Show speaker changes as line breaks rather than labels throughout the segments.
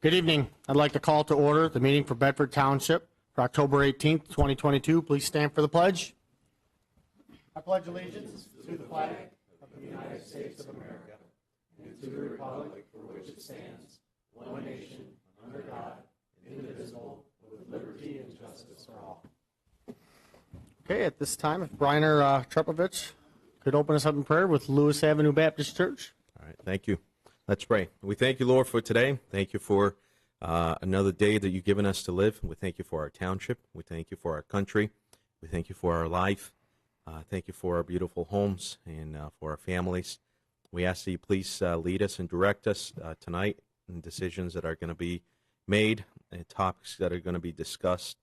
Good evening. I'd like to call to order the meeting for Bedford Township for October 18th, 2022. Please stand for the pledge. I pledge allegiance to the flag of the United States of America and to the republic for which it stands, one nation, under God, indivisible, with liberty and justice for all. Okay, at this time, if Briner Trepovich could open us up in prayer with Lewis Avenue Baptist Church.
All right, thank you. Let's pray. We thank you, Lord, for today. Thank you for another day that you've given us to live. We thank you for our township. We thank you for our country. We thank you for our life. Thank you for our beautiful homes and for our families. We ask that you please lead us and direct us tonight in decisions that are going to be made and topics that are going to be discussed.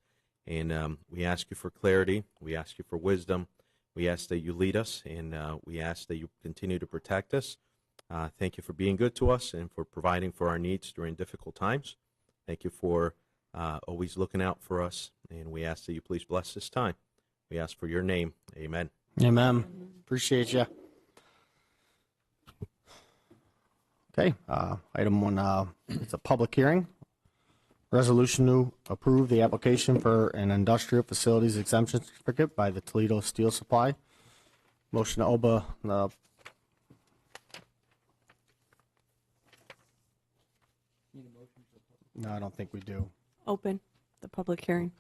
And we ask you for clarity. We ask you for wisdom. We ask that you lead us, and we ask that you continue to protect us. Thank you for being good to us and for providing for our needs during difficult times. Thank you for always looking out for us, and we ask that you please bless this time. We ask for your name. Amen.
Amen. Appreciate you. Okay, item one, it's a public hearing. Resolution to approve the application for an industrial facilities exemption certificate by the Toledo Steel Supply. Motion to open the No, I don't think we do.
Open the public hearing.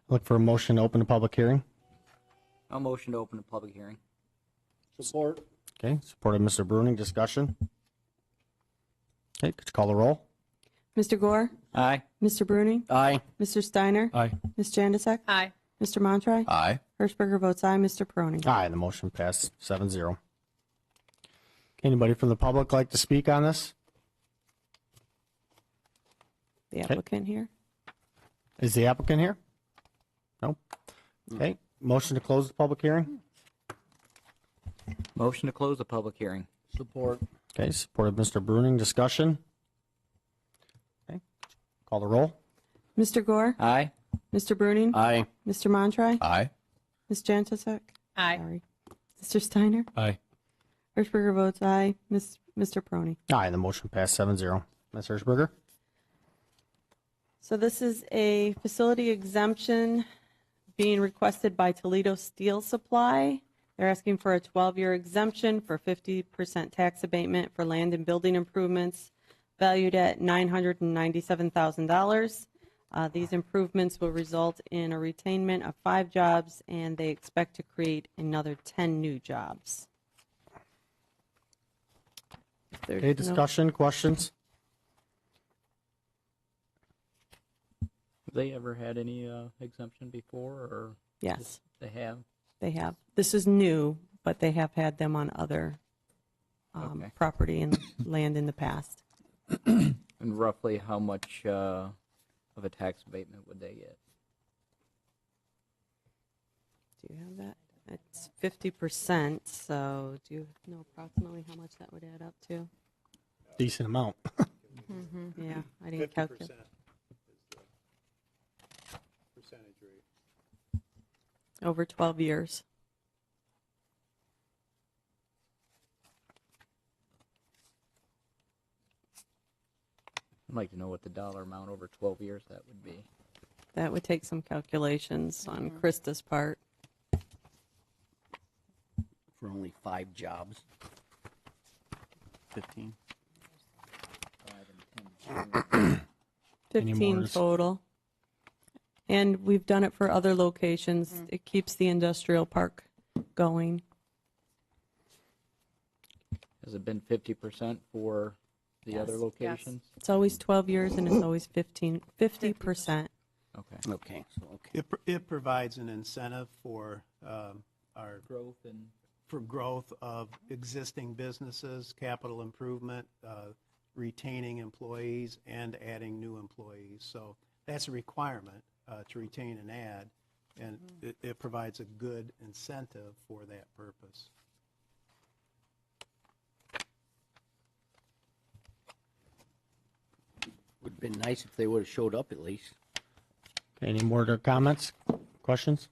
Look for a motion to open the public hearing.
I'll motion to open the public hearing.
Support.
Okay, supported Mr. Bruning. Discussion. Okay, could you call the roll?
Mr. Gore?
Aye.
Mr. Bruning?
Aye.
Mr. Steiner?
Aye.
Ms. Jandisek?
Aye.
Mr. Montry?
Aye.
Hirschberger votes aye. Mr. Peroni?
Aye, the motion passed 7-0. Anybody from the public like to speak on this?
The applicant here?
Is the applicant here? No. Okay, motion to close the public hearing.
Motion to close the public hearing.
Support.
Okay, supported Mr. Bruning. Discussion. Okay, call the roll.
Mr. Gore?
Aye.
Mr. Bruning?
Aye.
Mr. Montry?
Aye.
Ms. Jandisek?
Aye.
Sorry. Mr. Steiner?
Aye.
Hirschberger votes aye. Mr. Peroni?
Aye, the motion passed 7-0. Ms. Hirschberger?
So this is a facility exemption being requested by Toledo Steel Supply. They're asking for a 12-year exemption for 50% tax abatement for land and building improvements valued at $997,000. These improvements will result in a retainment of 5 jobs, and they expect to create another 10 new jobs.
Okay, discussion, questions?
Have they ever had any exemption before, or
Yes,
they have?
they have. This is new, but they have had them on other
Okay.
property and land in the past.
And roughly how much of a tax abatement would they get?
Do you have that? It's 50%, so do you know approximately how much that would add up to?
Decent amount.
Yeah, I didn't calculate.
is the percentage rate.
Over 12 years.
I'd like to know what the dollar amount over 12 years that would be.
That would take some calculations on Krista's part.
For only 5 jobs. 15.
15
more?
total. And we've done it for other locations. It keeps the industrial park going.
Has it been 50% for the other
Yes.
locations?
It's always 12 years and it's always 50%.
Okay.
Okay. So, okay.
It provides an incentive for our
Growth and
for growth of existing businesses, capital improvement, retaining employees, and adding new employees. So that's a requirement to retain and add, and it provides a good incentive for that purpose.
Would have been nice if they would have showed up at least.
Okay, any more comments, questions?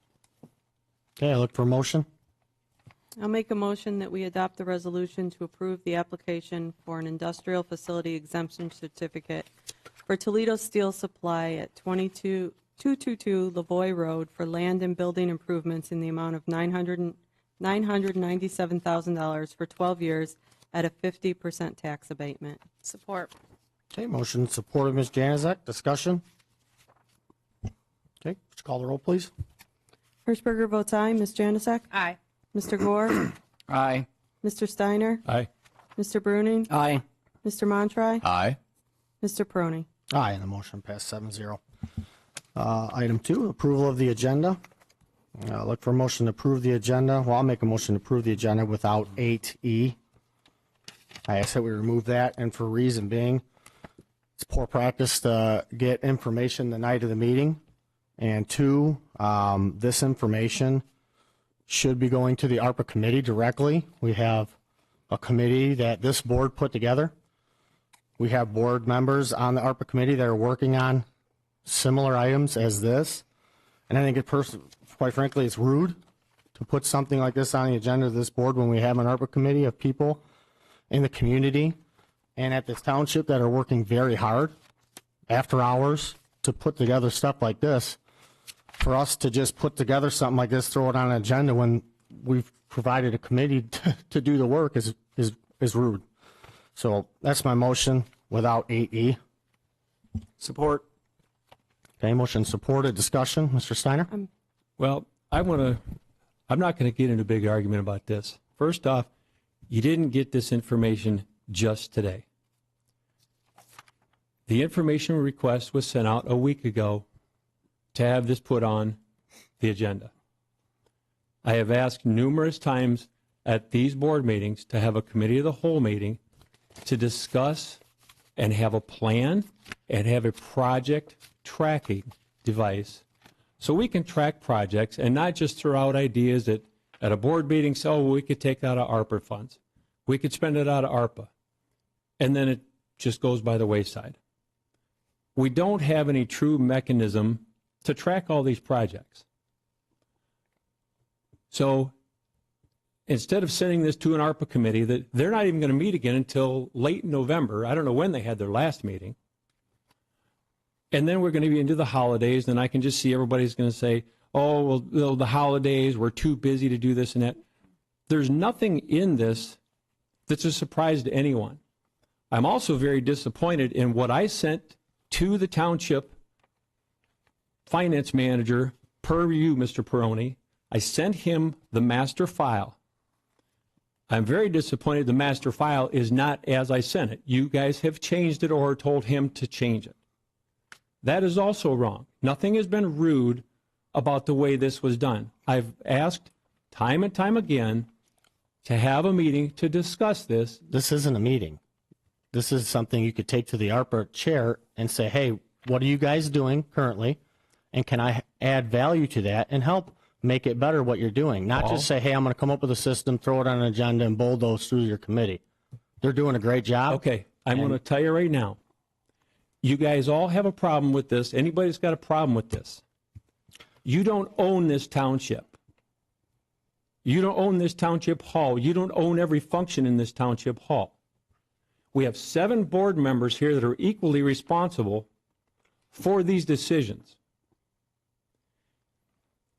Okay, I look for a motion.
I'll make a motion that we adopt the resolution to approve the application for an industrial facility exemption certificate for Toledo Steel Supply at 222 Lavoy Road for land and building improvements in the amount of $997,000 for 12 years at a 50% tax abatement.
Support.
Okay, motion supported, Ms. Janazek. Discussion? Okay, would you call the roll, please?
Hirschberger votes aye. Ms. Janasek?
Aye.
Mr. Gore?
Aye.
Mr. Steiner?
Aye.
Mr. Bruning?
Aye.
Mr. Montry?
Aye.
Mr. Peroni?
Aye, and the motion passed 7-0. Item 2, approval of the agenda. Look for a motion to approve the agenda. Well, I'll make a motion to approve the agenda without 8E. I asked that we remove that, and for reason being, it's poor practice to get information the night of the meeting. And 2, this information should be going to the ARPA committee directly. We have a committee that this board put together. We have board members on the ARPA committee that are working on similar items as this. And I think quite frankly, it's rude to put something like this on the agenda of this board when we have an ARPA committee of people in the community and at this township that are working very hard after hours to put together stuff like this. For us to just put together something like this, throw it on an agenda when we've provided a committee to do the work is rude. So that's my motion without 8E.
Support.
Okay, motion supported. Discussion, Mr. Steiner?
Well, I'm not going to get into a big argument about this. First off, you didn't get this information just today. The information request was sent out a week ago to have this put on the agenda. I have asked numerous times at these board meetings to have a committee of the whole meeting to discuss and have a plan and have a project tracking device so we can track projects and not just throw out ideas at a board meeting, so we could take that out of ARPA funds. We could spend it out of ARPA. And then it just goes by the wayside. We don't have any true mechanism to track all these projects. So instead of sending this to an ARPA committee that they're not even going to meet again until late November, I don't know when they had their last meeting, and then we're going to be into the holidays, and I can just see everybody's going to say, oh, well, the holidays, we're too busy to do this and that. There's nothing in this that's a surprise to anyone. I'm also very disappointed in what I sent to the township finance manager, per you, Mr. Peroni. I sent him the master file. I'm very disappointed the master file is not as I sent it. You guys have changed it or told him to change it. That is also wrong. Nothing has been rude about the way this was done. I've asked time and time again to have a meeting to discuss this.
This isn't a meeting. This is something you could take to the ARPA chair and say, hey, what are you guys doing currently? And can I add value to that and help make it better what you're doing? Not just say, hey, I'm going to come up with a system, throw it on an agenda, and bulldoze through your committee. They're doing a great job.
Okay, I'm going to tell you right now, you guys all have a problem with this. Anybody that's got a problem with this, you don't own this township. You don't own this township hall. You don't own every function in this township hall. We have 7 board members here that are equally responsible for these decisions.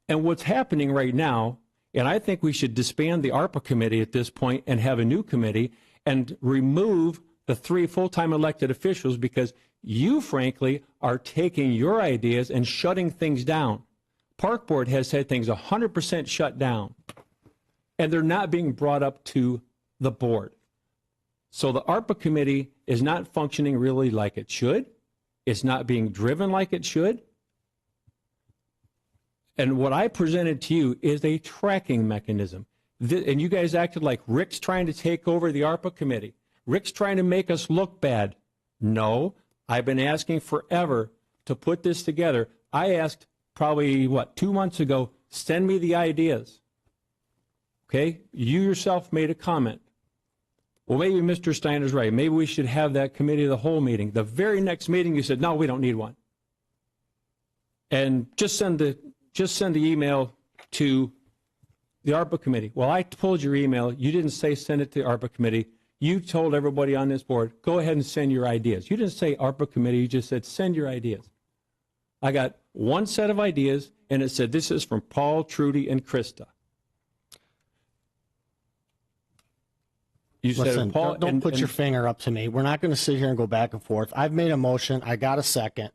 And what's happening right now, and I think we should disband the ARPA committee at this point and have a new committee and remove the 3 full-time elected officials, because you, frankly, are taking your ideas and shutting things down. Park Board has had things 100% shut down, and they're not being brought up to the board. So the ARPA committee is not functioning really like it should. It's not being driven like it should. And what I presented to you is a tracking mechanism. And you guys acted like Rick's trying to take over the ARPA committee. Rick's trying to make us look bad. No, I've been asking forever to put this together. I asked probably, 2 months ago, send me the ideas. Okay? You yourself made a comment. Well, maybe Mr. Steiner's right. Maybe we should have that committee of the whole meeting. The very next meeting, you said, no, we don't need one. And just send the email to the ARPA committee. Well, I pulled your email. You didn't say send it to the ARPA committee. you told everybody on this board, go ahead and send your ideas. You didn't say ARPA committee, you just said send your ideas. I got one set of ideas, and it said this is from Paul, Trudy, and Krista. You
Listen,
said Paul.
don't put your finger up to me. We're not going to sit here and go back and forth. I've made a motion. I got a second.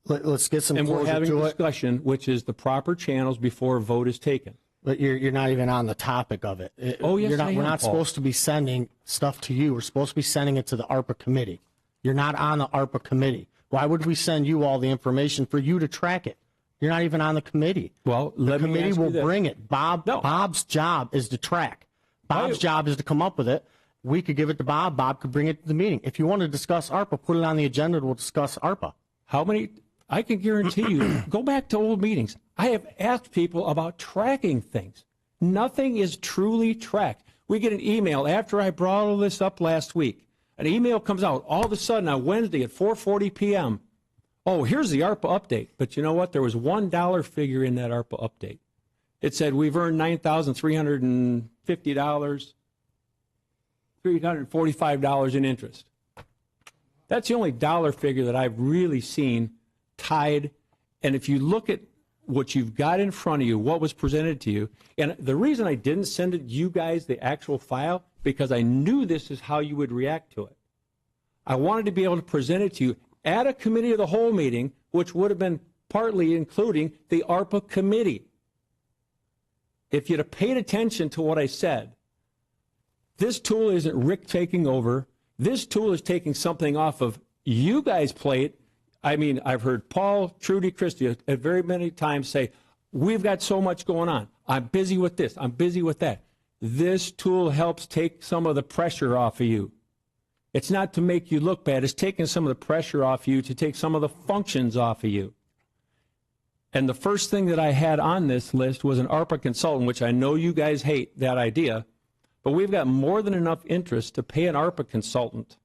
Let's get some
And we're
closure
having
to
a
it.
discussion, which is the proper channels before a vote is taken.
But you're not even on the topic of it.
Oh, yes,
You're not,
I
we're
am,
not
Paul.
supposed to be sending stuff to you. We're supposed to be sending it to the ARPA committee. You're not on the ARPA committee. Why would we send you all the information for you to track it? You're not even on the committee.
Well,
The
let me
committee
ask you
will
this.
bring it.
No.
Bob's job is to track. Bob's
Why-
job is to come up with it. We could give it to Bob. Bob could bring it to the meeting. If you want to discuss ARPA, put it on the agenda. We'll discuss ARPA.
How many? I can guarantee you, go back to old meetings. I have asked people about tracking things. Nothing is truly tracked. We get an email after I brought all this up last week. An email comes out all of a sudden on Wednesday at 4:40 p.m. Oh, here's the ARPA update. But you know what? There was $1 figure in that ARPA update. It said we've earned $9,350, $345 in interest. That's the only dollar figure that I've really seen tied. And if you look at what you've got in front of you, what was presented to you, and the reason I didn't send it you guys the actual file, because I knew this is how you would react to it. I wanted to be able to present it to you at a committee of the whole meeting, which would have been partly including the ARPA committee. If you'd have paid attention to what I said, this tool isn't Rick taking over. This tool is taking something off of you guys' plate. I mean, I've heard Paul, Trudy, Christie at very many times say, we've got so much going on. I'm busy with this. I'm busy with that. This tool helps take some of the pressure off of you. It's not to make you look bad. It's taking some of the pressure off you to take some of the functions off of you. And the first thing that I had on this list was an ARPA consultant, which I know you guys hate that idea, but we've got more than enough interest to pay an ARPA consultant.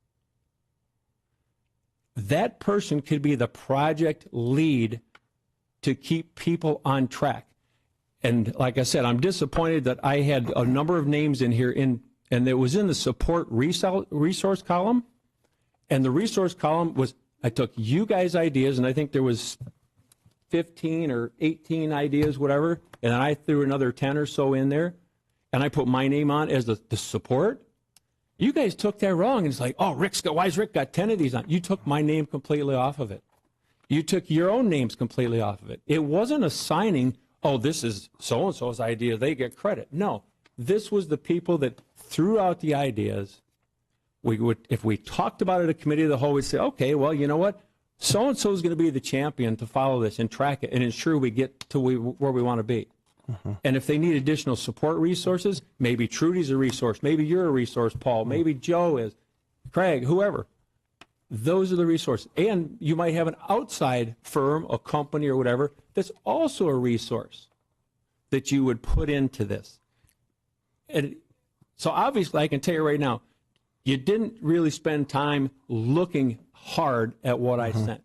That person could be the project lead to keep people on track. And like I said, I'm disappointed that I had a number of names in here, and it was in the support resource column. And the resource column was, I took you guys' ideas, and I think there was 15 or 18 ideas, whatever, and then I threw another 10 or so in there, and I put my name on as the support. You guys took that wrong, and it's like, oh, why's Rick got 10 of these on? You took my name completely off of it. You took your own names completely off of it. It wasn't assigning, oh, this is so-and-so's idea, they get credit. No, this was the people that threw out the ideas. We would, if we talked about it at a committee of the whole, we'd say, okay, well, you know what? So-and-so is going to be the champion to follow this and track it and ensure we get to where we want to be. And if they need additional support resources, maybe Trudy's a resource, maybe you're a resource, Paul, maybe Joe is, Craig, whoever. Those are the resources. And you might have an outside firm, a company or whatever, that's also a resource that you would put into this. And so obviously I can tell you right now, you didn't really spend time looking hard at what I sent.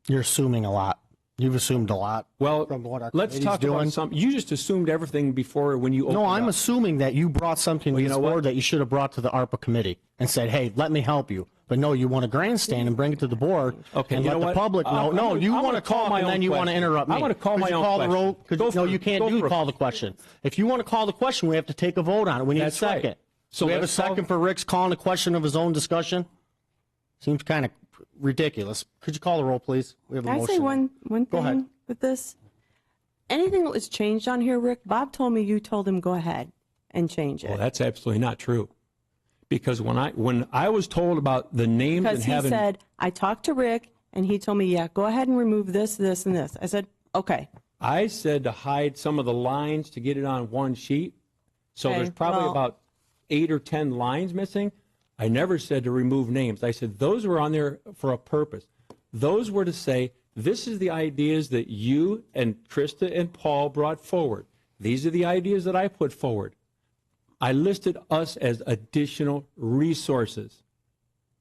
You're assuming a lot. You've assumed a lot.
Well,
from what our
let's
committee's
talk
doing.
about something. You just assumed everything before when you opened
No, I'm
up.
assuming that you brought something to
you
this
know what?
board that you should have brought to the ARPA committee and said, hey, let me help you. But no, you want to grandstand and bring it to the board
Okay,
and
you
let
know
the
what?
public know.
I'm
No,
gonna-
you
I'm
want
gonna
to
call
talk
my
and then
own
you want to
question.
interrupt me.
I'm gonna call
Could
my
you
own
call the
question.
roll?
Go
No,
for
you
it.
can't
Go
do
for it.
call the question. If you want to call the question, we have to take a vote on it. We need
That's
a second.
right. So
we have a
let's call-
second for Rick's calling a question of his own discussion? Seems kind of ridiculous. Could you call the roll, please? We have a
Can I
motion.
say one
Go ahead.
thing with this? Anything that was changed on here, Rick, Bob told me you told him go ahead and change it.
Well, that's absolutely not true. Because when I was told about the names and
Because he
having,
said, I talked to Rick, and he told me, yeah, go ahead and remove this, this, and this. I said, okay.
I said to hide some of the lines to get it on one sheet. So
Okay,
there's probably
well-
about 8 or 10 lines missing. I never said to remove names. I said those were on there for a purpose. Those were to say, this is the ideas that you and Krista and Paul brought forward. These are the ideas that I put forward. I listed us as additional resources.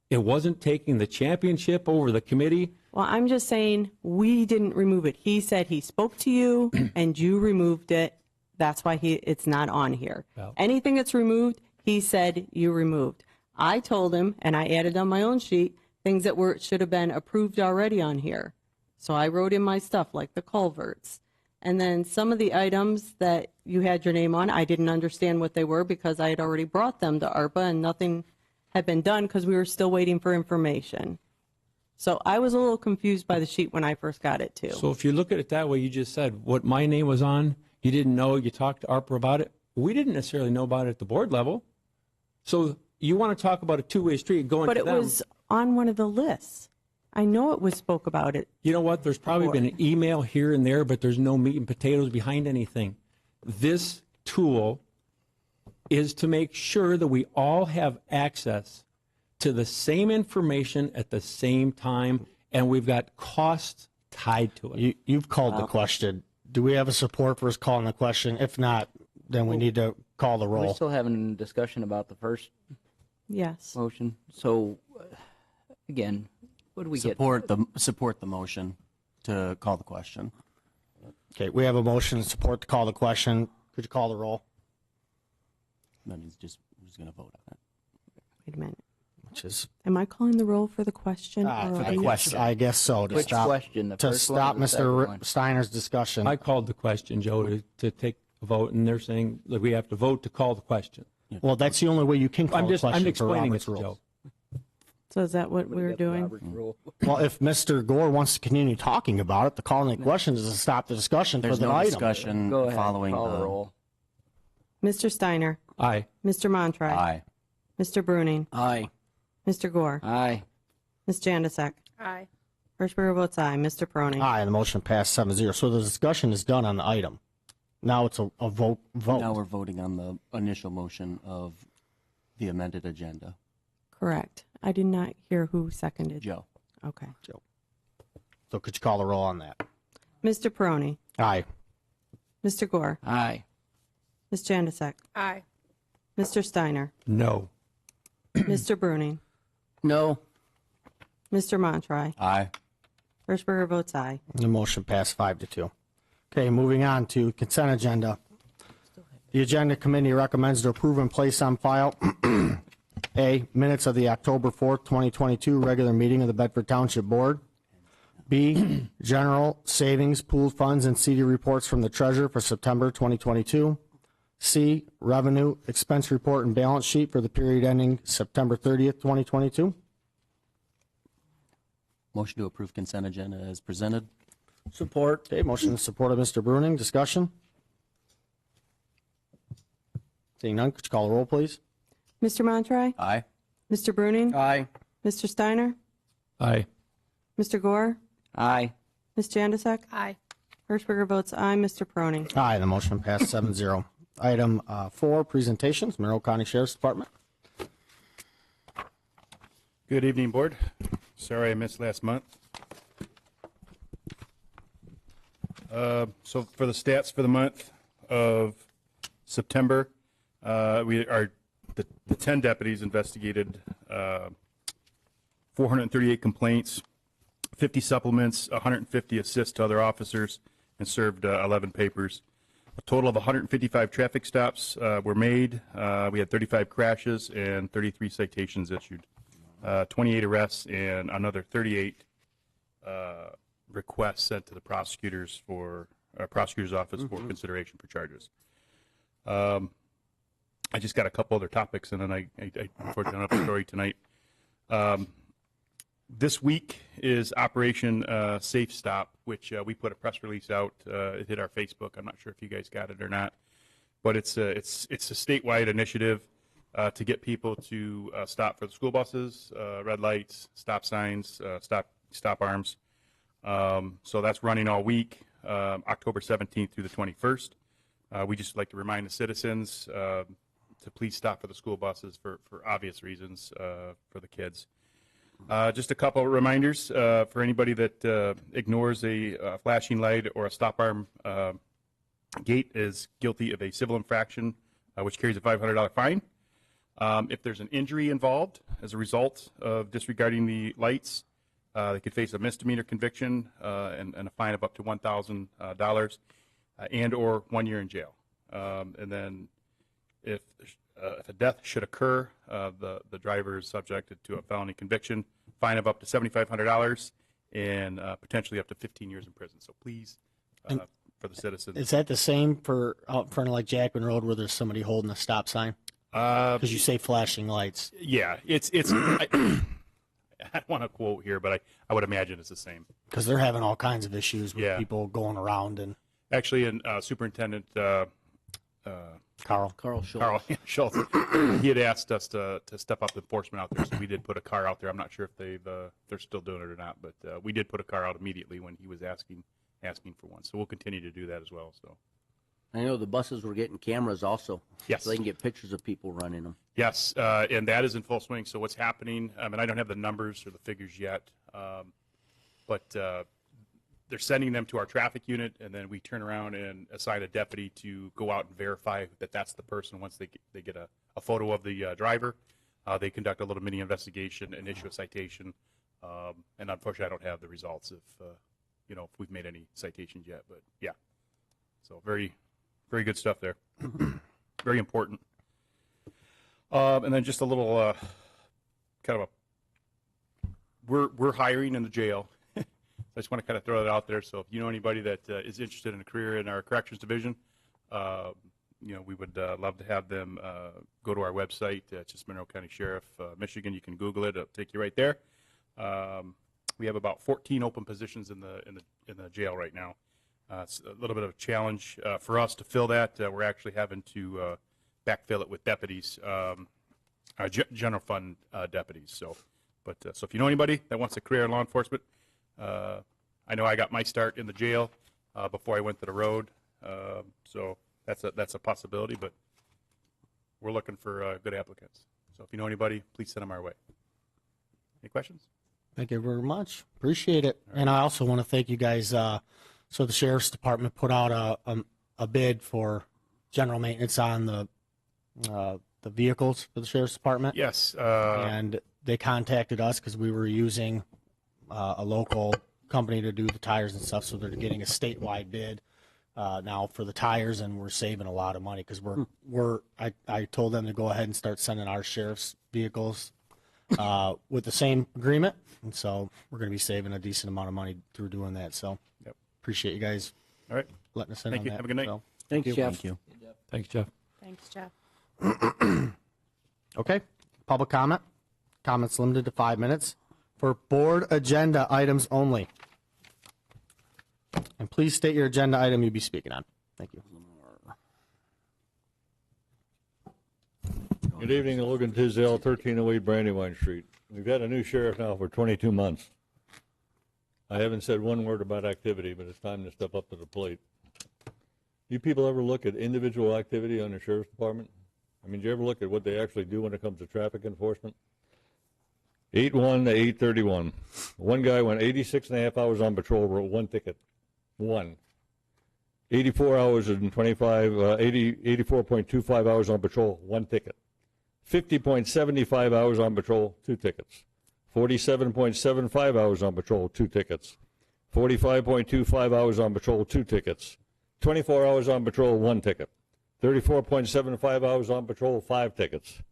It wasn't taking the championship over the committee.
Well, I'm just saying we didn't remove it. He said he spoke to you and you removed it. That's why it's not on here.
Well-
Anything that's removed, he said you removed. I told him, and I added on my own sheet, things that should have been approved already on here. So I wrote in my stuff, like the culverts. And then some of the items that you had your name on, I didn't understand what they were because I had already brought them to ARPA and nothing had been done because we were still waiting for information. So I was a little confused by the sheet when I first got it too.
So if you look at it that way, you just said what my name was on, you didn't know, you talked to ARPA about it. We didn't necessarily know about it at the board level. So you want to talk about a two-way street going
But
to
it
them.
was on one of the lists. I know it was spoke about it.
You know what? There's probably been an email here and there, but there's no meat and potatoes behind anything. This tool is to make sure that we all have access to the same information at the same time, and we've got costs tied to it.
You've called the question. Do we have a support for us calling the question? If not, then we need to call the
We're
roll.
still having a discussion about the first
Yes.
motion. So, again, what do we get?
Support the motion to call the question.
Okay, we have a motion to support to call the question. Could you call the roll?
Then we're just going to vote on it.
Wait a minute.
Which is
Am I calling the roll for the question?
for
or
the
are you-
question. I guess so. To
Which
stop,
question? The
to
first one or
stop
the second
Mr.
one?
Steiner's discussion.
I called the question, Joe, to take a vote, and they're saying that we have to vote to call the question.
Well, that's the only way you can call
I'm
the
just,
question
I'm
for
explaining it
Robert's
to
rules.
Joe.
So is that what we were doing?
Robert's rule.
Well, if Mr. Gore wants to continue talking about it, the calling the question is to stop the discussion
There's
for the
no
item.
discussion
Go ahead.
following
Call the
the
roll.
Mr. Steiner,
Aye.
Mr. Montry,
Aye.
Mr. Bruning,
Aye.
Mr. Gore,
Aye.
Ms. Jandisek. Aye. Hirschberger votes aye. Mr. Peroni.
Aye, and the motion passed 7-0. So the discussion is done on the item. Now it's a vote.
Now we're voting on the initial motion of the amended agenda.
Correct. I did not hear who seconded.
Joe.
Okay.
So could you call the roll on that?
Mr. Peroni,
Aye.
Mr. Gore,
Aye.
Ms. Jandisek. Aye. Mr. Steiner,
No.
Mr. Bruning,
No.
Mr. Montry,
Aye.
Hirschberger votes aye.
The motion passed 5-2. Okay, moving on to consent agenda. The agenda committee recommends to approve and place on file A, minutes of the October 4th, 2022 regular meeting of the Bedford Township Board. B, general savings, pooled funds, and CD reports from the treasurer for September 2022. C, revenue, expense report, and balance sheet for the period ending September 30th, 2022.
Motion to approve consent agenda as presented.
Support.
Okay, motion in support of Mr. Bruning. Discussion? Seeing none, could you call the roll, please?
Mr. Montry,
Aye.
Mr. Bruning,
Aye.
Mr. Steiner,
Aye.
Mr. Gore,
Aye.
Ms. Jandisek. Aye. Hirschberger votes aye. Mr. Peroni.
Aye, the motion passed 7-0. Item 4, presentations, Monroe County Sheriff's Department.
Good evening, Board. Sorry I missed last month. So for the stats for the month of September, the 10 deputies investigated 438 complaints, 50 supplements, 150 assists to other officers, and served 11 papers. A total of 155 traffic stops were made. We had 35 crashes and 33 citations issued. 28 arrests and another 38 requests sent to the prosecutor's office for consideration for charges. I just got a couple other topics, and then I unfortunately don't have a story tonight. This week is Operation Safe Stop, which we put a press release out. It hit our Facebook. I'm not sure if you guys got it or not, but it's a statewide initiative to get people to stop for the school buses, red lights, stop signs, stop arms. So that's running all week, October 17th through the 21st. We just like to remind the citizens to please stop for the school buses for obvious reasons for the kids. Just a couple of reminders for anybody that ignores a flashing light or a stop arm gate is guilty of a civil infraction, which carries a $500 fine. If there's an injury involved as a result of disregarding the lights, they could face a misdemeanor conviction and a fine of up to $1,000 and or 1 year in jail. And then if if a death should occur, the driver is subjected to a felony conviction, fine of up to $7,500, and potentially up to 15 years in prison. So please, for the citizens.
Is that the same for out in front of like Jackman Road where there's somebody holding a stop sign? Because you say flashing lights.
Yeah, it's I don't want to quote here, but I would imagine it's the same.
Because they're having all kinds of issues with
Yeah.
people going around and
Actually, and Superintendent
Carl.
Carl Schultz.
Carl Schultz, he had asked us to step up enforcement out there, so we did put a car out there. I'm not sure if they're still doing it or not, but we did put a car out immediately when he was asking for one. So we'll continue to do that as well. So
I know the buses were getting cameras also.
Yes.
So they can get pictures of people running them.
yes, and that is in full swing. So what's happening? I mean, I don't have the numbers or the figures yet, but they're sending them to our traffic unit, and then we turn around and assign a deputy to go out and verify that that's the person. Once they get a photo of the driver, they conduct a little mini investigation and issue a citation. And unfortunately, I don't have the results if we've made any citations yet. But yeah, so very, very good stuff there. Very important. And then just a little kind of we're hiring in the jail. I just want to kind of throw that out there. So if you know anybody that is interested in a career in our corrections division, we would love to have them go to our website. It's just Monroe County Sheriff, Michigan. You can Google it; it'll take you right there. We have about 14 open positions in the jail right now. It's a little bit of a challenge for us to fill that. We're actually having to backfill it with deputies, general fund deputies. So if you know anybody that wants a career in law enforcement. I know I got my start in the jail before I went to the road, so that's a possibility. But we're looking for good applicants. So if you know anybody, please send them our way. Any questions?
Thank you very much. Appreciate it. And I also want to thank you guys. So the Sheriff's Department put out a bid for general maintenance on the vehicles for the Sheriff's Department.
Yes.
And they contacted us because we were using a local company to do the tires and stuff, so they're getting a statewide bid now for the tires, and we're saving a lot of money because I told them to go ahead and start sending our sheriff's vehicles with the same agreement, and so we're going to be saving a decent amount of money through doing that. So
Yep.
appreciate you guys
All right.
letting us in
Thank
on
you.
that.
Have a good night.
So,
Thanks, Jeff.
Thank you.
Thanks, Jeff.
Thanks, Jeff.
okay, public comment. Comments limited to 5 minutes for board agenda items only. And please state your agenda item you'll be speaking on. Thank you.
Good evening, Logan Tisdale, 1308 Brandywine Street. We've had a new sheriff now for 22 months. I haven't said one word about activity, but it's time to step up to the plate. You people ever look at individual activity on the sheriff's department? I mean, do you ever look at what they actually do when it comes to traffic enforcement? 8/1 to 8/31. One guy went 86 and a half hours on patrol, wrote one ticket. One. 84 hours and 84.25 hours on patrol, one ticket. 50.75 hours on patrol, two tickets. 47.75 hours on patrol, two tickets. 45.25 hours on patrol, two tickets. 24 hours on patrol, one ticket. 34.75 hours on patrol, five tickets.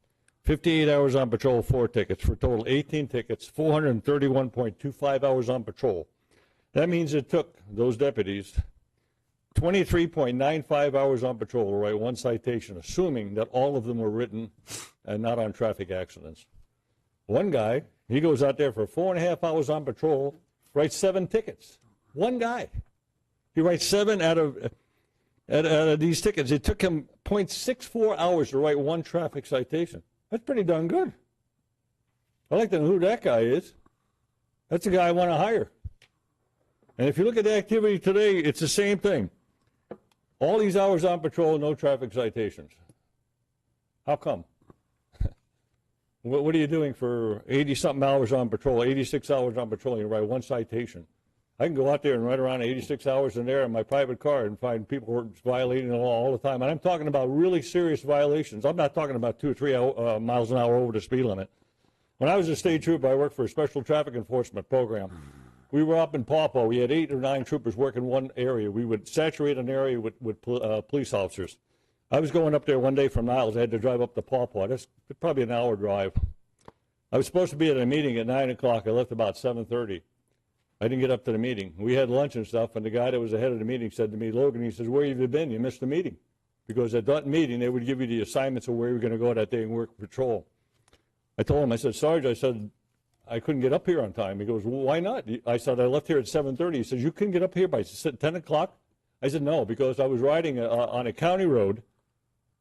58 hours on patrol, four tickets. For a total 18 tickets, 431.25 hours on patrol. That means it took those deputies 23.95 hours on patrol to write one citation, assuming that all of them were written and not on traffic accidents. One guy, he goes out there for 4.5 hours on patrol, writes 7 tickets. One guy. He writes 7 out of these tickets. It took him 0.64 hours to write one traffic citation. That's pretty darn good. I'd like to know who that guy is. That's the guy I want to hire. And if you look at the activity today, it's the same thing. All these hours on patrol, no traffic citations. How come? What are you doing for 80-something hours on patrol, 86 hours on patrol, and you write one citation? I can go out there and write around 86 hours in there in my private car and find people who are violating the law all the time. And I'm talking about really serious violations. I'm not talking about 2 or 3 miles an hour over the speed limit. When I was a state trooper, I worked for a special traffic enforcement program. We were up in Paw Paw. We had 8 or 9 troopers working one area. We would saturate an area with police officers. I was going up there one day from Niles. I had to drive up to Paw Paw. That's probably an hour drive. I was supposed to be at a meeting at 9 o'clock. I left about 7:30. I didn't get up to the meeting. We had lunch and stuff, and the guy that was the head of the meeting said to me, Logan, he says, where have you been? You missed the meeting. Because at that meeting, they would give you the assignments of where you're going to go that day and work patrol. I told him, I said, Sarge, I said, I couldn't get up here on time. He goes, well, why not? I said, I left here at 7:30. He says, you couldn't get up here by 10 o'clock? I said, no, because I was riding on a county road,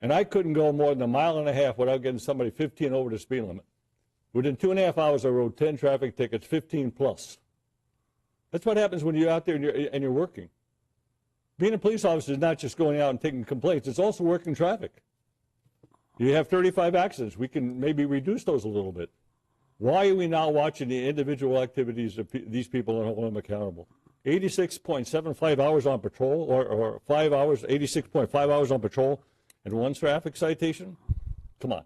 and I couldn't go more than a mile and a half without getting somebody 15 over the speed limit. Within 2.5 hours, I wrote 10 traffic tickets, 15 plus. That's what happens when you're out there and you're working. Being a police officer is not just going out and taking complaints. It's also working traffic. You have 35 accidents. We can maybe reduce those a little bit. Why are we now watching the individual activities of these people and holding them accountable? 86.75 hours on patrol, or 5 hours, 86.5 hours on patrol, and one traffic citation? Come on.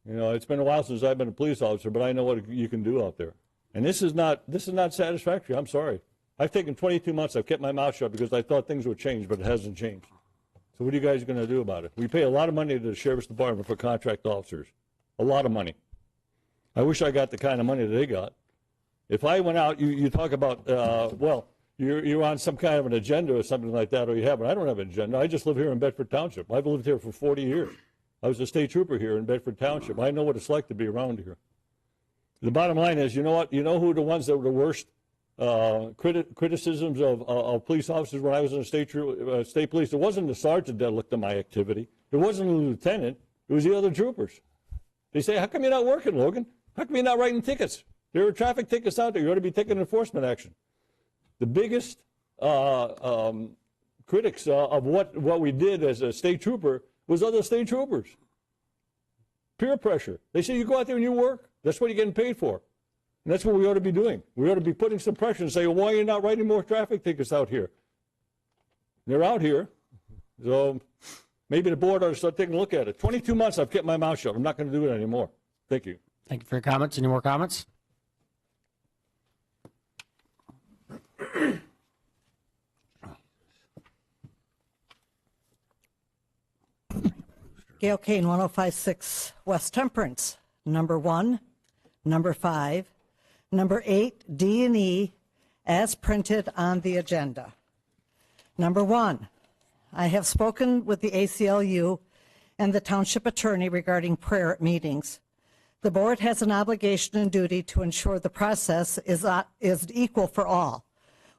You know, it's been a while since I've been a police officer, but I know what you can do out there. And this is not satisfactory. I'm sorry. I've taken 22 months. I've kept my mouth shut because I thought things would change, but it hasn't changed. So what are you guys going to do about it? We pay a lot of money to the Sheriff's Department for contract officers. A lot of money. I wish I got the kind of money that they got. If I went out, you talk about, well, you're on some kind of an agenda or something like that, or you haven't. I don't have an agenda. I just live here in Bedford Township. I've lived here for 40 years. I was a state trooper here in Bedford Township. I know what it's like to be around here. The bottom line is, you know what? You know who the ones that were the worst criticisms of police officers when I was in the state police? It wasn't the sergeant that looked at my activity. It wasn't the lieutenant. It was the other troopers. They say, how come you're not working, Logan? How come you're not writing tickets? There are traffic tickets out there. You ought to be taking enforcement action. The biggest critics of what we did as a state trooper was other state troopers. Peer pressure. They say, you go out there and you work. That's what you're getting paid for. And that's what we ought to be doing. We ought to be putting some pressure and say, well, why are you not writing more traffic tickets out here? They're out here. So maybe the board ought to start taking a look at it. 22 months I've kept my mouth shut. I'm not going to do it anymore. Thank you.
Thank you for your comments. Any more comments?
Gail Kane, 1056 West Temperance. Number 1, number 5, number 8, D and E, as printed on the agenda. Number 1, I have spoken with the ACLU and the township attorney regarding prayer at meetings. The board has an obligation and duty to ensure the process is equal for all.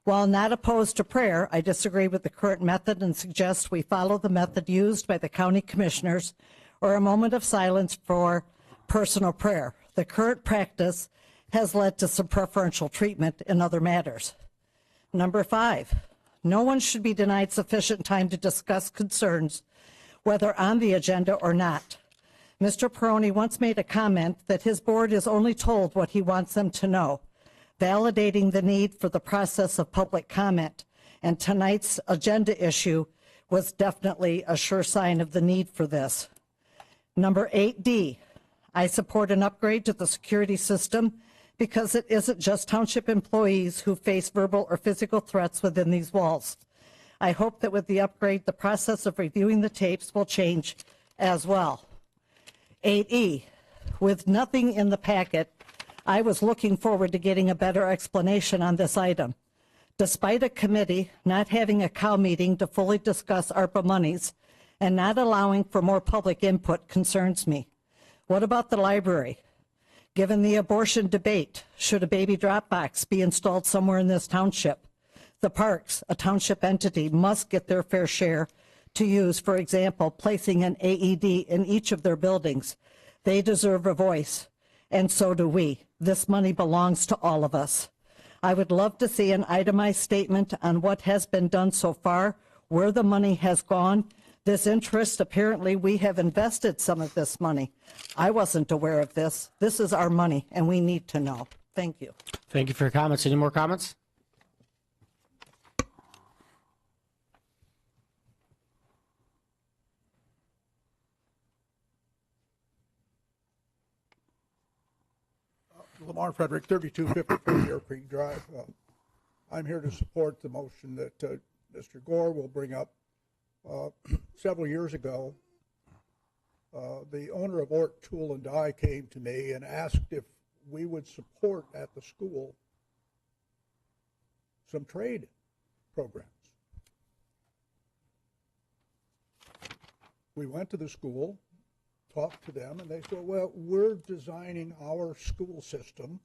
While not opposed to prayer, I disagree with the current method and suggest we follow the method used by the county commissioners, or a moment of silence for personal prayer. The current practice has led to some preferential treatment in other matters. Number 5, no one should be denied sufficient time to discuss concerns, whether on the agenda or not. Mr. Peroni once made a comment that his board is only told what he wants them to know, validating the need for the process of public comment, and tonight's agenda issue was definitely a sure sign of the need for this. Number 8D, I support an upgrade to the security system because it isn't just township employees who face verbal or physical threats within these walls. I hope that with the upgrade, the process of reviewing the tapes will change as well. 8E, with nothing in the packet, I was looking forward to getting a better explanation on this item. Despite a committee not having a COW meeting to fully discuss ARPA monies and not allowing for more public input concerns me. What about the library? Given the abortion debate, should a baby drop box be installed somewhere in this township? The parks, a township entity, must get their fair share to use, for example, placing an AED in each of their buildings. They deserve a voice, and so do we. This money belongs to all of us. I would love to see an itemized statement on what has been done so far, where the money has gone. This interest, apparently we have invested some of this money. I wasn't aware of this. This is our money, and we need to know. Thank you.
Thank you for your comments. Any more comments?
Lamar Frederick, 3254 Deer Creek Drive. I'm here to support the motion that Mr. Gore will bring up Several years ago, the owner of Ort Tool and Die came to me and asked if we would support at the school some trade programs. We went to the school, talked to them, and they said, well, we're designing our school system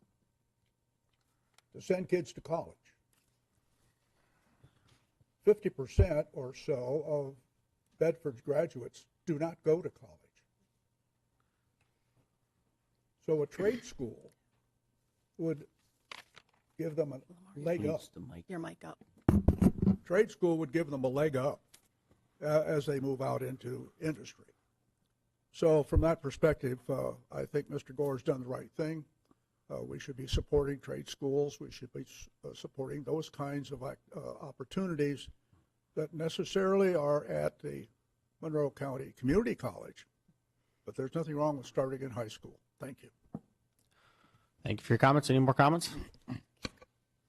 to send kids to college. 50% or so of Bedford's graduates do not go to college. So a trade school would give them a leg up.
Your mic up.
Trade school would give them a leg up as they move out into industry. So from that perspective, I think Mr. Gore's done the right thing. We should be supporting trade schools. We should be supporting those kinds of opportunities that necessarily are at the Monroe County Community College, but there's nothing wrong with starting in high school. Thank you.
Thank you for your comments. Any more comments?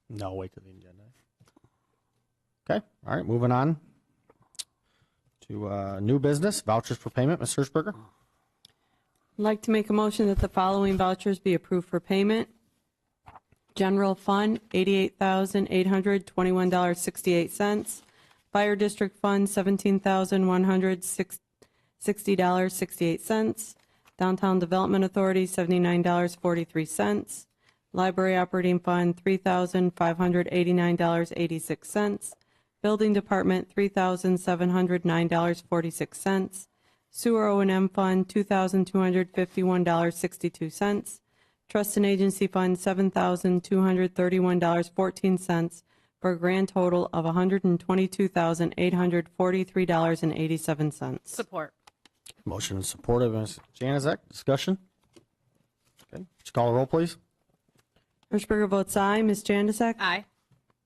No, wait till the agenda. Okay, all right, moving on to new business, vouchers for payment. Ms. Hirschberger?
I'd like to make a motion that the following vouchers be approved for payment. General Fund, $88,821.68. Fire District Fund, $17,160.68. Downtown Development Authority, $79.43. Library Operating Fund, $3,589.86. Building Department, $3,709.46. Sewer O&M Fund, $2,251.62. Trust and Agency Fund, $7,231.14, for a grand total of $122,843.87.
Support.
Motion and support of Ms. Janaszek. Discussion? Okay, would you call the roll, please?
Hirschberger votes aye. Ms. Janaszek?
Aye.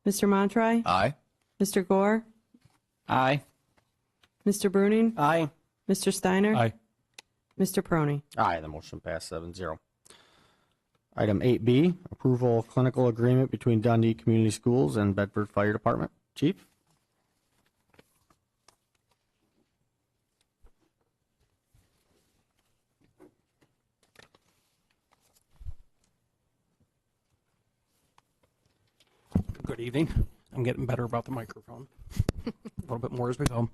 Mr. Montry?
Aye.
Mr. Gore?
Aye.
Mr. Bruning?
Aye.
Mr. Steiner?
Aye.
Mr. Peroni?
Aye, the motion passed 7-0. Item 8B, approval of clinical agreement between Dundee Community Schools and Bedford Fire Department. Chief?
Good evening. I'm getting better about the microphone. A little bit more as we go.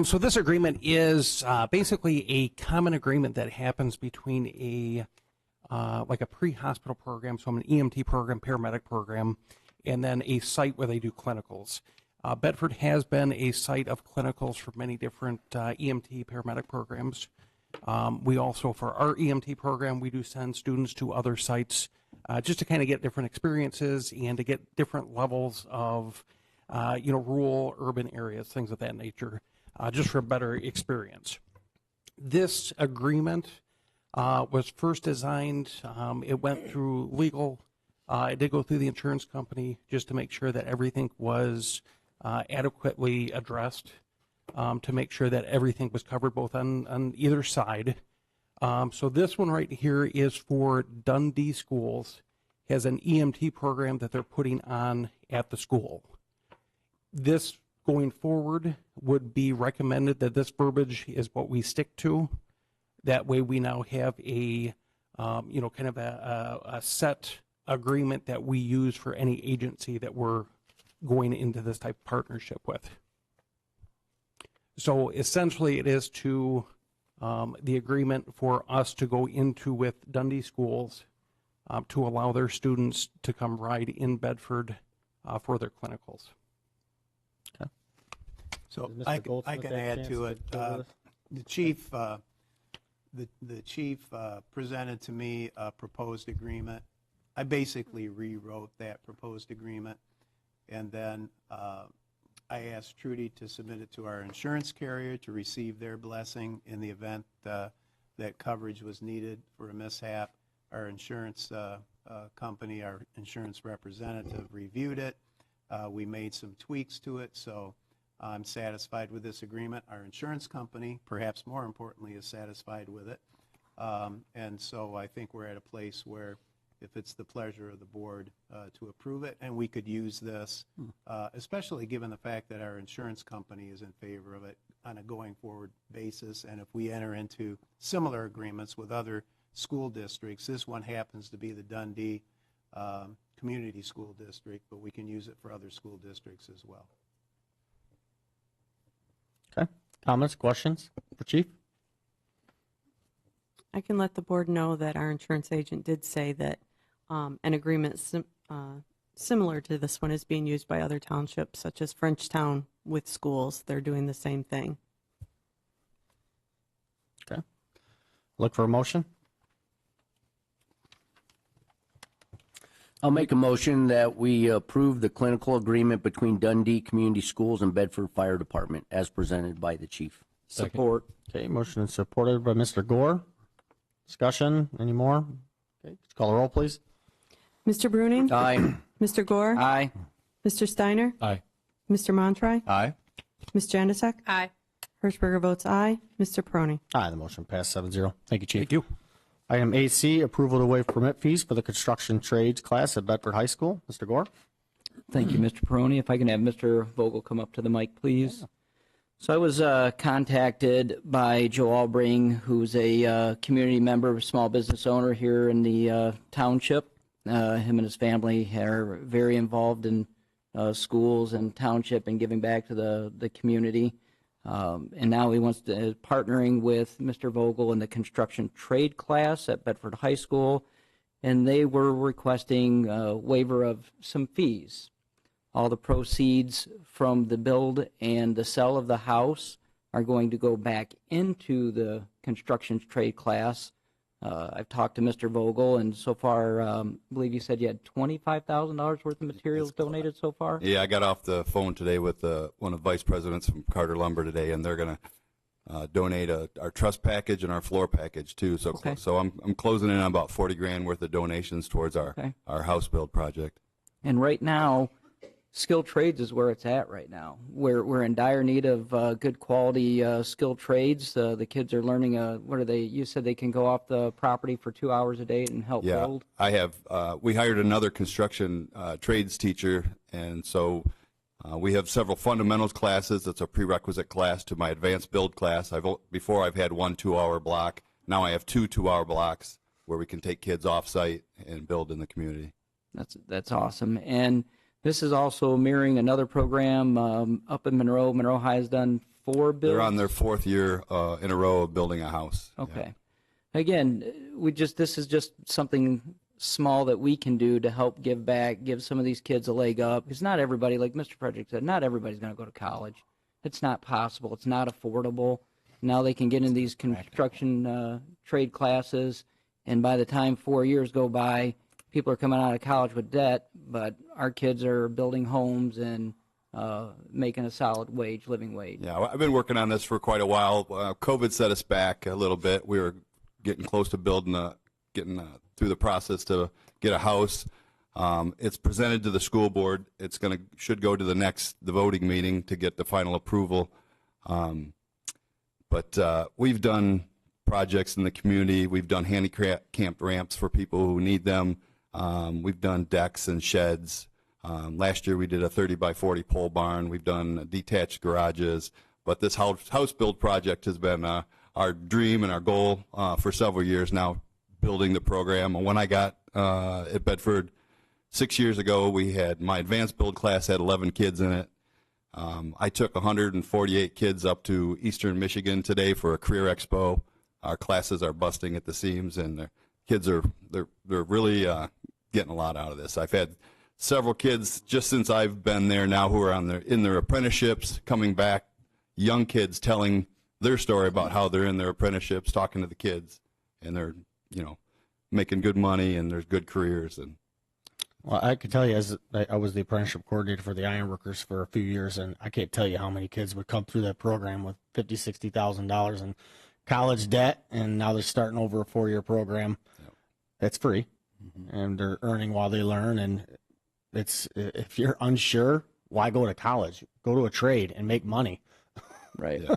So this agreement is basically a common agreement that happens between a like a pre-hospital program, so an EMT program, paramedic program, and then a site where they do clinicals. Bedford has been a site of clinicals for many different EMT paramedic programs. We also, for our EMT program, we do send students to other sites just to kind of get different experiences and to get different levels of, rural, urban areas, things of that nature, just for a better experience. This agreement was first designed, it went through legal, it did go through the insurance company just to make sure that everything was adequately addressed, to make sure that everything was covered both on either side. So this one right here is for Dundee Schools, has an EMT program that they're putting on at the school. This going forward would be recommended that this verbiage is what we stick to. That way we now have a, kind of a set agreement that we use for any agency that we're going into this type of partnership with. So essentially it is to the agreement for us to go into with Dundee Schools to allow their students to come ride in Bedford for their clinicals.
Okay.
So
Does Mr.
I
Goldsmith
can
have a
add
chance
to it.
go with us?
The chief presented to me a proposed agreement. I basically rewrote that proposed agreement, and then I asked Trudy to submit it to our insurance carrier to receive their blessing in the event that coverage was needed for a mishap. Our insurance company, our insurance representative reviewed it. We made some tweaks to it, so I'm satisfied with this agreement. Our insurance company, perhaps more importantly, is satisfied with it. And so I think we're at a place where if it's the pleasure of the board to approve it. And we could use this, especially given the fact that our insurance company is in favor of it on a going forward basis. And if we enter into similar agreements with other school districts, this one happens to be the Dundee Community School District, but we can use it for other school districts as well.
Okay. Comments, questions for Chief?
I can let the board know that our insurance agent did say that an agreement similar to this one is being used by other townships, such as Frenchtown with schools. They're doing the same thing.
Okay. Look for a motion.
I'll make a motion that we approve the clinical agreement between Dundee Community Schools and Bedford Fire Department as presented by the chief.
Support.
Okay, motion is supported by Mr. Gore. Discussion, any more? Okay, just call the roll, please.
Mr. Bruning?
Aye.
Mr. Gore?
Aye.
Mr. Steiner?
Aye.
Mr. Montry?
Aye.
Ms. Janusik?
Aye.
Hirschberger votes aye. Mr. Peroni?
Aye, the motion passed 7-0. Thank you, Chief.
Thank you.
Item AC, approval to waive permit fees for the construction trades class at Bedford High School. Mr. Gore?
Thank you, Mr. Peroni. If I can have Mr. Vogel come up to the mic, please. So I was contacted by Joe Albring, who's a community member, small business owner here in the township. Him and his family are very involved in schools and township and giving back to the community. And now he wants to partnering with Mr. Vogel in the construction trade class at Bedford High School, and they were requesting a waiver of some fees. All the proceeds from the build and the sell of the house are going to go back into the construction trade class. I've talked to Mr. Vogel, and so far, I believe you said you had $25,000 worth of materials donated so far?
Yeah, I got off the phone today with one of the vice presidents from Carter Lumber today, and they're going to donate our truss package and our floor package too. So,
Okay.
so I'm closing in on about $40,000 worth of donations towards our house build project.
And right now, skilled trades is where it's at right now. We're in dire need of good quality skilled trades. The kids are learning. What are they? You said they can go off the property for 2 hours a day and help
Yeah,
build.
I have. We hired another construction trades teacher, and so we have several fundamentals classes. That's a prerequisite class to my advanced build class. Before I've had 1 2-hour block. Now I have 2 2-hour blocks where we can take kids off site and build in the community.
That's awesome. And this is also mirroring another program up in Monroe. Monroe High has done 4 builds.
They're on their 4th year in a row of building a house.
Okay. Again, this is just something small that we can do to help give back, give some of these kids a leg up. Because not everybody, like Mr. Frederick said, not everybody's going to go to college. It's not possible. It's not affordable. Now they can get in these construction trade classes, and by the time 4 years go by, people are coming out of college with debt, but our kids are building homes and making a solid living wage.
Yeah, I've been working on this for quite a while. COVID set us back a little bit. We were getting close to getting through the process to get a house. It's presented to the school board. It's should go to the voting meeting to get the final approval. But we've done projects in the community. We've done handicapped ramps for people who need them. We've done decks and sheds. Last year we did a 30 by 40 pole barn. We've done detached garages. But this house build project has been our dream and our goal for several years now, building the program. And when I got at Bedford 6 years ago, my advanced build class had 11 kids in it. I took 148 kids up to Eastern Michigan today for a career expo. Our classes are busting at the seams, and the kids they're really getting a lot out of this. I've had several kids just since I've been there now who are in their apprenticeships coming back, young kids telling their story about how they're in their apprenticeships, talking to the kids, and they're making good money and there's good careers. And
well, I could tell you, as I was the apprenticeship coordinator for the ironworkers for a few years, and I can't tell you how many kids would come through that program with $50,000, $60,000 in college debt, and now they're starting over a 4-year program. Yep. That's free, and they're earning while they learn. And if you're unsure, why go to college? Go to a trade and make money.
Right.
Yeah.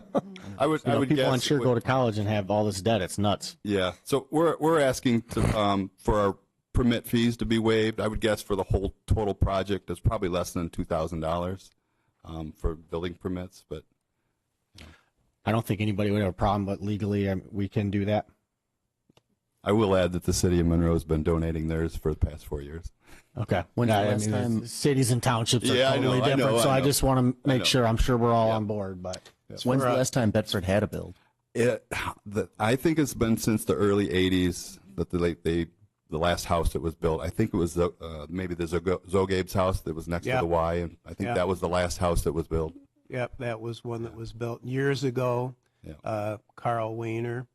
I would
people
guess
unsure go to college and have all this debt. It's nuts.
Yeah. So we're asking for permit fees to be waived. I would guess for the whole total project, it's probably less than $2,000 for building permits, but
I don't think anybody would have a problem, but legally we can do that.
I will add that the city of Monroe has been donating theirs for the past 4 years.
Okay.
When's the last time-
Cities and townships are
Yeah, I
totally
know, I
different,
know,
so
I
I
know.
just want to
I
make
know.
sure, I'm sure we're all on board, but.
When's the last time Bedford had a build?
I think it's been since the early 80s that the last house that was built. I think it was maybe the Zogabe's house that was next to the Y, and I think that was the last house that was built.
Yep, that was one that was built years ago.
Yeah.
Carl Weiner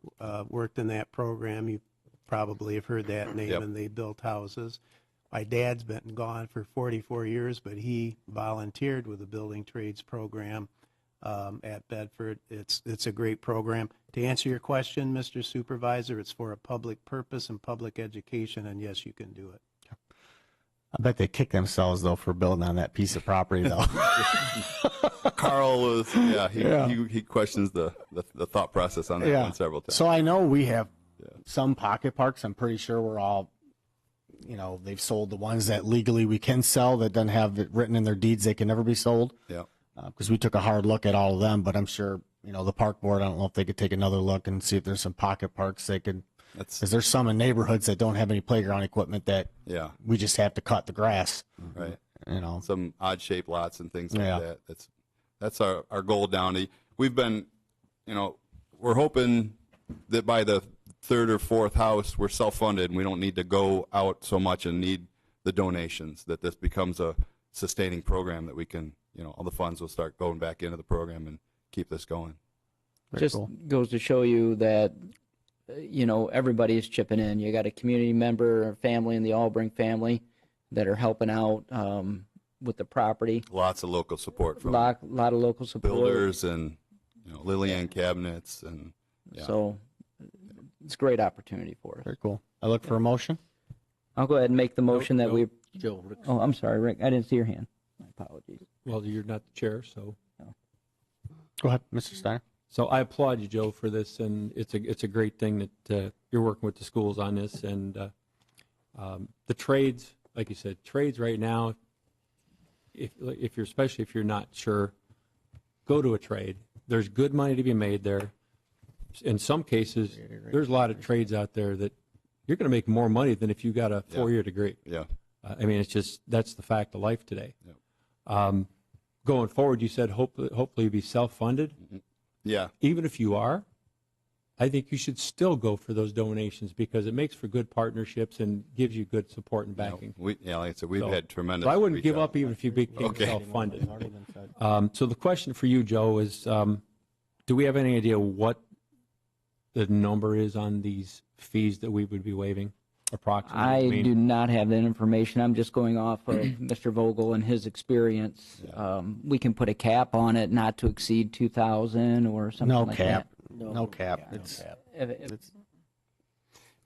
worked in that program. You probably have heard that name,
Yep.
and they built houses. My dad's been gone for 44 years, but he volunteered with the building trades program at Bedford. It's a great program. To answer your question, Mr. Supervisor, it's for a public purpose and public education, and yes, you can do it.
I bet they kick themselves, though, for building on that piece of property, though.
Carl was, he questions the thought process on that one several times.
So I know we have some pocket parks. I'm pretty sure we're all, they've sold the ones that legally we can sell that doesn't have it written in their deeds they can never be sold.
Yeah.
Because we took a hard look at all of them, but I'm sure, the park board, I don't know if they could take another look and see if there's some pocket parks they could, because there's some in neighborhoods that don't have any playground equipment that we just have to cut the grass.
Right.
Some
odd shaped lots and things like that. That's our goal down. We've been, we're hoping that by the third or fourth house, we're self-funded and we don't need to go out so much and need the donations, that this becomes a sustaining program that we can, all the funds will start going back into the program and keep this going.
Just goes to show you that, everybody is chipping in. You got a community member or family in the Albring family that are helping out with the property.
Lots of local support from
lot of local support.
builders and, Lillian cabinets and
So it's a great opportunity for us.
Very cool. I look for a motion.
I'll go ahead and make the motion that we.
Joe.
Oh, I'm sorry, Rick. I didn't see your hand. My apologies.
Well, you're not the chair, so.
Go ahead, Mr. Steiner.
So I applaud you, Joe, for this, and it's a great thing that you're working with the schools on this, and the trades, like you said, trades right now. If you're, especially if you're not sure, go to a trade. There's good money to be made there. In some cases, there's a lot of trades out there that you're going to make more money than if you got a 4-year degree.
Yeah.
I mean, it's just, that's the fact of life today. Going forward, you said hopefully be self-funded.
Yeah.
Even if you are, I think you should still go for those donations because it makes for good partnerships and gives you good support and backing.
Like I said, we've had tremendous.
So I wouldn't
reach
give
out.
up even if you became self-funded. So the question for you, Joe, is do we have any idea what the number is on these fees that we would be waiving approximately?
I do not have that information. I'm just going off of Mr. Vogel and his experience. We can put a cap on it, not to exceed 2,000 or something
No
like
cap.
that.
No cap.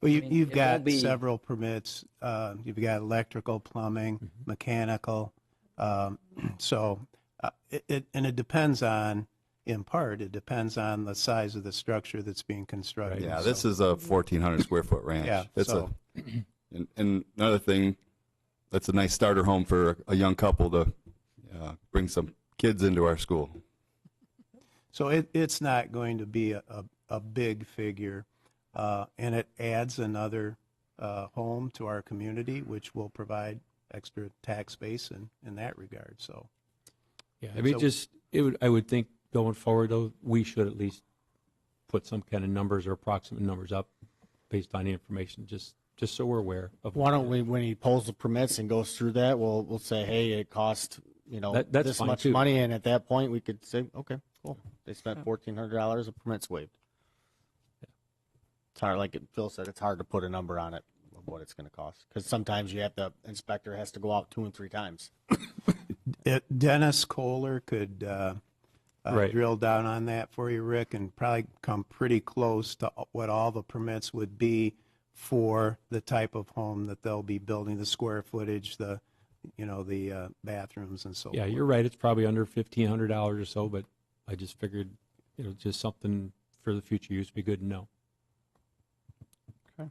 Well, you've
it
got
won't be-
several permits. You've got electrical, plumbing, mechanical. So it depends on, in part, it depends on the size of the structure that's being constructed.
Yeah, this is a 1,400 square foot ranch.
Yeah,
and another thing, that's a nice starter home for a young couple to bring some kids into our school.
So it's not going to be a big figure, and it adds another home to our community, which will provide extra tax base in that regard. So,
Yeah, I mean, I would think going forward, though, we should at least put some kind of numbers or approximate numbers up based on the information, just so we're aware of.
Why don't we, when he pulls the permits and goes through that, we'll say, hey, it cost,
That's
this
fine,
much
too.
money, and at that point, we could say, okay, cool. They spent $1,400, the permit's waived. It's hard, like Phil said, it's hard to put a number on it of what it's going to cost, because sometimes the inspector has to go out 2 and 3 times.
Dennis Kohler could drill down on that for you, Rick, and probably come pretty close to what all the permits would be for the type of home that they'll be building, the square footage, the bathrooms and so forth.
Yeah, you're right. It's probably under $1,500 or so, but I just figured, just something for the future use would be good to know.
Okay.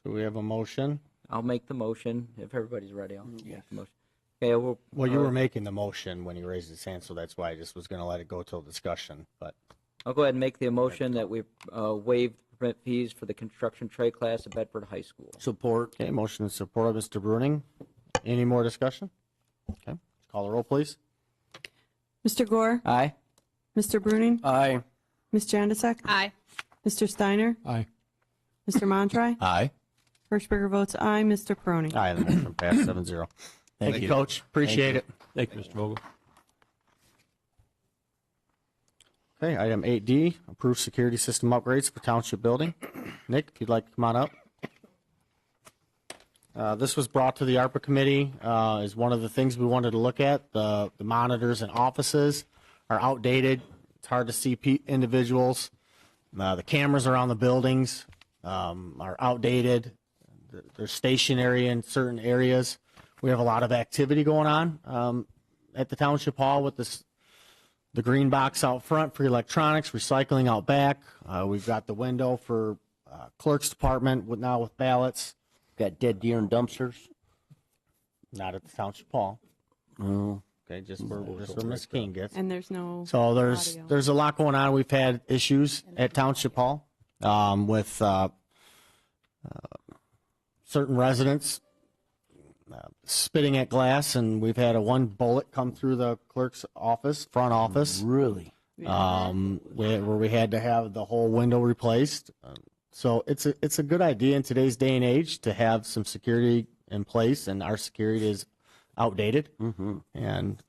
So we have a motion
I'll make the motion if everybody's ready. I'll make the motion. Okay,
Well, you were making the motion when you raised his hand, so that's why I just was going to let it go till discussion. But
I'll go ahead and make the motion that we waive permit fees for the construction trade class at Bedford High School.
Support.
okay, motion and support of Mr. Bruning. Any more discussion? Okay, call the roll, please.
Mr. Gore?
Aye.
Mr. Bruning?
Aye.
Ms. Jandisek?
Aye.
Mr. Steiner?
Aye.
Mr. Montry?
Aye.
Hirschberger votes aye. Mr. Peroni?
Aye, the motion passed 7-0. Thank you, Coach. Appreciate it.
Thank you, Mr. Vogel.
Okay, item 8D, approve security system upgrades for township building. Nick, if you'd like to come on up. This was brought to the ARPA committee as one of the things we wanted to look at. The monitors in offices are outdated. It's hard to see individuals. The cameras around the buildings are outdated. They're stationary in certain areas. We have a lot of activity going on at the township hall with the green box out front for electronics, recycling out back. We've got the window for clerk's department now with ballots.
Got dead deer and dumpsters?
Not at the township hall.
Oh.
Okay, just where Miss King gets.
And there's no
So
audio.
there's a lot going on. We've had issues at township hall with certain residents spitting at glass, and we've had one bullet come through the clerk's office, front office.
Really?
Where we had to have the whole window replaced. So it's a good idea in today's day and age to have some security in place, and our security is outdated.
Mm-hmm.
And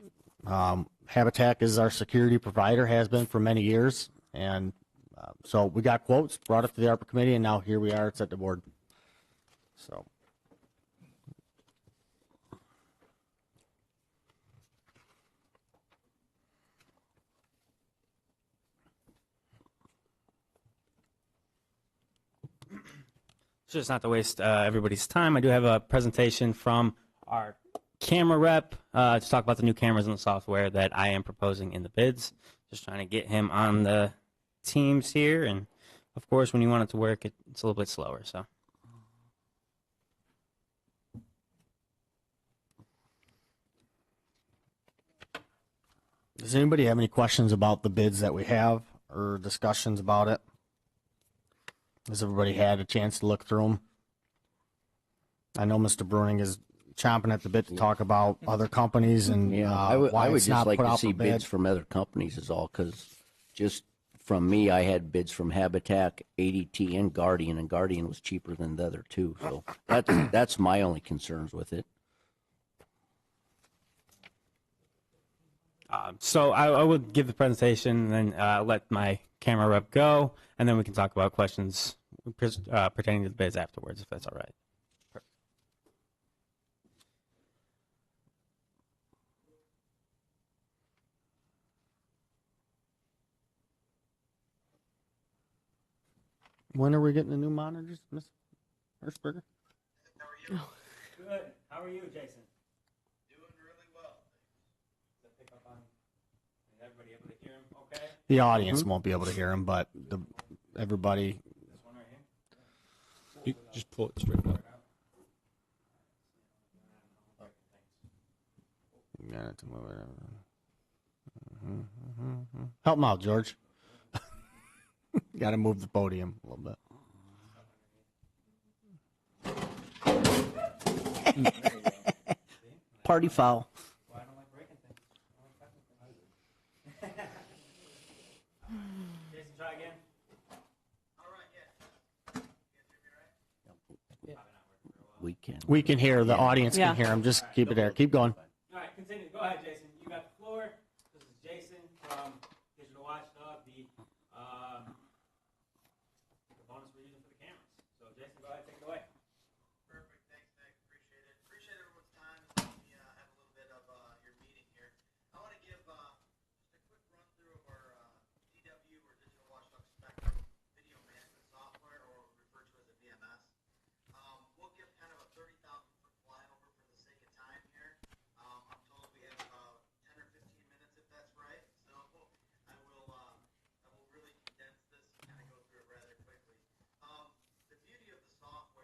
Habitat is our security provider, has been for many years. And so we got quotes, brought it to the ARPA committee, and now here we are. It's at the board. So.
Just not to waste everybody's time, I do have a presentation from our camera rep to talk about the new cameras and the software that I am proposing in the bids. Just trying to get him on the teams here, and of course, when you want it to work, it's a little bit slower. So.
Does anybody have any questions about the bids that we have or discussions about it? Has everybody had a chance to look through them? I know Mr. Bruning is chomping at the bit to talk about other companies and
I would
why it's
just
not
like
put
to
out
see
for bid.
bids from other companies is all, because just from me, I had bids from Habitat, ADT, and Guardian was cheaper than the other two. So that's my only concerns with it.
So I will give the presentation and then let my camera rep go, and then we can talk about questions pertaining to the bids afterwards, if that's all right.
When are we getting the new monitors, Ms. Hirschberger?
Good. How are you, Jason? Doing really well. Does that pick up on? Is everybody able to hear him? Okay.
The audience won't be able to hear him, but everybody.
This one right here.
You just pull it straight up.
Help him out, George. Got to move the podium a little bit.
Party foul.
Jason, try again.
We
can hear. The audience
Yeah.
can hear him. Just keep it there. Keep going.
All right, continue. Go ahead, Jason. You got the floor. This is Jason from Digital Watchdog, the bonus we're using for the cameras. So, Jason, go ahead, take it away.
Perfect. Thanks, Nick. Appreciate it. Appreciate everyone's time. Let me have a little bit of your meeting here. I want to give just a quick run through of our DW, or Digital Watchdog Spectrum video management software, or referred to as a VMS. We'll give kind of a 30,000-foot flyover for the sake of time here. I'm told we have about 10 or 15 minutes, if that's right. So I will really condense this and kind of go through it rather quickly. The beauty of the software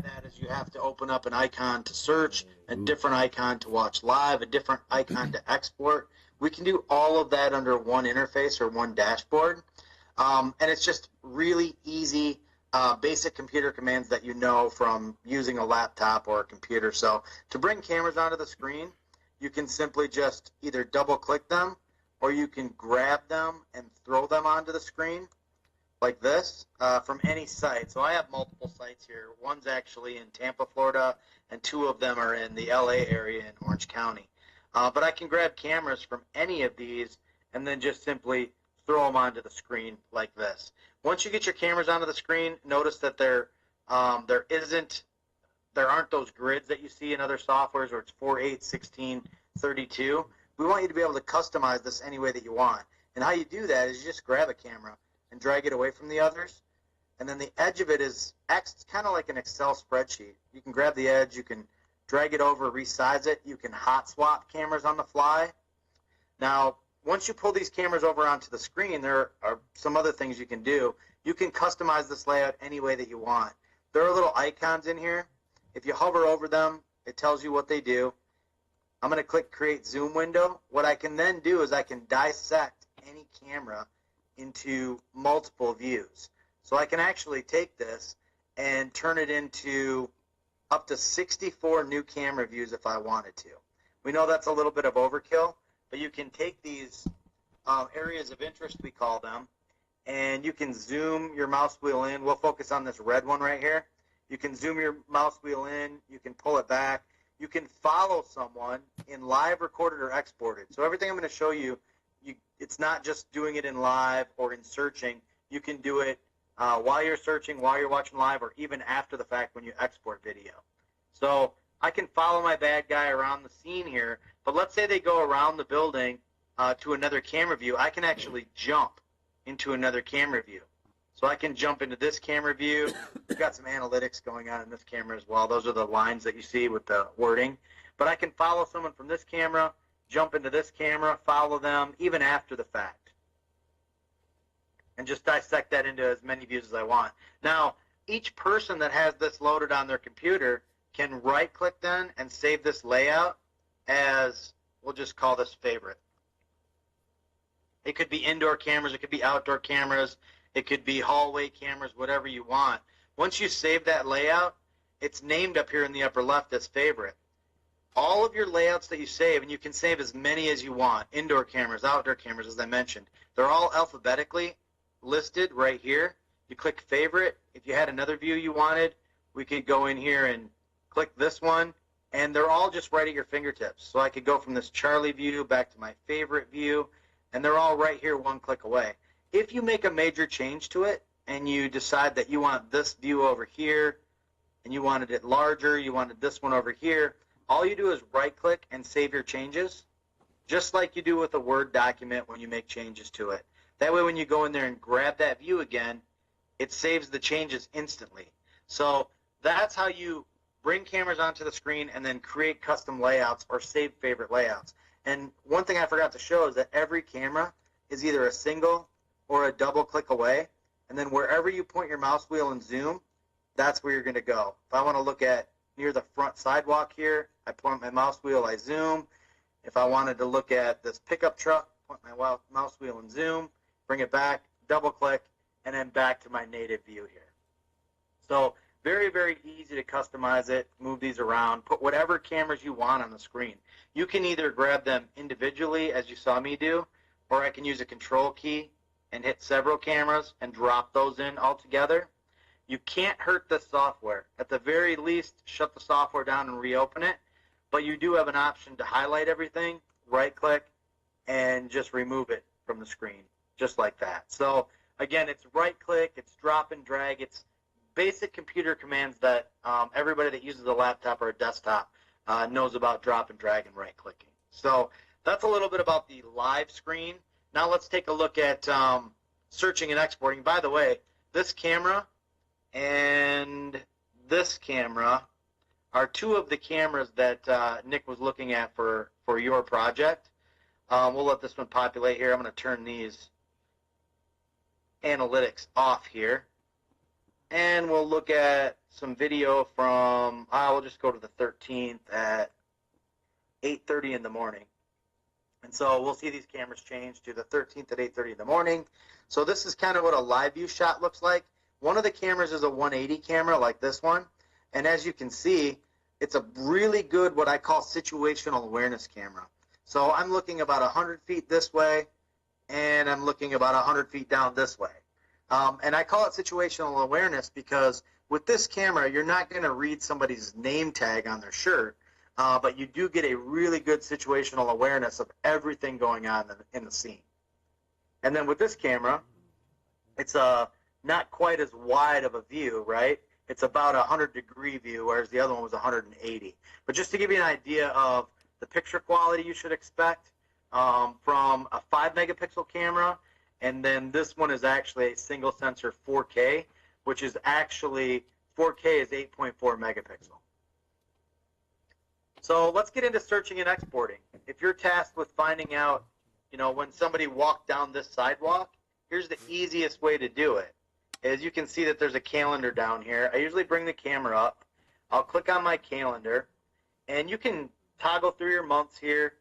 that is you have to open up an icon to search, a different icon to watch live, a different icon to export. We can do all of that under one interface or one dashboard. And it's just really easy, basic computer commands that you know from using a laptop or a computer. So to bring cameras onto the screen, you can simply just either double click them or you can grab them and throw them onto the screen like this from any site. So I have multiple sites here. One's actually in Tampa, Florida, and 2 of them are in the LA area in Orange County. But I can grab cameras from any of these and then just simply throw them onto the screen like this. Once you get your cameras onto the screen, notice that there aren't those grids that you see in other softwares where it's 4, 8, 16, 32. We want you to be able to customize this any way that you want. And how you do that is you just grab a camera and drag it away from the others. And then the edge of it is it's kind of like an Excel spreadsheet. You can grab the edge, you can drag it over, resize it. You can hot swap cameras on the fly. Now, once you pull these cameras over onto the screen, there are some other things you can do. You can customize this layout any way that you want. There are little icons in here. If you hover over them, it tells you what they do. I'm going to click Create Zoom Window. What I can then do is I can dissect any camera into multiple views. So I can actually take this and turn it into up to 64 new camera views if I wanted to. We know that's a little bit of overkill, but you can take these areas of interest, we call them, and you can zoom your mouse wheel in. We'll focus on this red one right here. You can zoom your mouse wheel in. You can pull it back. You can follow someone in live, recorded, or exported. So everything I'm going to show you, it's not just doing it in live or in searching. You can do it while you're searching, while you're watching live, or even after the fact when you export video. So I can follow my bad guy around the scene here, but let's say they go around the building to another camera view. I can actually jump into another camera view. So I can jump into this camera view. We've got some analytics going on in this camera as well. Those are the lines that you see with the wording. But I can follow someone from this camera, jump into this camera, follow them, even after the fact, and just dissect that into as many views as I want. Now, each person that has this loaded on their computer can right-click then and save this layout as, we'll just call this favorite. It could be indoor cameras, it could be outdoor cameras, it could be hallway cameras, whatever you want. Once you save that layout, it's named up here in the upper left as favorite. All of your layouts that you save, and you can save as many as you want, indoor cameras, outdoor cameras, as I mentioned, they're all alphabetically listed right here. You click favorite. If you had another view you wanted, we could go in here and click this one, and they're all just right at your fingertips. So I could go from this Charlie view back to my favorite view, and they're all right here one click away. If you make a major change to it and you decide that you want this view over here and you wanted it larger, you wanted this one over here, all you do is right-click and save your changes, just like you do with a Word document when you make changes to it. That way when you go in there and grab that view again, it saves the changes instantly. So that's how you bring cameras onto the screen and then create custom layouts or save favorite layouts. And one thing I forgot to show is that every camera is either a single or a double click away, and then wherever you point your mouse wheel and zoom, that's where you're going to go. If I want to look at near the front sidewalk here, I point my mouse wheel, I zoom. If I wanted to look at this pickup truck, point my mouse wheel and zoom, bring it back, double click, and then back to my native view here. So very, very easy to customize it, move these around, put whatever cameras you want on the screen. You can either grab them individually, as you saw me do, or I can use a control key and hit several cameras and drop those in all together. You can't hurt this software. At the very least, shut the software down and reopen it, but you do have an option to highlight everything, right-click, and just remove it from the screen, just like that. So again, it's right-click, it's drop and drag, it's basic computer commands that everybody that uses a laptop or a desktop knows about drop and drag and right-clicking. So that's a little bit about the live screen. Now let's take a look at searching and exporting. By the way, this camera and this camera are 2 of the cameras that Nick was looking at for your project. We'll let this one populate here. I'm going to turn these analytics off here.
and we'll look at some video from, we'll just go to the 13th at 8:30 in the morning. And so we'll see these cameras change to the 13th at 8:30 in the morning. So this is kind of what a live view shot looks like. One of the cameras is a 180 camera like this one. And as you can see, it's a really good what I call situational awareness camera. So I'm looking about 100 feet this way, and I'm looking about 100 feet down this way. And I call it situational awareness because with this camera, you're not going to read somebody's name tag on their shirt, but you do get a really good situational awareness of everything going on in the scene. And then with this camera, it's not quite as wide of a view, right? It's about a 100-degree view, whereas the other one was 180. But just to give you an idea of the picture quality you should expect from a 5-megapixel camera, and then this one is actually a single sensor 4K, which is actually 4K is 8.4 megapixel. So let's get into searching and exporting. If you're tasked with finding out, when somebody walked down this sidewalk, here's the easiest way to do it. As you can see that there's a calendar down here. I usually bring the camera up. I'll click on my calendar, and you can toggle through your months here.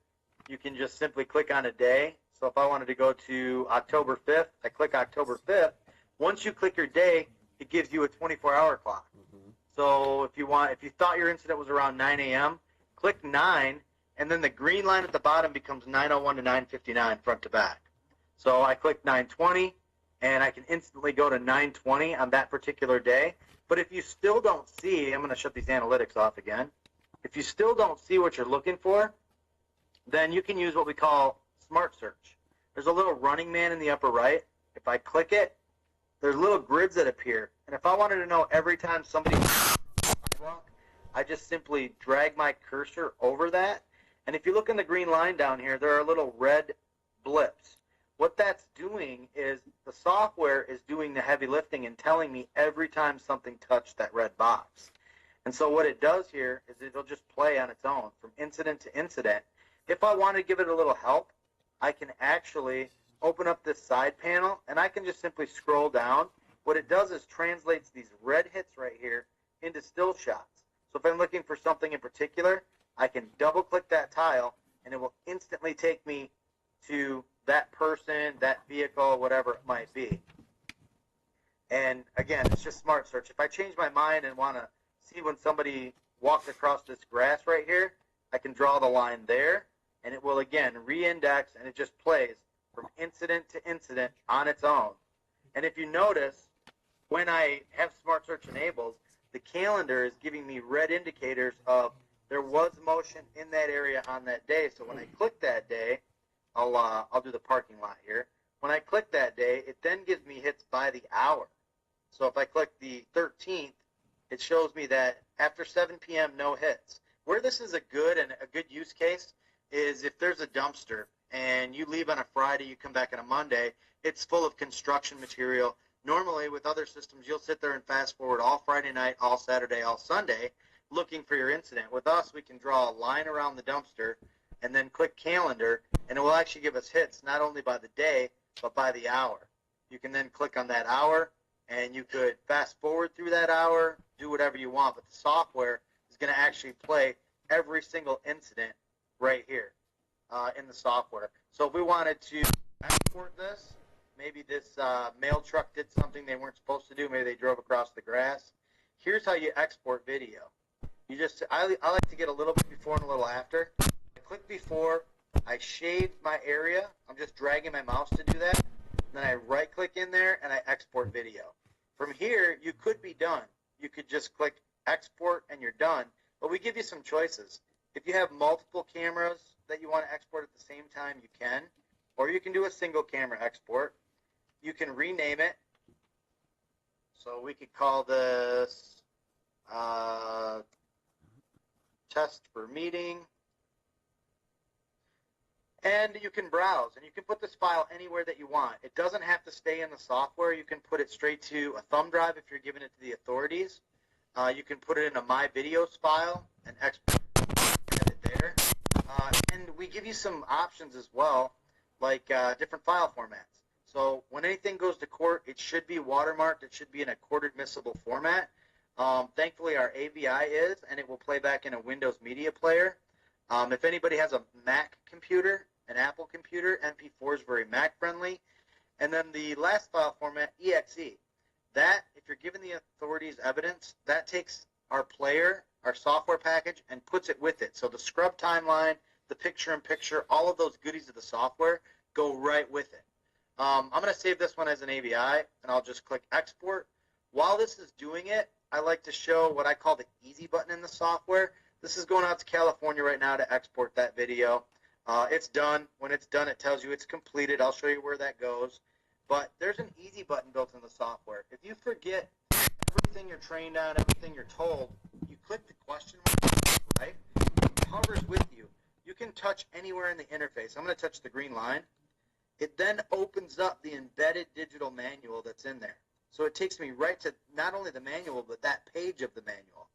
You can just simply click on a day. So if I wanted to go to October 5th, I click October 5th. Once you click your day, it gives you a 24-hour clock. So if you thought your incident was around 9 a.m., click 9, and then the green line at the bottom becomes 9:01 to 9:59 front to back. So I click 9:20, and I can instantly go to 9:20 on that particular day. But if you still don't see, I'm going to shut these analytics off again. If you still don't see what you're looking for, then you can use what we call Smart Search. There's a little running man in the upper right. If I click it, there's little grids that appear. And if I wanted to know every time somebody I just simply drag my cursor over that. And if you look in the green line down here, there are little red blips. What that's doing is the software is doing the heavy lifting and telling me every time something touched that red box. And so what it does here is it'll just play on its own from incident to incident. If I want to give it a little help, I can actually open up this side panel, and I can just simply scroll down. What it does is translates these red hits right here into still shots. So if I'm looking for something in particular, I can double-click that tile, and it will instantly take me to that person, that vehicle, whatever it might be. And again, it's just Smart Search. If I change my mind and want to see when somebody walked across this grass right here, I can draw the line there, and it will again re-index, and it just plays from incident to incident on its own. And if you notice, when I have Smart Search enabled, the calendar is giving me red indicators of there was motion in that area on that day. So when I click that day, I'll do the parking lot here. When I click that day, it then gives me hits by the hour. So if I click the 13th, it shows me that after 7 p.m., no hits. Where this is a good use case is if there's a dumpster and you leave on a Friday, you come back on a Monday, it's full of construction material. Normally with other systems, you'll sit there and fast forward all Friday night, all Saturday, all Sunday, looking for your incident. With us, we can draw a line around the dumpster and then click calendar, and it will actually give us hits not only by the day, but by the hour. You can then click on that hour, and you could fast forward through that hour, do whatever you want, but the software is going to actually play every single incident right here in the software. So if we wanted to export this, maybe this mail truck did something they weren't supposed to do, maybe they drove across the grass. Here's how you export video. I like to get a little bit before and a little after. I click before, I shade my area. I'm just dragging my mouse to do that. Then I right click in there and I export video. From here, you could be done. You could just click export and you're done. But we give you some choices. If you have multiple cameras that you want to export at the same time, you can. Or you can do a single camera export. You can rename it. So we could call this test for meeting. And you can browse, and you can put this file anywhere that you want. It doesn't have to stay in the software. You can put it straight to a thumb drive if you're giving it to the authorities. You can put it in a My Videos file and export it there. And we give you some options as well, like different file formats. So when anything goes to court, it should be watermarked. It should be in a court admissible format. Thankfully, our AVI is, and it will play back in a Windows media player. If anybody has a Mac computer, an Apple computer, MP4 is very Mac friendly. And then the last file format, EXE. That, if you're giving the authorities evidence, that takes our player, our software package, and puts it with it. So the scrub timeline, the picture-in-picture, all of those goodies of the software go right with it. I'm going to save this one as an AVI, and I'll just click export. While this is doing it, I like to show what I call the easy button in the software. This is going out to California right now to export that video. It's done. When it's done, it tells you it's completed. I'll show you where that goes. But there's an easy button built in the software. If you forget everything you're trained on, everything you're told, you click the question mark, right? It hovers with you. You can touch anywhere in the interface. I'm going to touch the green line. It then opens up the embedded digital manual that's in there. So it takes me right to not only the manual, but that page of the manual.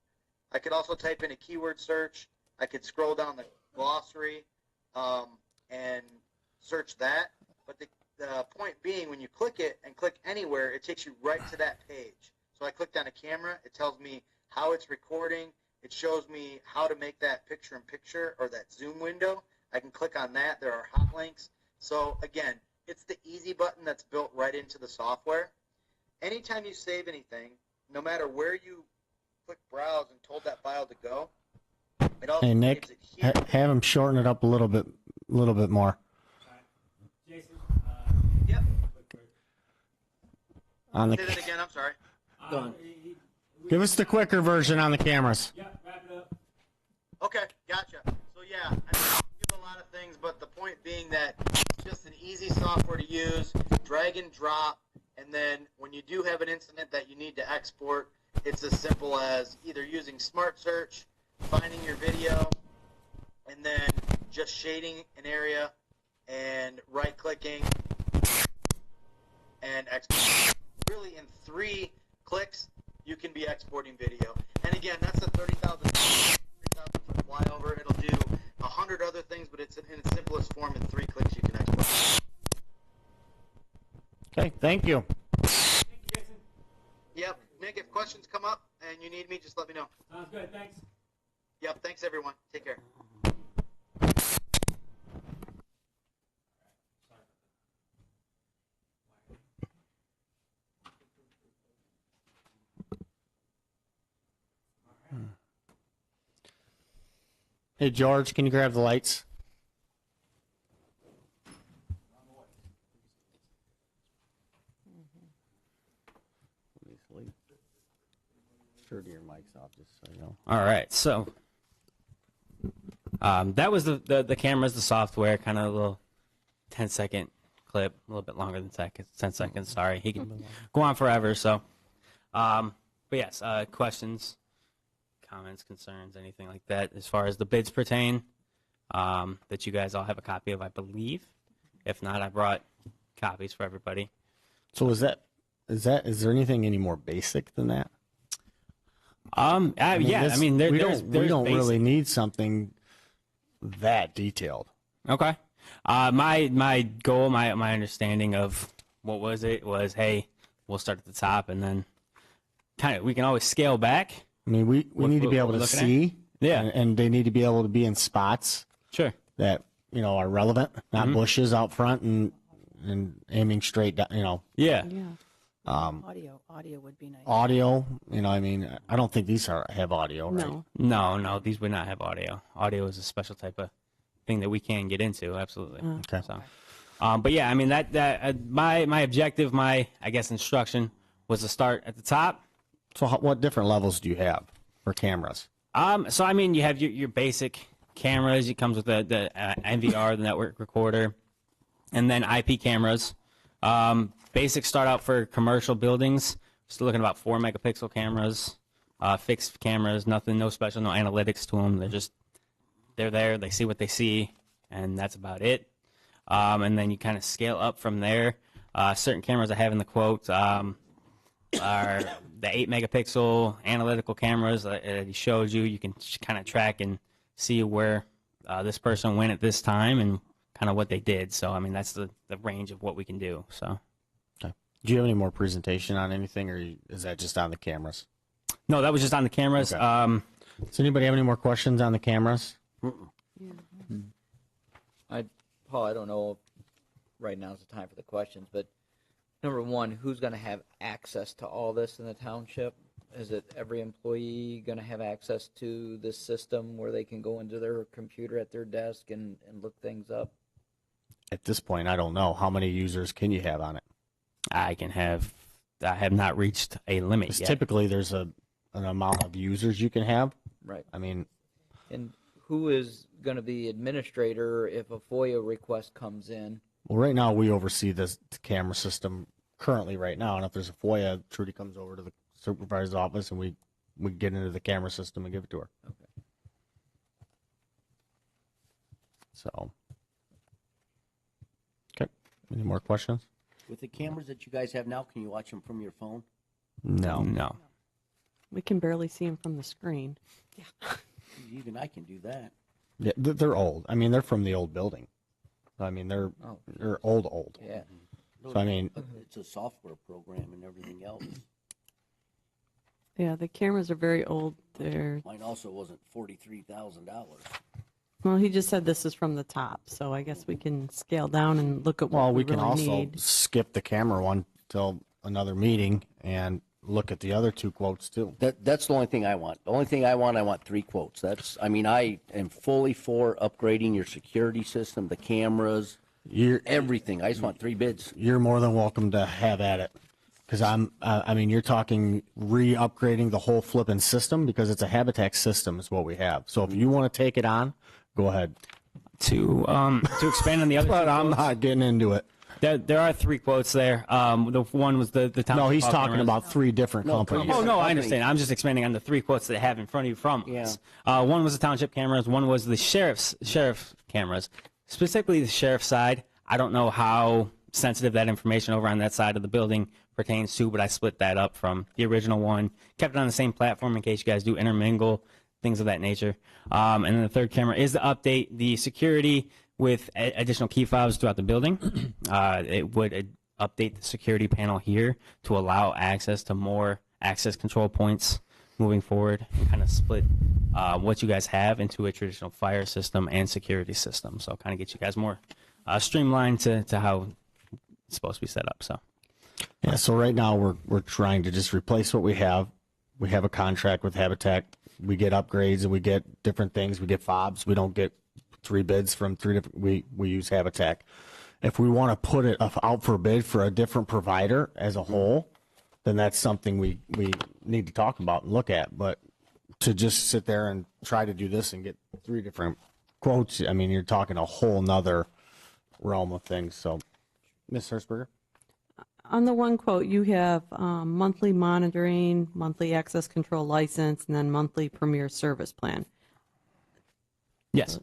I could also type in a keyword search. I could scroll down the glossary and search that. But the point being, when you click it and click anywhere, it takes you right to that page. So I clicked on a camera. It tells me how it's recording. It shows me how to make that picture-in-picture or that zoom window. I can click on that. There are hot links. So again, it's the easy button that's built right into the software. Anytime you save anything, no matter where you click browse and told that file to go, it also
Hey, Nick,
saves it here.
have him shorten it up a little bit more.
Jason,
Yep.
On
Say
the,
that again. I'm sorry.
Done.
give us the quicker version on the cameras.
yeah, wrap it up.
Okay, gotcha. So yeah, I mean, I do a lot of things, but the point being that it's just an easy software to use, drag and drop, and then when you do have an incident that you need to export, it's as simple as either using Smart Search, finding your video, and then just shading an area and right-clicking and exporting. Really, in 3 clicks, you can be exporting video. And again, that's a 30,000 foot flyover. It'll do 100 other things, but it's in its simplest form. In 3 clicks, you can export.
Okay, thank you.
Yep. Nick, if questions come up and you need me, just let me know.
Sounds good. Thanks.
Yep. Thanks, everyone. Take care.
Hey, George, can you grab the lights?
Sure, your mic's off, just so you know.
All right, so that was the cameras, the software, kind of a little 10-second clip, a little bit longer than 10 seconds. Sorry, he can go on forever. So, but yes, questions, comments, concerns, anything like that as far as the bids pertain, that you guys all have a copy of, I believe. If not, I brought copies for everybody.
So is there anything any more basic than that?
Yeah, I mean,
we
there's
don't
basic.
really need something that detailed.
Okay. My goal, my understanding of what was, hey, we'll start at the top and then kind of we can always scale back.
I mean, we need to be able
we're
to
looking
see,
Yeah.
and they need to be able to be in spots
Sure.
that are relevant, not bushes out front and aiming straight down.
Yeah.
Yeah.
Audio would be nice.
Audio, I mean, I don't think these have audio, right?
No.
No, these would not have audio. Audio is a special type of thing that we can get into, absolutely.
Okay.
So, but yeah, I mean that my objective, my I guess instruction was to start at the top.
So what different levels do you have for cameras?
So I mean, you have your basic cameras. It comes with the NVR, the network recorder, and then IP cameras. Basic start out for commercial buildings. Still looking at about 4 megapixel cameras, fixed cameras. Nothing, no special, no analytics to them. They're there. They see what they see, and that's about it. And then you kind of scale up from there. Certain cameras I have in the quote are the 8 megapixel analytical cameras that he showed you. You can kind of track and see where this person went at this time and kind of what they did. So I mean, that's the range of what we can do. So.
Okay. Do you have any more presentation on anything, or is that just on the cameras?
No, that was just on the cameras.
Okay. Does anybody have any more questions on the cameras?
Paul, I don't know if right now is the time for the questions, but number one, who's going to have access to all this in the township? Is it every employee going to have access to this system where they can go into their computer at their desk and look things up?
At this point, I don't know. How many users can you have on it?
I have not reached a limit yet.
Typically, there's an amount of users you can have.
Right.
I mean,
and who is going to be administrator if a FOIA request comes in?
Well, right now we oversee the camera system currently right now, and if there's a FOIA, Trudy comes over to the supervisor's office and we get into the camera system and give it to her.
Okay.
So, okay. Any more questions?
With the cameras that you guys have now, can you watch them from your phone?
No.
We can barely see them from the screen.
Even I can do that.
Yeah, they're old. I mean, they're from the old building. I mean, they're old.
Yeah.
So I mean,
it's a software program and everything else.
Yeah, the cameras are very old.
Mine also wasn't $43,000.
Well, he just said this is from the top, so I guess we can scale down and look at what
well,
we
we can
really
also
need.
skip the camera one till another meeting and look at the other two quotes too.
That's the only thing I want. The only thing I want 3 quotes. I am fully for upgrading your security system, the cameras, everything. I just want 3 bids.
You're more than welcome to have at it. Because I mean, you're talking re-upgrading the whole flipping system because it's a Habitat system is what we have. So if you want to take it on, go ahead.
To expand on the other
But
two
I'm
quotes,
not getting into it.
there are 3 quotes there. The one was the town.
No, he's talking about 3 different companies.
Oh, no, I understand. I'm just expanding on the 3 quotes that I have in front of you from us. One was the township cameras. One was the sheriff's cameras. Specifically the sheriff's side, I don't know how sensitive that information over on that side of the building pertains to, but I split that up from the original one, kept it on the same platform in case you guys do intermingle, things of that nature. And then the third camera is to update the security with additional key fobs throughout the building. It would update the security panel here to allow access to more access control points moving forward, and kind of split what you guys have into a traditional fire system and security system. So kind of get you guys more streamlined to how it's supposed to be set up. So.
Yeah, so right now we're trying to just replace what we have. We have a contract with Habitat. We get upgrades and we get different things. We get fobs. We don't get 3 bids from 3 different. We use Habitat. If we want to put it out for bid for a different provider as a whole, then that's something we need to talk about and look at. But to just sit there and try to do this and get 3 different quotes, I mean, you're talking a whole nother realm of things. So, Ms. Hertzberger?
On the one quote, you have monthly monitoring, monthly access control license, and then monthly premier service plan.
Yes.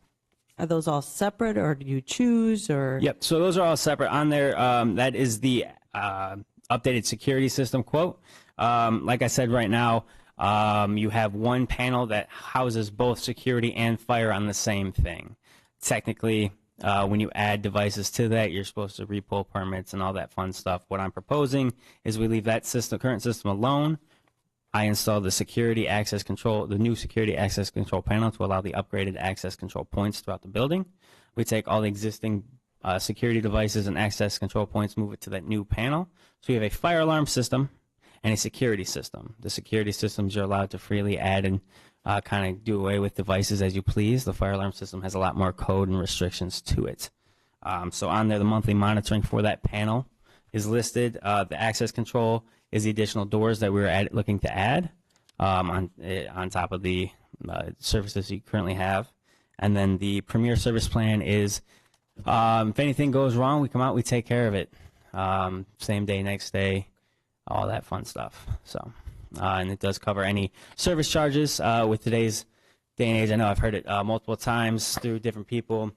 Are those all separate, or do you choose, or?
Yep. So those are all separate on there. That is the updated security system quote. Like I said, right now, you have one panel that houses both security and fire on the same thing. Technically, when you add devices to that, you're supposed to repull permits and all that fun stuff. What I'm proposing is we leave that current system alone. I install the security access control, the new security access control panel to allow the upgraded access control points throughout the building. We take all the existing security devices and access control points, move it to that new panel. So you have a fire alarm system and a security system. The security systems you're allowed to freely add and kind of do away with devices as you please. The fire alarm system has a lot more code and restrictions to it. So on there, the monthly monitoring for that panel is listed. The access control is the additional doors that we were looking to add on top of the services you currently have. And then the premier service plan is if anything goes wrong, we come out, we take care of it. Same day, next day, all that fun stuff. So. And it does cover any service charges. With today's day and age, I know I've heard it multiple times through different people.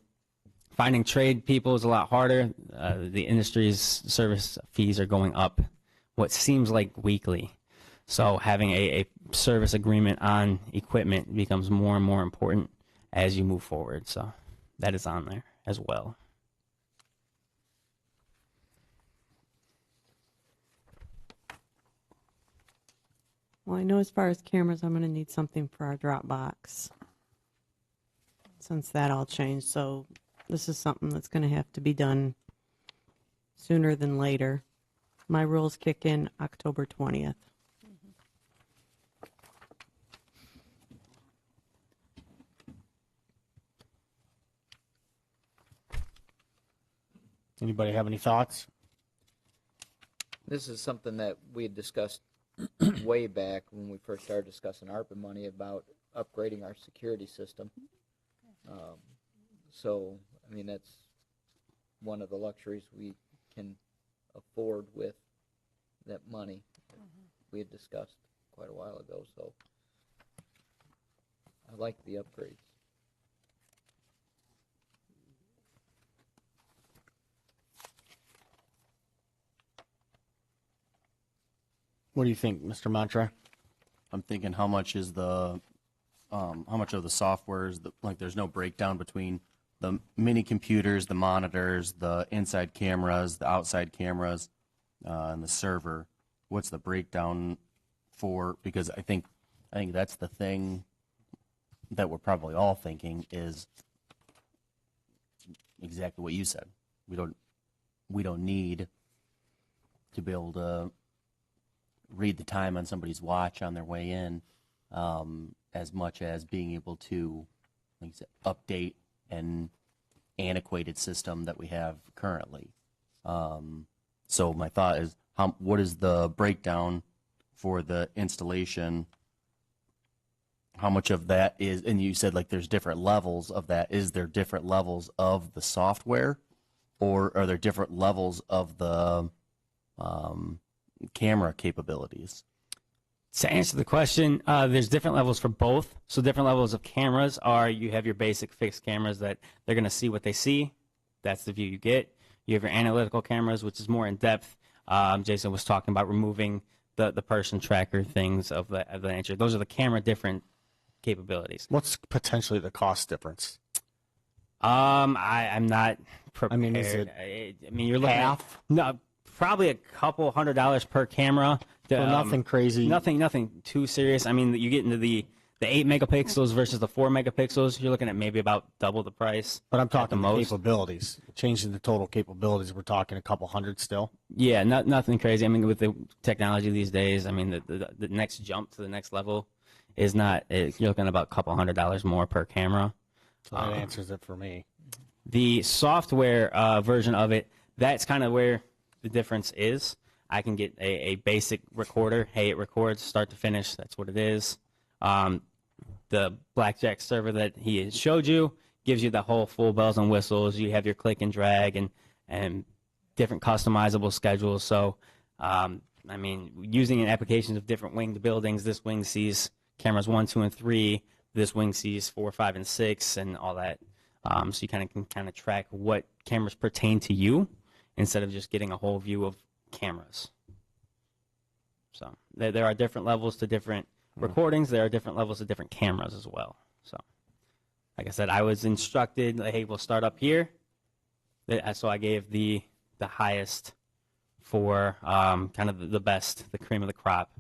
Finding trade people is a lot harder. The industry's service fees are going up what seems like weekly. So having a service agreement on equipment becomes more and more important as you move forward. So that is on there as well.
Well, I know as far as cameras, I'm going to need something for our Dropbox, since that all changed. So this is something that's going to have to be done sooner than later. My rules kick in October 20th.
Anybody have any thoughts?
This is something that we had discussed way back when we first started discussing ARPA money about upgrading our security system. So, I mean, that's one of the luxuries we can afford with that money we had discussed quite a while ago. So, I like the upgrades.
What do you think, Mr. Mantra?
I'm thinking how much is the, how much of the software is, like there's no breakdown between the mini computers, the monitors, the inside cameras, the outside cameras, and the server. What's the breakdown for, because I think that's the thing that we're probably all thinking is exactly what you said. We don't need to be able to read the time on somebody's watch on their way in, as much as being able to, like you said, update an antiquated system that we have currently. So my thought is, what is the breakdown for the installation? How much of that is, and you said like there's different levels of that. Is there different levels of the software, or are there different levels of the camera capabilities?
To answer the question, there's different levels for both. So different levels of cameras are, you have your basic fixed cameras that they're going to see what they see. That's the view you get. You have your analytical cameras, which is more in depth. Jason was talking about removing the person tracker things of the nature. Those are the camera different capabilities.
What's potentially the cost difference?
I'm not prepared.
I mean, is it
you're looking
half?
at, no, probably a couple $100 per camera.
So nothing crazy.
Nothing too serious. I mean, you get into the 8 megapixels versus the 4 megapixels. You're looking at maybe about double the price.
But I'm talking
the
the
most.
capabilities. Changing the total capabilities, we're talking a couple hundred still.
Yeah, nothing crazy. I mean, with the technology these days, I mean, the next jump to the next level is not. You're looking at about a couple $100 more per camera.
So that answers it for me.
The software version of it, that's kind of where the difference is. I can get a basic recorder. Hey, it records start to finish. That's what it is. The Blackjack server that he showed you gives you the whole full bells and whistles. You have your click and drag and different customizable schedules. So, I mean, using in applications of different winged buildings, this wing sees cameras 1, 2, and 3. This wing sees 4, 5, and 6, and all that. So you can kind of track what cameras pertain to you instead of just getting a whole view of cameras. So there are different levels to different recordings. There are different levels to different cameras as well. So, like I said, I was instructed, like, hey, we'll start up here. So I gave the highest for kind of the best, the cream of the crop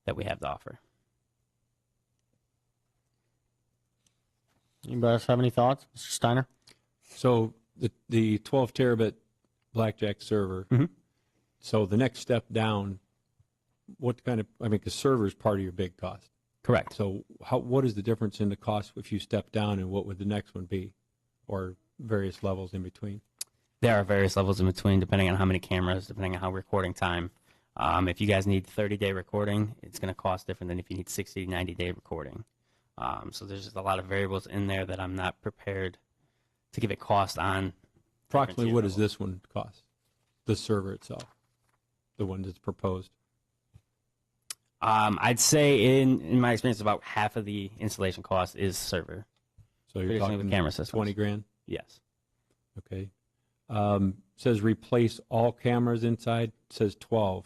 that we have to offer.
Anybody else have any thoughts, Mr. Steiner?
So the 12 terabit Blackjack server. So the next step down, what kind of, I mean, because server is part of your big cost.
Correct.
So what is the difference in the cost if you step down, and what would the next one be, or various levels in between?
There are various levels in between, depending on how many cameras, depending on how recording time. If you guys need 30-day recording, it's going to cost different than if you need 60, 90-day recording. So there's just a lot of variables in there that I'm not prepared to give a cost on.
Approximately what does this one cost? The server itself, the one that's proposed.
I'd say in my experience, about half of the installation cost is server.
So you're
Traditionally
talking
with camera systems.
20 grand?
Yes.
Okay. Says replace all cameras inside. Says 12.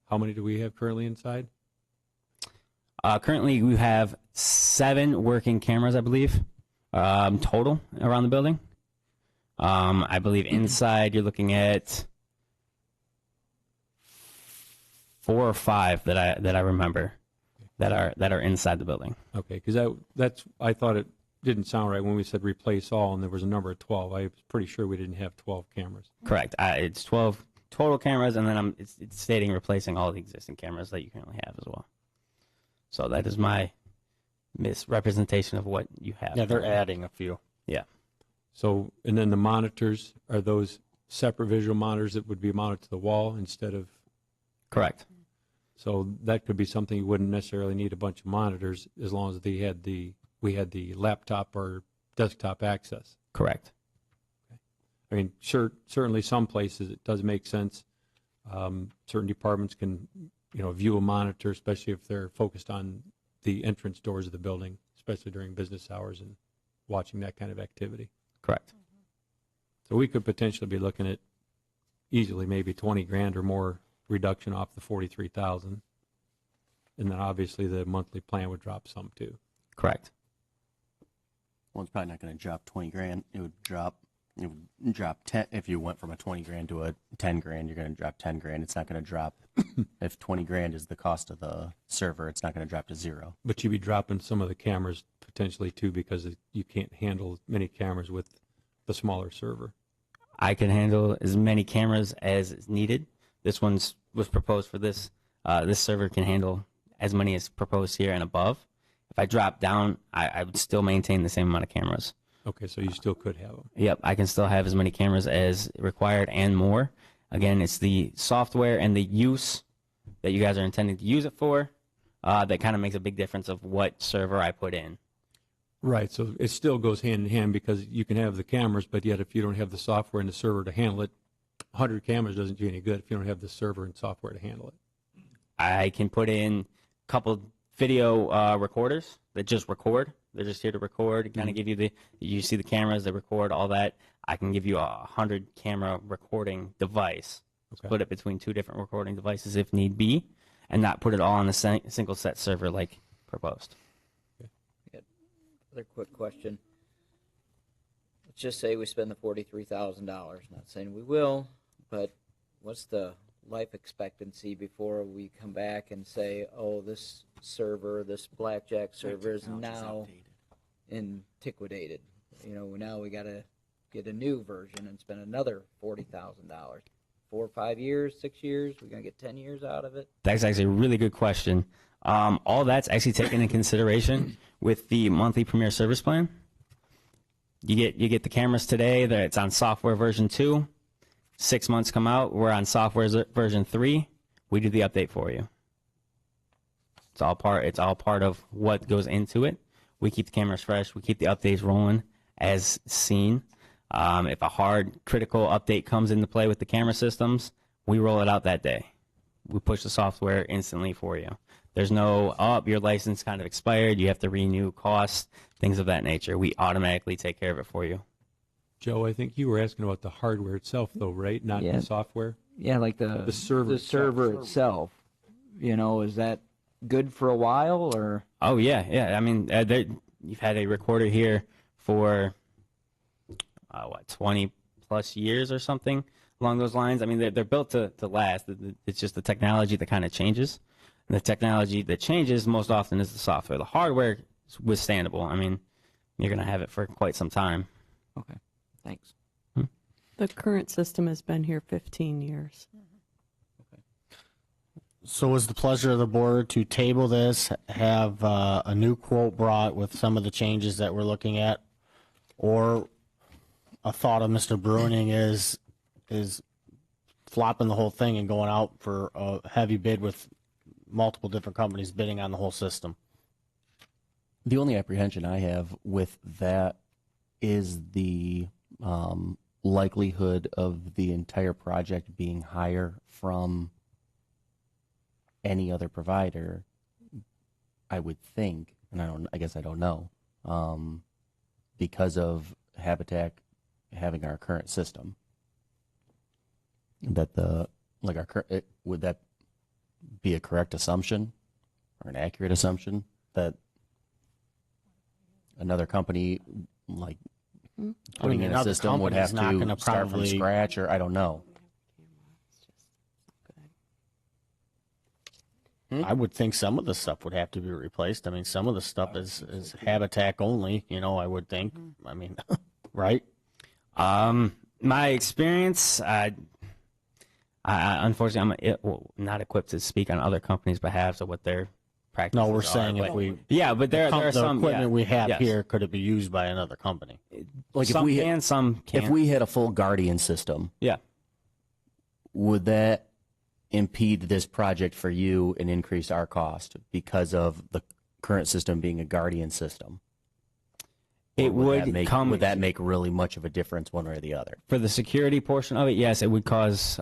How many do we have currently inside?
Currently, we have 7 working cameras, I believe, total around the building. I believe inside you're looking at 4 or 5 that I remember that are inside the building.
Okay, because that's I thought it didn't sound right when we said replace all, and there was a number of 12. I was pretty sure we didn't have 12 cameras.
Correct. It's 12 total cameras, and then it's stating replacing all the existing cameras that you currently have as well. So that is my misrepresentation of what you have.
Yeah, they're adding a few.
Yeah.
So, and then the monitors, are those separate visual monitors that would be mounted to the wall instead of?
Correct.
So that could be something you wouldn't necessarily need a bunch of monitors as long as we had the laptop or desktop access.
Correct.
I mean, certainly some places it does make sense. Certain departments can, view a monitor, especially if they're focused on the entrance doors of the building, especially during business hours and watching that kind of activity.
Correct.
So we could potentially be looking at easily maybe 20 grand or more reduction off the 43,000. And then obviously the monthly plan would drop some too.
Correct.
Well, it's probably not going to drop 20 grand. It would drop 10. If you went from a 20 grand to a 10 grand, you're going to drop 10 grand. It's not going to drop. If 20 grand is the cost of the server, it's not going to drop to zero.
But you'd be dropping some of the cameras potentially too, because you can't handle many cameras with the smaller server.
I can handle as many cameras as is needed. This was proposed for this. This server can handle as many as proposed here and above. If I drop down, I would still maintain the same amount of cameras.
Okay, so you still could have them.
Yep, I can still have as many cameras as required and more. Again, it's the software and the use that you guys are intending to use it for that kind of makes a big difference of what server I put in.
Right, so it still goes hand in hand because you can have the cameras, but yet if you don't have the software and the server to handle it, 100 cameras doesn't do any good if you don't have the server and software to handle it.
I can put in a couple video recorders that just record. They're just here to record, kind of give you you see the cameras, they record, all that. I can give you a 100 camera recording device, split it between two different recording devices if need be, and not put it all on a single set server like proposed.
Another quick question. Let's just say we spend the $43,000. Not saying we will, but what's the life expectancy before we come back and say, oh, this server, this blackjack server is now antiquated. Now we got to get a new version and spend another $40,000. 4 or 5 years, 6 years, we're going to get 10 years out of it?
That's actually a really good question. All that's actually taken into consideration with the monthly Premier Service Plan. You get the cameras today. It's on software version 2. 6 months come out, we're on software version 3. We do the update for you. It's all part of what goes into it. We keep the cameras fresh. We keep the updates rolling as seen. If a hard critical update comes into play with the camera systems, we roll it out that day. We push the software instantly for you. There's no, your license kind of expired, you have to renew, costs, things of that nature. We automatically take care of it for you.
Joe, I think you were asking about the hardware itself, though, right? Not the software?
Yeah, like the
server
itself. Is that good for a while, or?
Oh, yeah. I mean, you've had a recorder here for, 20-plus years or something along those lines. I mean, they're built to last. It's just the technology that kind of changes. And the technology that changes most often is the software. The hardware is withstandable. I mean, you're going to have it for quite some time.
Okay. Thanks.
The current system has been here 15 years.
So is the pleasure of the board to table this, have a new quote brought with some of the changes that we're looking at? Or a thought of Mr. Bruning is flopping the whole thing and going out for a heavy bid with multiple different companies bidding on the whole system?
The only apprehension I have with that is the likelihood of the entire project being higher from any other provider. I would think, and I guess I don't know, because of Habitat having our current system. That would that be a correct assumption or an accurate assumption that another company putting in a system would have to start from scratch, or I don't know.
I would think some of the stuff would have to be replaced. I mean, some of the stuff is habitat only, I would think. I mean, right?
My experience, I unfortunately, I'm not equipped to speak on other companies' behalf of what their practices
No, we're
are,
saying
but-
if we.
Yeah, but there are
the
some
equipment we have
yes.
here, could it be used by another company?
Like
some
if we
can, some can't.
if we had a full Guardian system,
yeah.
would that impede this project for you and increase our cost because of the current system being a Guardian system? Or
It would
would that make really much of a difference one way or the other?
For the security portion of it, yes, it would cause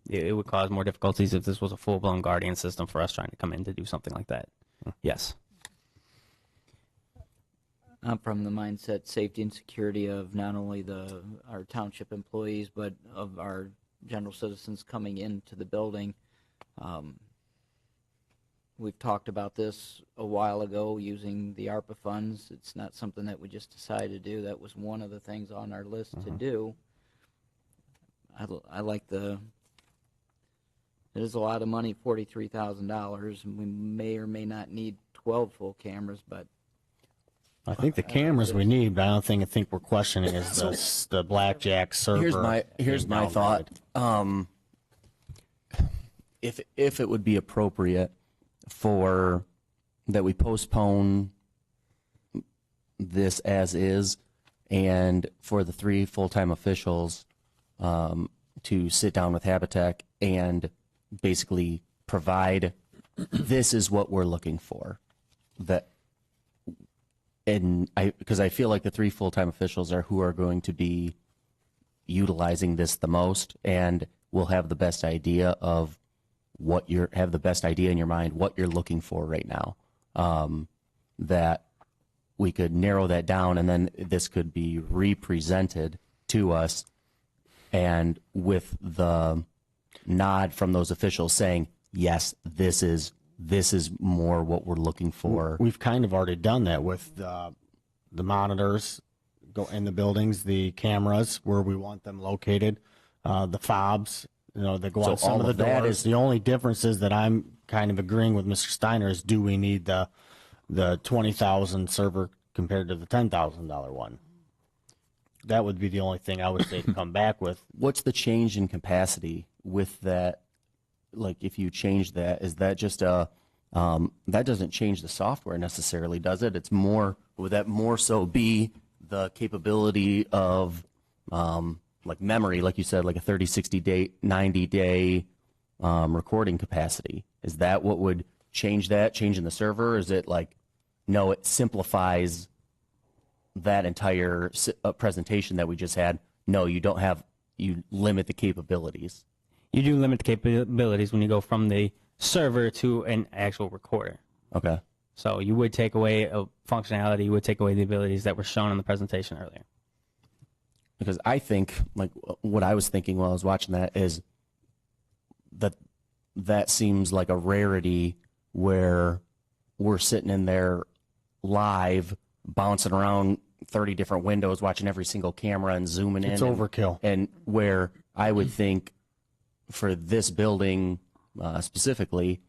it would cause more difficulties if this was a full-blown Guardian system for us trying to come in to do something like that. Yes.
I'm from the mindset, safety and security of not only our township employees, but of our general citizens coming into the building. We've talked about this a while ago, using the ARPA funds. It's not something that we just decided to do. That was one of the things on our list to do. I like it is a lot of money, $43,000, and we may or may not need 12 full cameras, but
I think the cameras we need, but I think we're questioning is the blackjack server.
Here's my thought. If it would be appropriate for that we postpone this as is, and for the 3 full-time officials to sit down with Habitat and basically provide, this is what we're looking for. Because I feel like the 3 full-time officials are who are going to be utilizing this the most, and will have the best idea of have the best idea in your mind what you're looking for right now. That we could narrow that down, and then this could be represented to us, and with the nod from those officials saying, yes, this is more what we're looking for.
We've kind of already done that with the monitors go in the buildings, the cameras where we want them located, the fobs, that go on some of the doors. The only difference is that I'm kind of agreeing with Mr. Steiner is, do we need the $20,000 server compared to the $10,000 one? That would be the only thing I would say to come back with.
What's the change in capacity with that? Like, if you change that, is that just that doesn't change the software necessarily, does it? It's more, would that more so be the capability of like memory, like you said, like a 30, 60 day, 90 day recording capacity? Is that what would change that, changing the server? Or is it like, no, it simplifies that entire presentation that we just had? No, you limit the capabilities.
You do limit the capabilities when you go from the server to an actual recorder.
Okay.
So you would take away a functionality, you would take away the abilities that were shown in the presentation earlier.
Because I think, like, what I was thinking while I was watching that is that seems like a rarity, where we're sitting in there live, bouncing around 30 different windows, watching every single camera and zooming in.
It's overkill.
And where I would think for this building specifically,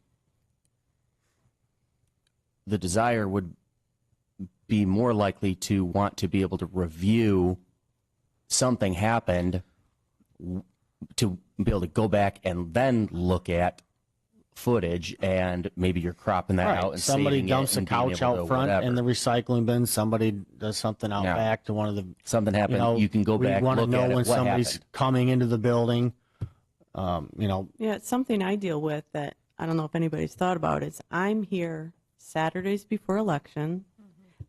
the desire would be more likely to want to be able to review something happened, to be able to go back and then look at footage, and maybe you're cropping that out and
somebody
saving
dumps
it
a
and being
couch
able
out
to
front
whatever.
in the recycling bin. Somebody does something out
Yeah.
back to one of the
Something happened, you can go back,
We want to
look
know
at it,
when
what
somebody's
happened.
coming into the building.
Yeah, it's something I deal with that I don't know if anybody's thought about. Is I'm here Saturdays before election.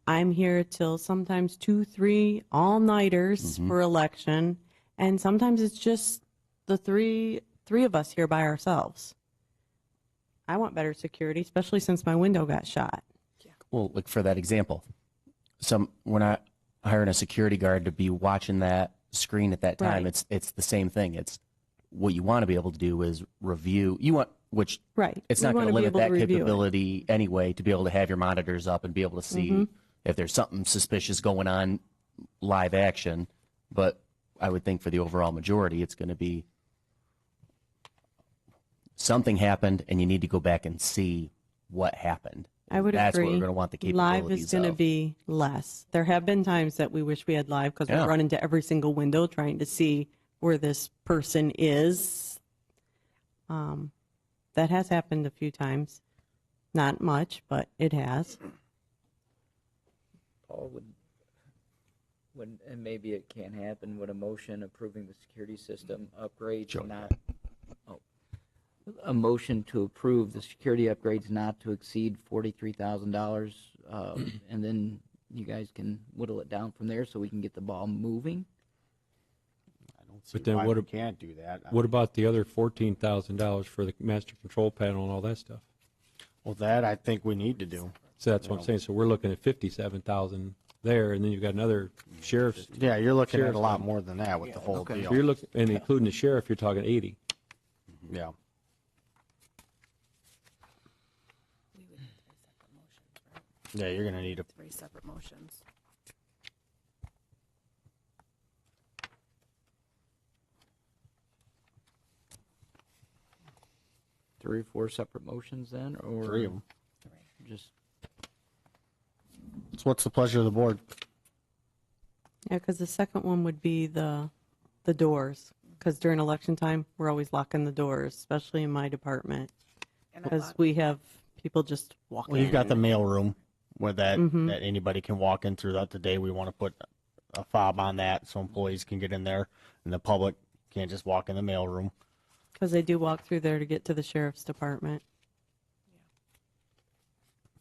I'm here till sometimes 2, 3 all-nighters for election, and sometimes it's just the three of us here by ourselves. I want better security, especially since my window got shot.
Well, like for that example, we're not hiring a security guard to be watching that screen at that time.
Right.
It's the same thing. It's what you want to be able to do is review. Which it's
We
not going
wanna
to
be
limit
able
that
to review it.
capability anyway, to be able to have your monitors up and be able to see if there's something suspicious going on, live action. But I would think for the overall majority, it's going to be
something happened and you need to go back and see what happened.
I would
That's
agree.
what we're going to want the
Live
capabilities
is going to
of.
be less. There have been times that we wish we had live because
Yeah.
we run into every single window trying to see where this person is. That has happened a few times. Not much, but it has.
Paul, and maybe it can't happen, would a motion approving the security system upgrades not, a motion to approve the security upgrades not to exceed $43,000, and then you guys can whittle it down from there so we can get the ball moving?
But then
why
what?
we can't do that.
What about the other $14,000 for the master control panel and all that stuff?
Well, that I think we need to do.
So that's what I'm saying. So we're looking at 57,000 there, and then you've got another sheriff's.
Yeah, you're looking at
sheriff's
a lot
fund.
more than that with the whole deal.
So you're looking, and including the sheriff, you're talking 80.
Yeah. Yeah, you're going to need a
3 separate motions.
Three or four separate motions then, or
3 of them.
just
So what's the pleasure of the board?
Yeah, because the second one would be the doors. Because during election time, we're always locking the doors, especially in my department. Because we have people just walking.
Well, you've got the mail room where that
Mhm.
that anybody can walk in throughout the day. We want to put a fob on that so employees can get in there, and the public can't just walk in the mail room.
Because they do walk through there to get to the sheriff's department.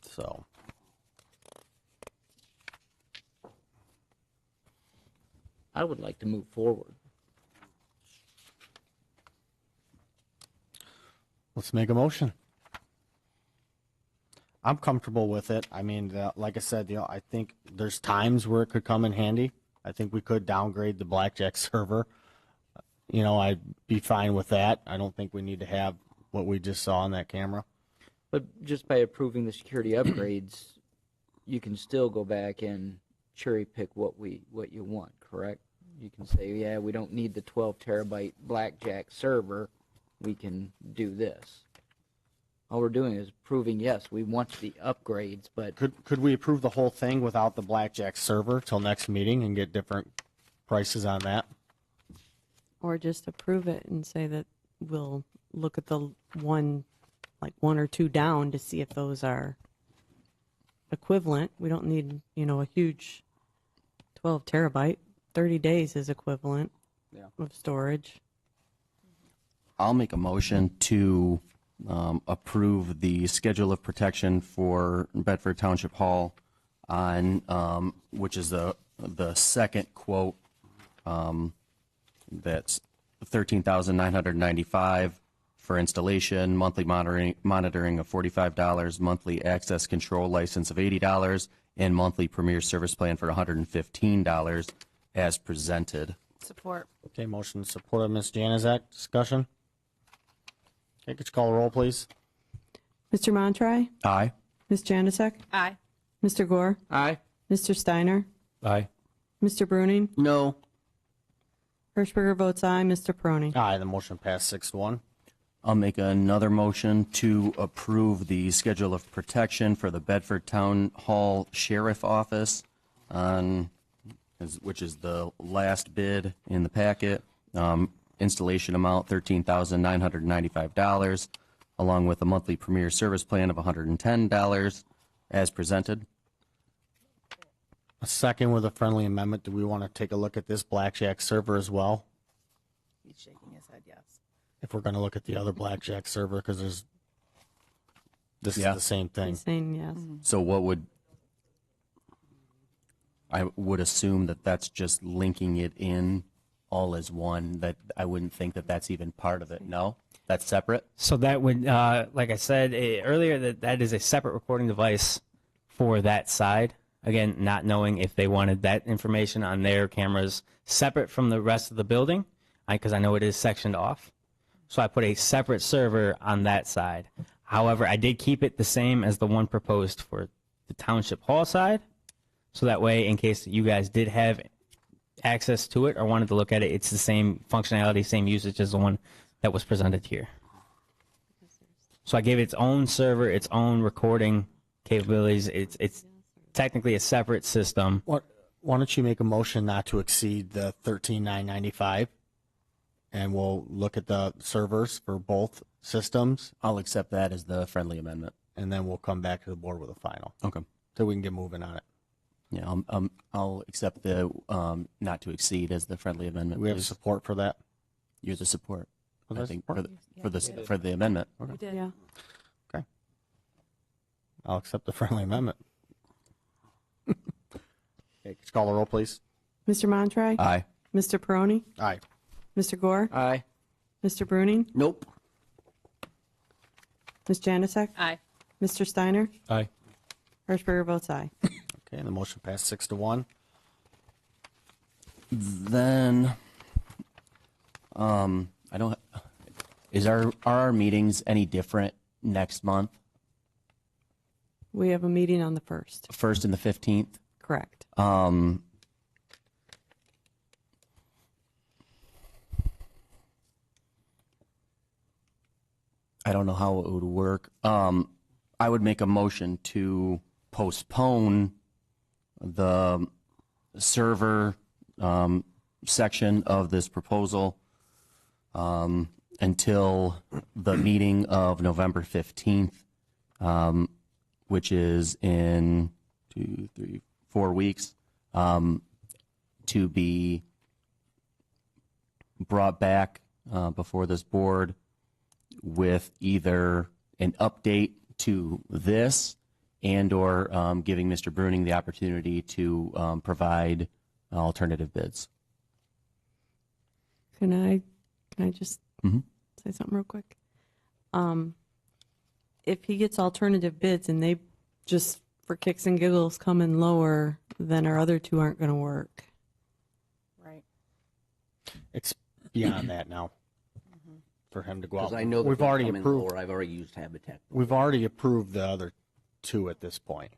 So
I would like to move forward.
let's make a motion. I'm comfortable with it. I mean, like I said, I think there's times where it could come in handy. I think we could downgrade the blackjack server. I'd be fine with that. I don't think we need to have what we just saw on that camera.
But just by approving the security upgrades, you can still go back and cherry pick what you want, correct? You can say, yeah, we don't need the 12 terabyte blackjack server. We can do this. All we're doing is proving, yes, we want the upgrades, but
Could we approve the whole thing without the blackjack server till next meeting and get different prices on that?
Or just approve it and say that we'll look at the one or two down to see if those are equivalent. We don't need, a huge 12 terabyte. 30 days is equivalent of storage.
I'll make a motion to approve the schedule of protection for Bedford Township Hall on, which is the second quote, that's $13,995 for installation, monthly monitoring of $45, monthly access control license of $80, and monthly premier service plan for $115 as presented.
Support.
Okay, motion supported. Ms. Januzak, discussion? Okay, could you call the roll, please?
Mr. Montry?
Aye.
Ms. Janusek?
Aye.
Mr. Gore?
Aye.
Mr. Steiner?
Aye.
Mr. Bruning?
No.
Hirschberger votes aye. Mr. Peroni?
Aye, the motion passed 6-1.
I'll make another motion to approve the schedule of protection for the Bedford Town Hall Sheriff Office, which is the last bid in the packet. Installation amount $13,995, along with a monthly premier service plan of $110 as presented.
A second with a friendly amendment. Do we want to take a look at this blackjack server as well?
He's shaking his head, yes.
If we're going to look at the other blackjack server, because this is the same thing.
He's saying yes.
So I would assume that that's just linking it in all as one, that I wouldn't think that that's even part of it. No? That's separate?
So that would, like I said earlier, that is a separate recording device for that side. Again, not knowing if they wanted that information on their cameras separate from the rest of the building, because I know it is sectioned off. So I put a separate server on that side. However, I did keep it the same as the one proposed for the Township Hall side. So that way, in case you guys did have access to it or wanted to look at it, it's the same functionality, same usage as the one that was presented here. So I gave it its own server, its own recording capabilities. It's technically a separate system.
Why don't you make a motion not to exceed the 13,995, and we'll look at the servers for both systems,
I'll accept that as the friendly amendment.
and then we'll come back to the board with a final,
Okay.
so we can get moving on it.
Yeah, I'll accept the not to exceed as the friendly amendment.
We have
please.
support for that?
You're the support.
Was
I
I
think
support?
for the amendment.
You did.
Yeah.
Okay. I'll accept the friendly amendment. Okay, just call the roll, please.
Mr. Montroy?
Aye.
Mr. Peroni?
Aye.
Mr. Gore?
Aye.
Mr. Bruning?
Nope.
Ms. Janusik?
Aye.
Mr. Steiner?
Aye.
Hirschberger votes aye.
Okay, and the motion passed 6-1.
Then, I don't. Are our meetings any different next month?
We have a meeting on the 1st.
1st and the 15th.
Correct.
I don't know how it would work. I would make a motion to postpone the server section of this proposal until the meeting of November 15th, which is in 2, 3, 4 weeks, to be brought back before this board with either an update to this and or giving Mr. Bruning the opportunity to provide alternative bids.
Can I just
Mhm.
say something real quick? If he gets alternative bids and they just for kicks and giggles come in lower, then our other two aren't going to work.
Right.
It's beyond that now for him to go out.
Because I know that
We've
they
already
come in
approved.
lower. I've already used Habitat.
We've already approved the other two at this point.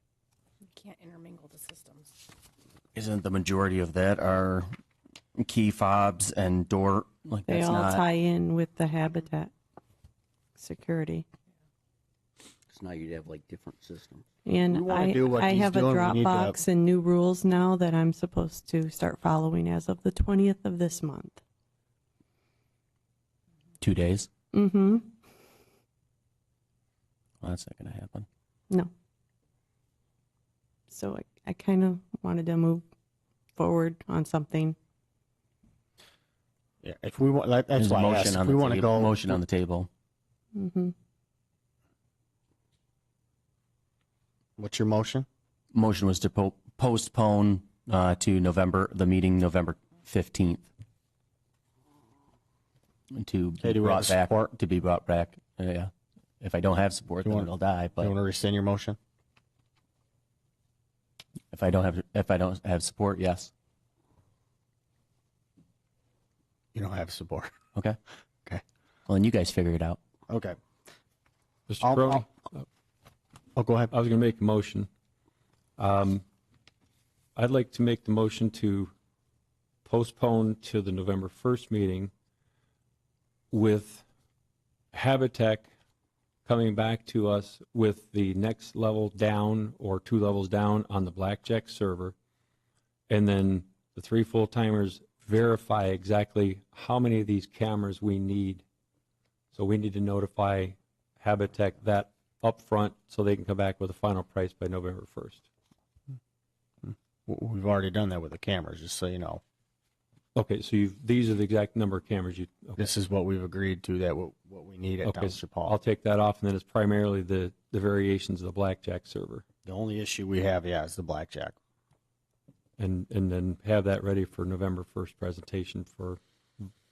You can't intermingle the systems.
Isn't the majority of that are key fobs and door? Like
They
that's
all
not.
tie in with the habitat security.
So now you'd have like different systems.
We
And
wanna do what
I
he's
have a
doing. We need to-
Dropbox and new rules now that I'm supposed to start following as of the 20th of this month.
2 days.
Mm-hmm.
Well, that's not going to happen.
No. So I kind of wanted to move forward on something.
Yeah, if we want, that's
There's a
why I
motion
asked.
on
If
the
we want to
table.
go.
Motion on the table.
Mm-hmm.
What's your motion?
Motion was to postpone to the meeting November 15th. To
Okay,
be
do we have
brought back.
support?
To be brought back. Yeah. If I don't have support,
You
then
want-
it'll die. But
You want to rescind your motion?
if I don't have support, yes.
You don't have support.
Okay.
Okay.
Well, then you guys figure it out.
Okay.
Mr.
I'll-
Crowley,
Oh, go ahead.
I was going to make a motion. I'd like to make the motion to postpone to the November 1st meeting with Habitat coming back to us with the next level down or 2 levels down on the Blackjack server, and then the 3 full-timers verify exactly how many of these cameras we need. So we need to notify Habitat that up front so they can come back with a final price by November 1st.
We've already done that with the cameras, just so you know.
Okay, so these are the exact number of cameras you. Okay.
This is what we've agreed to, that what we need at
Okay,
Township
I'll
Hall.
take that off, and then it's primarily the variations of the Blackjack server,
The only issue we have, is the blackjack.
and then have that ready for November 1st presentation for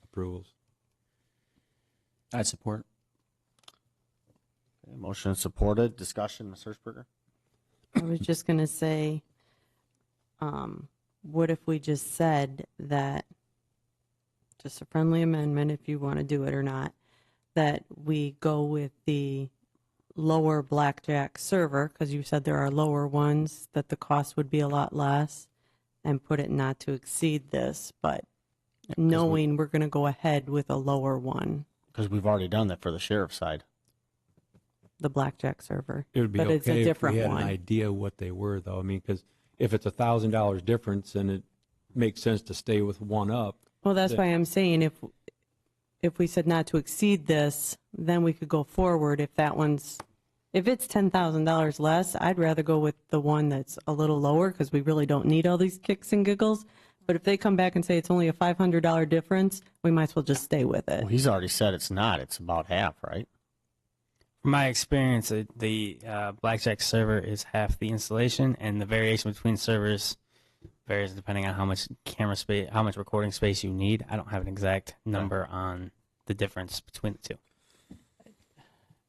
approvals.
I support.
Okay, motion supported. Discussion, Ms. Hirschberger?
I was just going to say, what if we just said that, just a friendly amendment if you want to do it or not, that we go with the lower Blackjack server, because you said there are lower ones, that the cost would be a lot less, and put it not to exceed this, but knowing we're going to go ahead with a lower one.
Because we've already done that for the sheriff's side.
the blackjack server.
It would be
but
okay
it's a different
if we had
one.
an idea what they were, though. I mean, because if it's $1,000 difference, then it makes sense to stay with one up.
Well, that's why I'm saying if we said not to exceed this, then we could go forward. If it's $10,000 less, I'd rather go with the one that's a little lower because we really don't need all these kicks and giggles. But if they come back and say it's only a $500 difference, we might as well just stay with it.
Well, he's already said it's not. It's about half, right?
From my experience, the blackjack server is half the installation, and the variation between servers varies depending on how much camera space, how much recording space you need. I don't have an exact number on the difference between the two.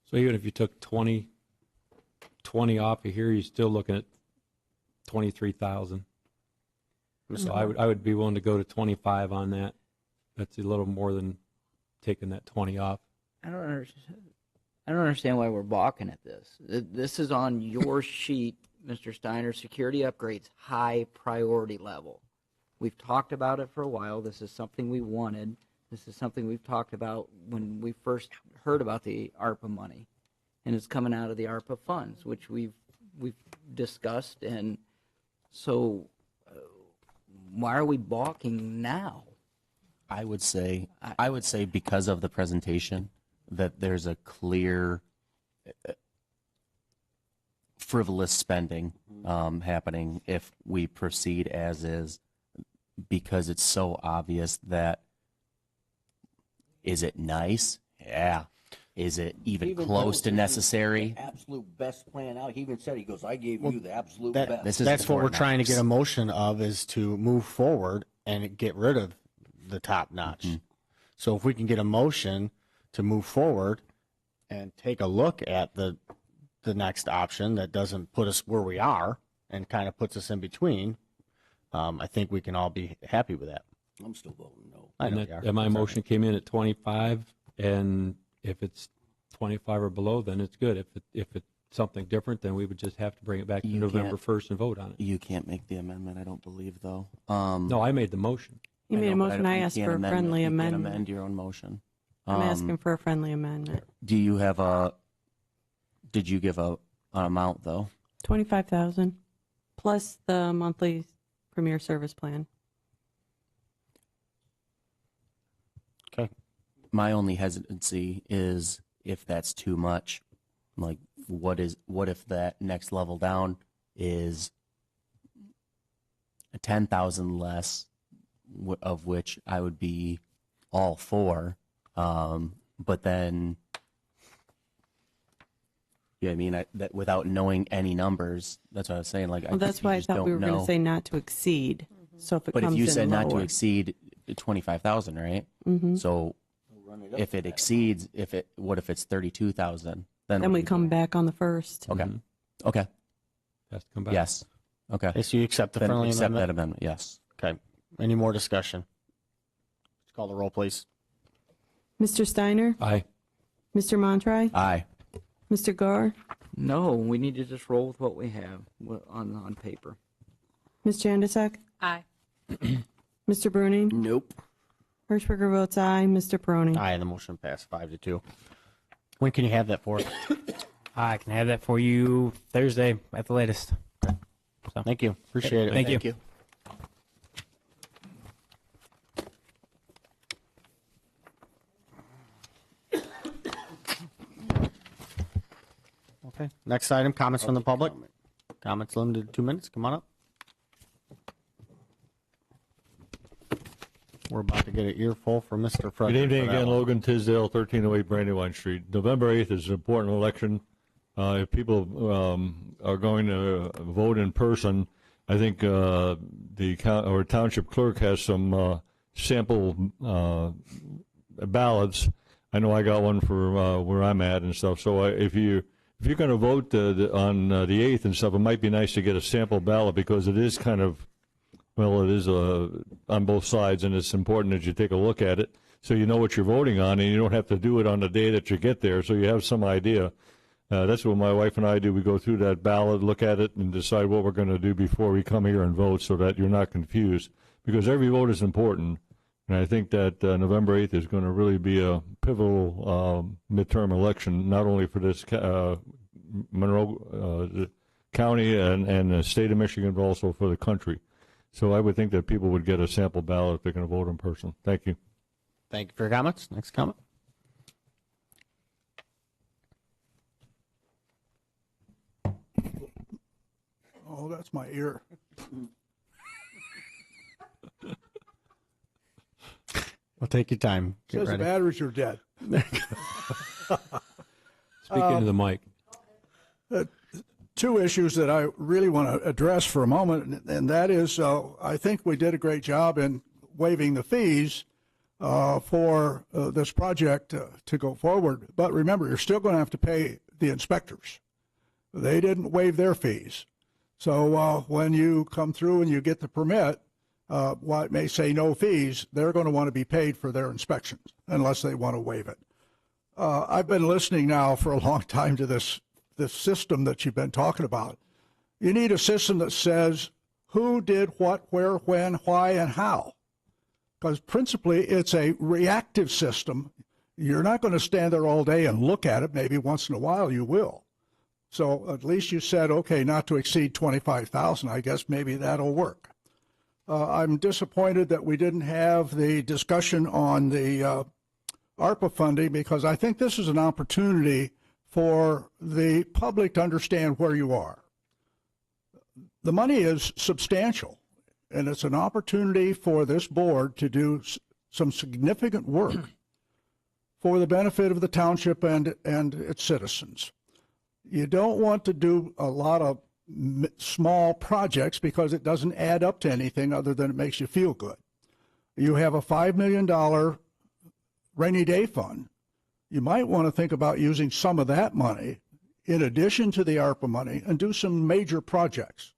So even if you took 20 off of here, you're still looking at 23,000. So I would be willing to go to 25 on that. That's a little more than taking that 20 off.
I don't understand why we're balking at this. This is on your sheet, Mr. Steiner. Security upgrades, high priority level. We've talked about it for a while. This is something we wanted. This is something we've talked about when we first heard about the ARPA money, and it's coming out of the ARPA funds, which we've discussed. And so, why are we balking now?
I would say because of the presentation that there's a clear frivolous spending happening if we proceed as is, because it's so obvious that, is it nice? Yeah. Is it even close to necessary?
Absolute best plan out. He even said, he goes, I gave you the absolute best.
That's what we're trying to get a motion of, is to move forward and get rid of the top notch. So if we can get a motion to move forward and take a look at the next option that doesn't put us where we are and kind of puts us in between, I think we can all be happy with that.
I'm still voting no.
I know
And
you are.
and my motion came in at 25, and if it's 25 or below, then it's good. If it's something different, then we would just have to bring it back to November 1st and vote on it.
You can't make the amendment, I don't believe, though.
No, I made the motion.
You made a motion. I asked for a friendly
You
amendment.
can't amend your own motion.
I'm asking for a friendly amendment.
Did you give an amount, though?
25,000 plus the monthly premier service plan.
Okay.
My only hesitancy is if that's too much. Like, what if that next level down is 10,000 less, of which I would be all for, but then, yeah, I mean, that without knowing any numbers, that's what I was saying. Like,
Well, that's why I thought we were going to say not to exceed. So if it
But
comes
if you
in
said not to
lower.
exceed 25,000, right?
Mhm.
So if it exceeds, what if it's 32,000?
Then we come back on the first.
Okay. Okay.
Has to come back.
Yes. Okay.
Okay, so you accept the
Then
friendly
accept
amendment?
that amendment, yes.
Okay. Any more discussion? Let's call the roll, please.
Mr. Steiner?
Aye.
Mr. Montry?
Aye.
Mr. Gore?
No, we need to just roll with what we have on paper.
Ms. Jandasek?
Aye.
Mr. Bruning?
Nope.
Hirschberger votes aye. Mr. Peroni?
Aye, and the motion passed 5-2. When can you have that for us?
I can have that for you Thursday at the latest. So,
Thank you. Appreciate it.
Thank you.
Okay. Next item, comments from the public. Comments limited to 2 minutes. Come on up. We're about to get an earful from Mr. Frederick.
Good evening
for that
again,
one.
Logan Tisdale, 1308 Brandywine Street. November 8th is an important election. If people are going to vote in person, I think the township clerk has some sample ballots. I know I got one for where I'm at and stuff. So if you're going to vote on the 8th and stuff, it might be nice to get a sample ballot, because it is kind of, well, it is on both sides, and it's important that you take a look at it so you know what you're voting on, and you don't have to do it on the day that you get there, so you have some idea. That's what my wife and I do. We go through that ballot, look at it, and decide what we're going to do before we come here and vote, so that you're not confused, because every vote is important. And I think that November 8th is going to really be a pivotal midterm election, not only for this Monroe County and the state of Michigan, but also for the country. So I would think that people would get a sample ballot if they're going to vote in person. Thank you.
Thank you for your comments. Next comment.
Oh, that's my ear.
Well, take your time. Get
Says
ready.
the batteries are dead.
Speaking to the mic.
Two issues that I really want to address for a moment, and that is I think we did a great job in waiving the fees for this project to go forward. But remember, you're still going to have to pay the inspectors. They didn't waive their fees. So when you come through and you get the permit, while it may say no fees, they're going to want to be paid for their inspections unless they want to waive it. I've been listening now for a long time to this system that you've been talking about. You need a system that says who did what, where, when, why, and how. Because principally it's a reactive system. You're not going to stand there all day and look at it. Maybe once in a while you will. So at least you said, okay, not to exceed 25,000. I guess maybe that'll work. I'm disappointed that we didn't have the discussion on the ARPA funding, because I think this is an opportunity for the public to understand where you are. The money is substantial, and it's an opportunity for this board to do some significant work for the benefit of the township and its citizens. You don't want to do a lot of small projects because it doesn't add up to anything other than it makes you feel good. You have a $5 million rainy day fund. You might want to think about using some of that money in addition to the ARPA money and do some major projects.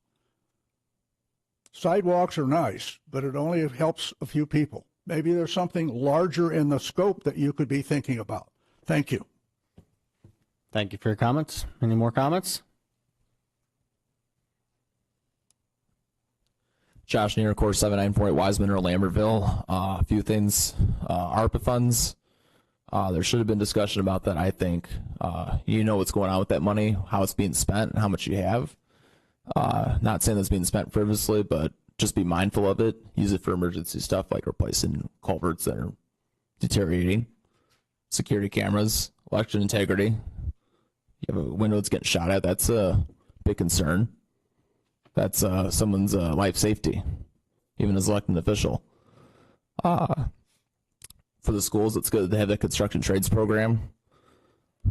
Sidewalks are nice, but it only helps a few people. Maybe there's something larger in the scope that you could be thinking about. Thank you.
Thank you for your comments. Any more comments?
Josh Neer, course 7948 Wiseman or Lambertville. A few things. ARPA funds. There should have been discussion about that, I think. You know what's going on with that money, how it's being spent, and how much you have. Not saying that's being spent frivolously, but just be mindful of it. Use it for emergency stuff like replacing culverts that are deteriorating, security cameras, election integrity. You have a window that's getting shot at. That's a big concern. That's someone's life safety, even as elected official. For the schools, it's good to have that construction trades program.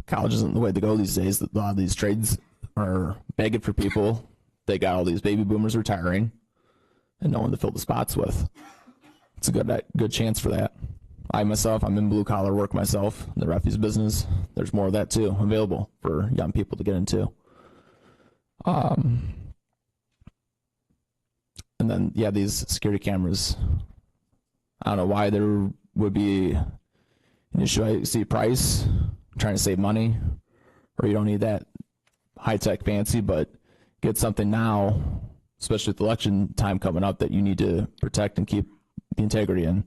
College isn't the way to go these days. A lot of these trades are begging for people. They got all these baby boomers retiring and no one to fill the spots with. It's a good chance for that. I'm in blue collar work myself, in the refuse business. There's more of that too available for young people to get into. And then, yeah, these security cameras. I don't know why there would be an issue. I see price, trying to save money, or you don't need that high-tech fancy, but get something now, especially with election time coming up, that you need to protect and keep the integrity in.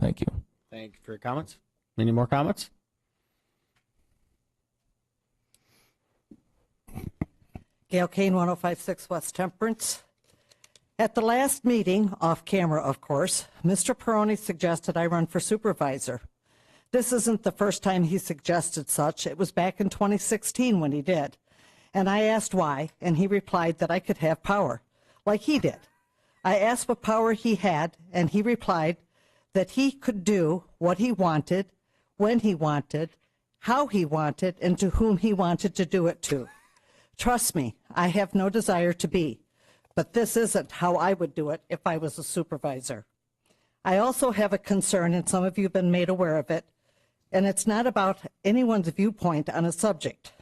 Thank you.
Thank you for your comments. Any more comments?
Gail Kane, 1056 West Temperance. At the last meeting, off camera of course, Mr. Peroni suggested I run for supervisor. This isn't the first time he suggested such. It was back in 2016 when he did. And I asked why, and he replied that I could have power, like he did. I asked what power he had, and he replied that he could do what he wanted, when he wanted, how he wanted, and to whom he wanted to do it to. Trust me, I have no desire to be, but this isn't how I would do it if I was a supervisor. I also have a concern, and some of you have been made aware of it, and it's not about anyone's viewpoint on a subject,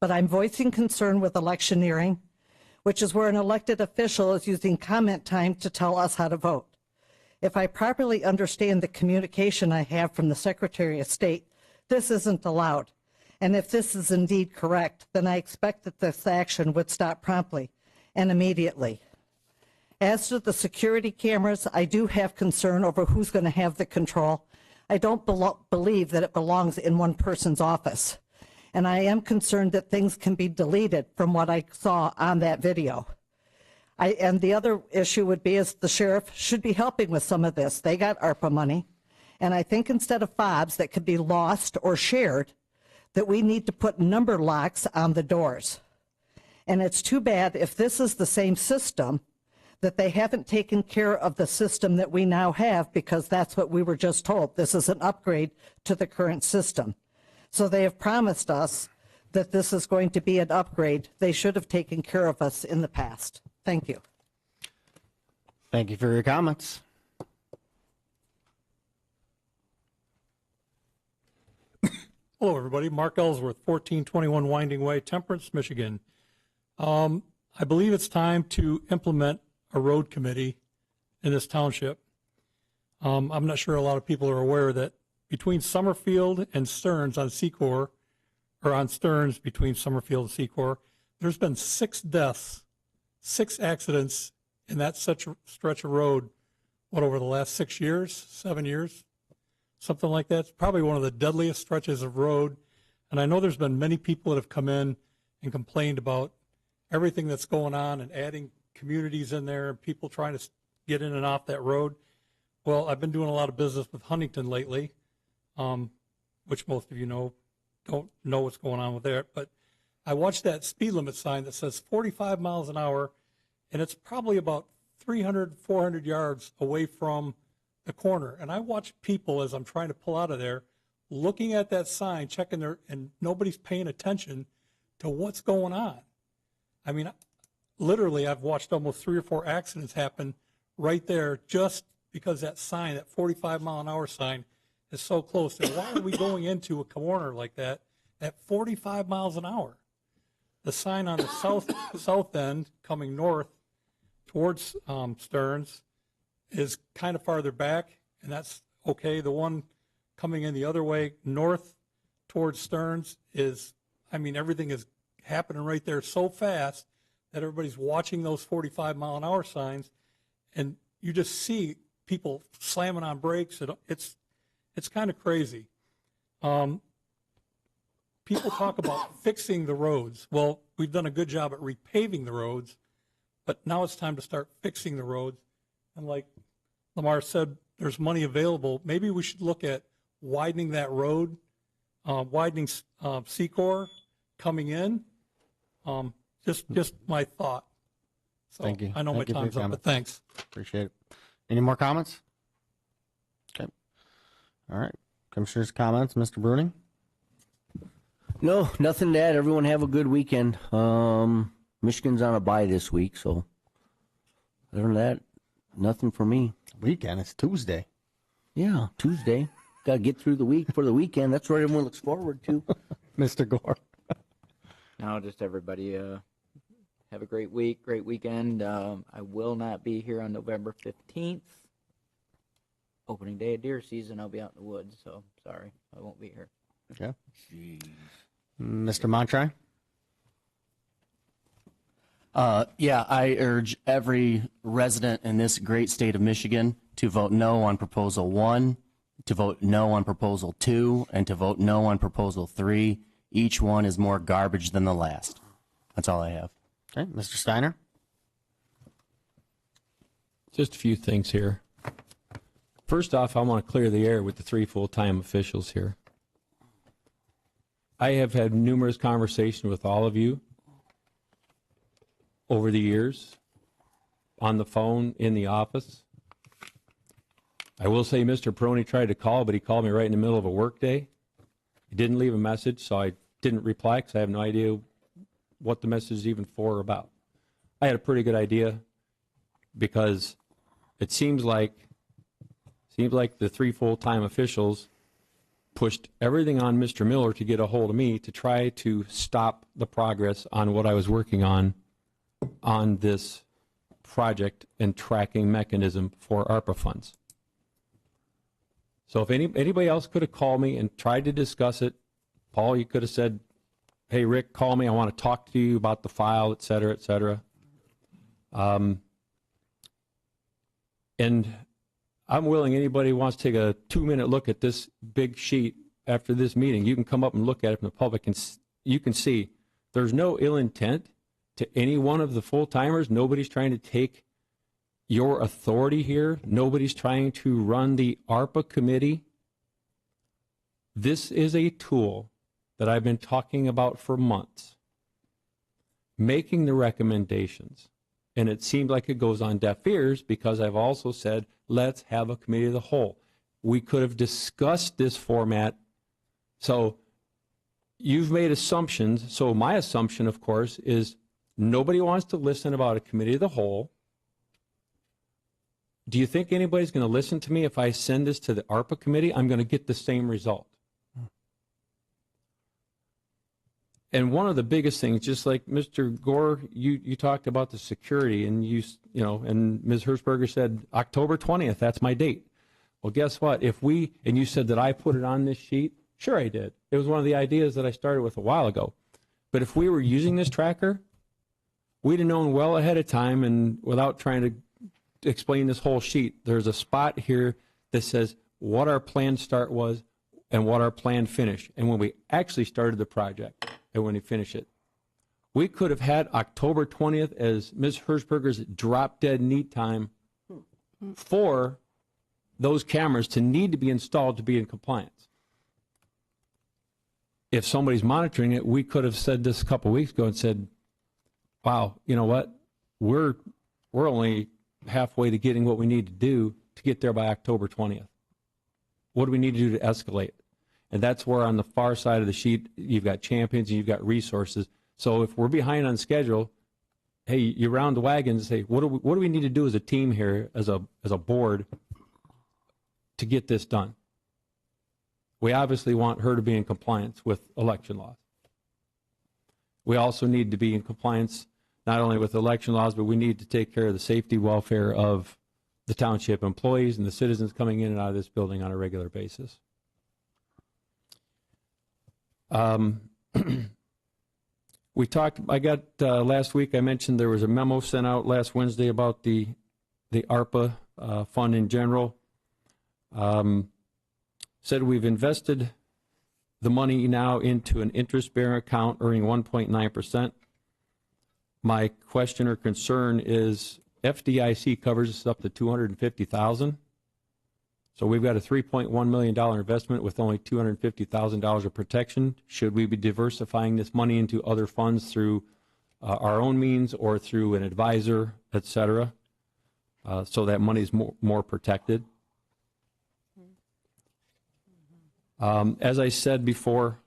but I'm voicing concern with electioneering, which is where an elected official is using comment time to tell us how to vote. If I properly understand the communication I have from the Secretary of State, this isn't allowed. And if this is indeed correct, then I expect that this action would stop promptly and immediately. As to the security cameras, I do have concern over who's going to have the control. I don't believe that it belongs in one person's office. And I am concerned that things can be deleted from what I saw on that video. And the other issue would be is the sheriff should be helping with some of this. They got ARPA money. And I think instead of fobs that could be lost or shared, that we need to put number locks on the doors. And it's too bad if this is the same system that they haven't taken care of the system that we now have, because that's what we were just told. This is an upgrade to the current system. So they have promised us that this is going to be an upgrade. They should have taken care of us in the past. Thank you.
Thank you for your comments.
Hello, everybody. Mark Ellsworth, 1421 Winding Way, Temperance, Michigan. I believe it's time to implement a road committee in this township. I'm not sure a lot of people are aware that between Summerfield and Stearns on Secor, or on Stearns between Summerfield and Secor, there's been 6 deaths, 6 accidents in that such a stretch of road, over the last 6 years, 7 years, something like that. It's probably one of the deadliest stretches of road. And I know there's been many people that have come in and complained about everything that's going on and adding communities in there and people trying to get in and off that road. Well, I've been doing a lot of business with Huntington lately, which most of you don't know what's going on with that. But I watched that speed limit sign that says 45 miles an hour, and it's probably about 300, 400 yards away from the corner. And I watch people as I'm trying to pull out of there, looking at that sign, checking and nobody's paying attention to what's going on. I mean, literally, I've watched almost 3 or 4 accidents happen right there just because that sign, that 45 mile an hour sign, is so close. And why are we going into a corner like that at 45 miles an hour? The sign on the south end coming north towards Stearns is kind of farther back, and that's okay. The one coming in the other way north towards Stearns is, I mean, everything is happening right there so fast that everybody's watching those 45 mile an hour signs, and you just see people slamming on brakes. It's kind of crazy. People talk about fixing the roads. Well, we've done a good job at repaving the roads, but now it's time to start fixing the roads. And like Lamar said, there's money available. Maybe we should look at widening that road, widening Secor coming in. Just my thought. So
Thank you.
I know
Thank you
my
for your
time's up, but
comments.
thanks.
Appreciate it. Any more comments? Okay. All right. Commissioners' comments, Mr. Bruning?
No, nothing to add. Everyone have a good weekend. Michigan's on a bye this week, so other than that, nothing for me.
Weekend? It's Tuesday.
Yeah, Tuesday. Got to get through the week for the weekend. That's what everyone looks forward to.
Mr. Gore?
No, just everybody have a great week, great weekend. I will not be here on November 15th. Opening day of deer season, I'll be out in the woods, so sorry, I won't be here.
Okay.
Jeez.
Mr. Montry?
Yeah, I urge every resident in this great state of Michigan to vote no on Proposal 1, to vote no on Proposal 2, and to vote no on Proposal 3. Each one is more garbage than the last. That's all I have.
Okay. Mr. Steiner?
Just a few things here. First off, I want to clear the air with the 3 full-time officials here. I have had numerous conversations with all of you over the years, on the phone, in the office. I will say Mr. Peroni tried to call, but he called me right in the middle of a work day. He didn't leave a message, so I didn't reply because I have no idea what the message is even for or about. I had a pretty good idea because it seems like the 3 full-time officials pushed everything on Mr. Miller to get a hold of me to try to stop the progress on what I was working on this project and tracking mechanism for ARPA funds. So if anybody else could have called me and tried to discuss it, Paul, you could have said, hey, Rick, call me. I want to talk to you about the file, et cetera, et cetera. And I'm willing, anybody who wants to take a 2-minute look at this big sheet after this meeting, you can come up and look at it from the public, and you can see there's no ill intent to any one of the full-timers. Nobody's trying to take your authority here. Nobody's trying to run the ARPA committee. This is a tool that I've been talking about for months, making the recommendations. And it seemed like it goes on deaf ears because I've also said, let's have a committee of the whole. We could have discussed this format. So you've made assumptions. So my assumption, of course, is nobody wants to listen about a committee of the whole. Do you think anybody's going to listen to me if I send this to the ARPA committee? I'm going to get the same result. And one of the biggest things, just like Mr. Gore, you talked about the security, and and Ms. Hershberger said October 20th, that's my date. Well, guess what? And you said that I put it on this sheet. Sure, I did. It was one of the ideas that I started with a while ago. But if we were using this tracker, we'd have known well ahead of time, and without trying to explain this whole sheet, there's a spot here that says what our planned start was and what our planned finish, and when we actually started the project and when we finish it. We could have had October 20th as Ms. Hershberger's drop-dead neat time for those cameras to need to be installed to be in compliance. If somebody's monitoring it, we could have said this a couple weeks ago and said, wow, you know what? We're only halfway to getting what we need to do to get there by October 20th. What do we need to do to escalate? And that's where on the far side of the sheet, you've got champions and you've got resources. So if we're behind on schedule, hey, you round the wagons and say, what do we need to do as a team here, as a board, to get this done? We obviously want her to be in compliance with election laws. We also need to be in compliance not only with election laws, but we need to take care of the safety, welfare of the township employees and the citizens coming in and out of this building on a regular basis. We talked, last week I mentioned there was a memo sent out last Wednesday about the ARPA fund in general. Said we've invested the money now into an interest-bearing account earning 1.9%. My question or concern is FDIC covers us up to $250,000. So we've got a $3.1 million investment with only $250,000 of protection. Should we be diversifying this money into other funds through our own means or through an advisor, et cetera, so that money is more protected? As I said before,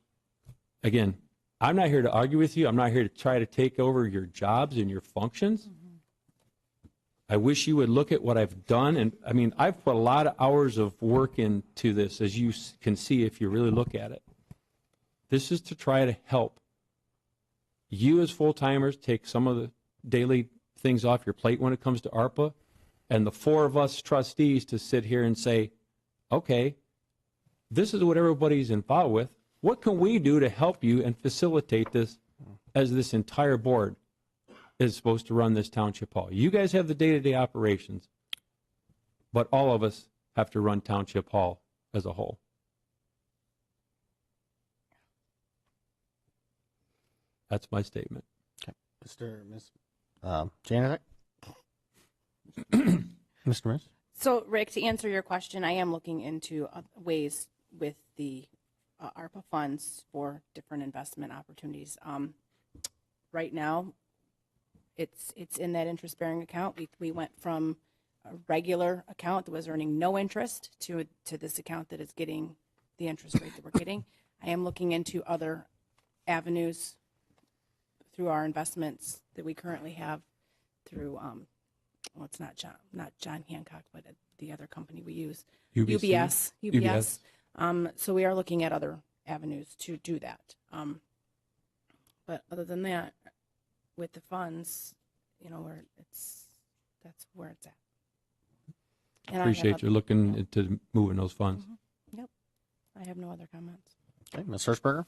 again, I'm not here to argue with you. I'm not here to try to take over your jobs and your functions. I wish you would look at what I've done. And I mean, I've put a lot of hours of work into this, as you can see if you really look at it. This is to try to help you as full-timers take some of the daily things off your plate when it comes to ARPA, and the four of us trustees to sit here and say, okay, this is what everybody's involved with. What can we do to help you and facilitate this as this entire board is supposed to run this township hall? You guys have the day-to-day operations, but all of us have to run township hall as a whole. That's my statement.
Okay. Ms. Janet? Mr. Miss?
So, Rick, to answer your question, I am looking into ways with the ARPA funds for different investment opportunities. Right now, it's in that interest-bearing account. We went from a regular account that was earning no interest to this account that is getting the interest rate that we're getting. I am looking into other avenues through our investments that we currently have through, well, it's not John Hancock, but the other company we use, UBS. So we are looking at other avenues to do that. But other than that, with the funds, that's where it's at. And
Appreciate you looking into moving those funds.
Mm-hmm. Yep. I have no other comments.
Okay, Ms. Hirschberger?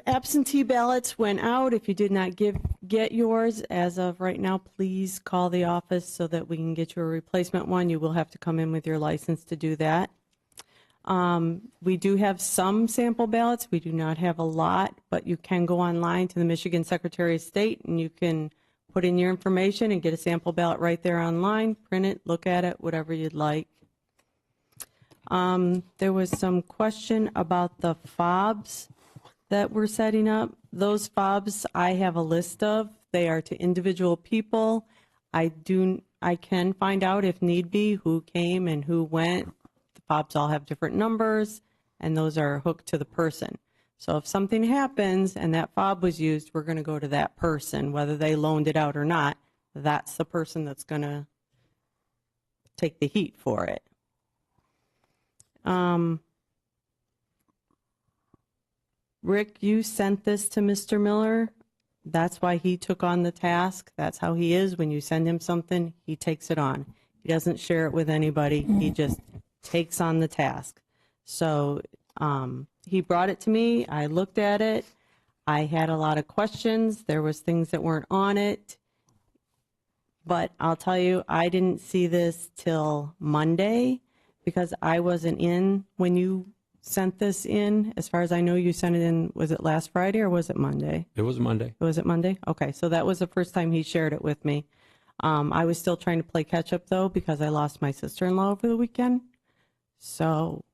Absentee ballots went out. If you did not give get yours as of right now, please call the office so that we can get you a replacement one. You will have to come in with your license to do that. We do have some sample ballots. We do not have a lot, but you can go online to the Michigan Secretary of State and you can put in your information and get a sample ballot right there online, print it, look at it, whatever you'd like. There was some question about the fobs that we're setting up. Those fobs I have a list of. They are to individual people. I can find out if need be who came and who went. The fobs all have different numbers and those are hooked to the person. So if something happens and that fob was used, we're going to go to that person, whether they loaned it out or not. That's the person that's going to take the heat for it. Rick, you sent this to Mr. Miller. That's why he took on the task. That's how he is. When you send him something, he takes it on. He doesn't share it with anybody. He just takes on the task. So he brought it to me. I looked at it. I had a lot of questions. There was things that weren't on it. But I'll tell you, I didn't see this till Monday because I wasn't in when you sent this in. As far as I know, you sent it in, was it last Friday or was it Monday?
It was Monday.
Was it Monday? Okay, so that was the first time he shared it with me. I was still trying to play catch up though because I lost my sister-in-law over the weekend. So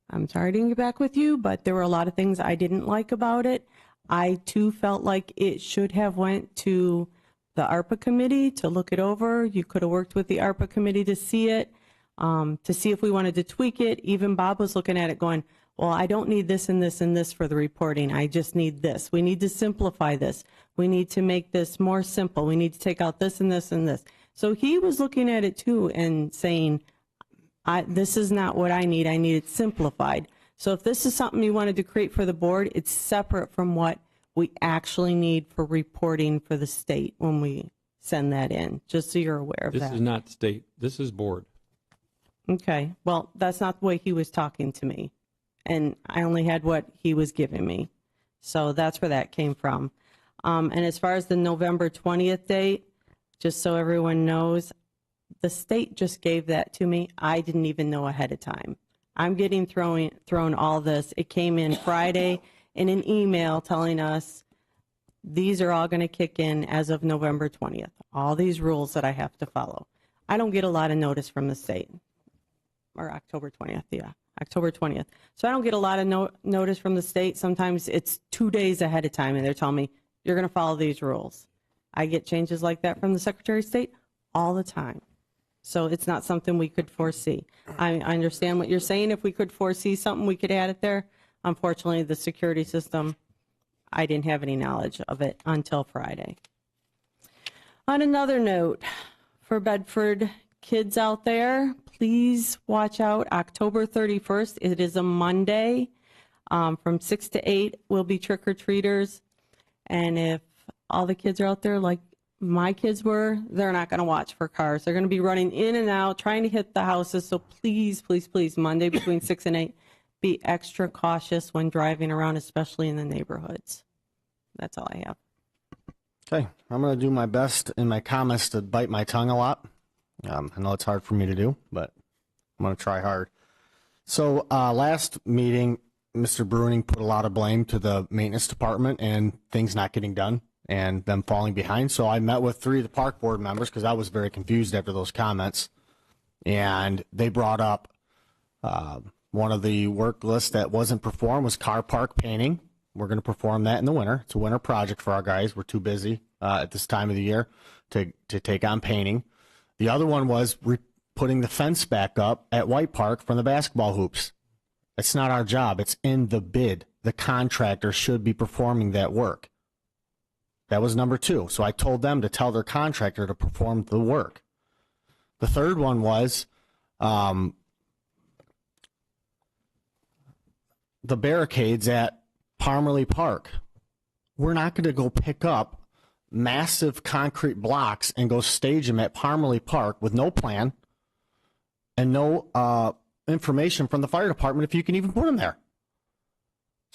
I'm sorry I didn't get back with you, but there were a lot of things I didn't like about it. I too felt like it should have went to the ARPA committee to look it over. You could have worked with the ARPA committee to see it. To see if we wanted to tweak it. Even Bob was looking at it going, well, I don't need this and this and this for the reporting. I just need this. We need to simplify this. We need to make this more simple. We need to take out this and this and this. So he was looking at it too and saying, this is not what I need. I need it simplified. So if this is something you wanted to create for the board, it's separate from what we actually need for reporting for the state when we send that in, just so you're aware of that.
This is not state. This is board.
Okay, well, that's not the way he was talking to me, and I only had what he was giving me. So that's where that came from. And as far as the November 20th date, just so everyone knows, the state just gave that to me. I didn't even know ahead of time. I'm getting thrown all this. It came in Friday in an email telling us these are all going to kick in as of November 20th, all these rules that I have to follow. I don't get a lot of notice from the state. Or October 20th, yeah, October 20th. So I don't get a lot of notice from the state. Sometimes it's 2 days ahead of time, and they're telling me, you're going to follow these rules. I get changes like that from the Secretary of State all the time. So it's not something we could foresee. I understand what you're saying. If we could foresee something, we could add it there. Unfortunately, the security system, I didn't have any knowledge of it until Friday. On another note, for Bedford kids out there, please watch out. October 31st, it is a Monday. From 6 to 8 will be trick-or-treaters. And if all the kids are out there like my kids were, they're not going to watch for cars. They're going to be running in and out, trying to hit the houses. So please, please, please, Monday between 6 and 8, be extra cautious when driving around, especially in the neighborhoods. That's all I have.
Okay, I'm going to do my best in my comments to bite my tongue a lot. I know it's hard for me to do, but I'm going to try hard. So last meeting, Mr. Bruning put a lot of blame to the maintenance department and things not getting done and them falling behind. So I met with 3 of the park board members because I was very confused after those comments. And they brought up one of the work lists that wasn't performed was car park painting. We're going to perform that in the winter. It's a winter project for our guys. We're too busy at this time of the year to take on painting. The other one was putting the fence back up at White Park from the basketball hoops. It's not our job. It's in the bid. The contractor should be performing that work. That was number 2. So I told them to tell their contractor to perform the work. The third one was the barricades at Parmalee Park. We're not going to go pick up massive concrete blocks and go stage them at Parmalee Park with no plan and no information from the fire department if you can even put them there.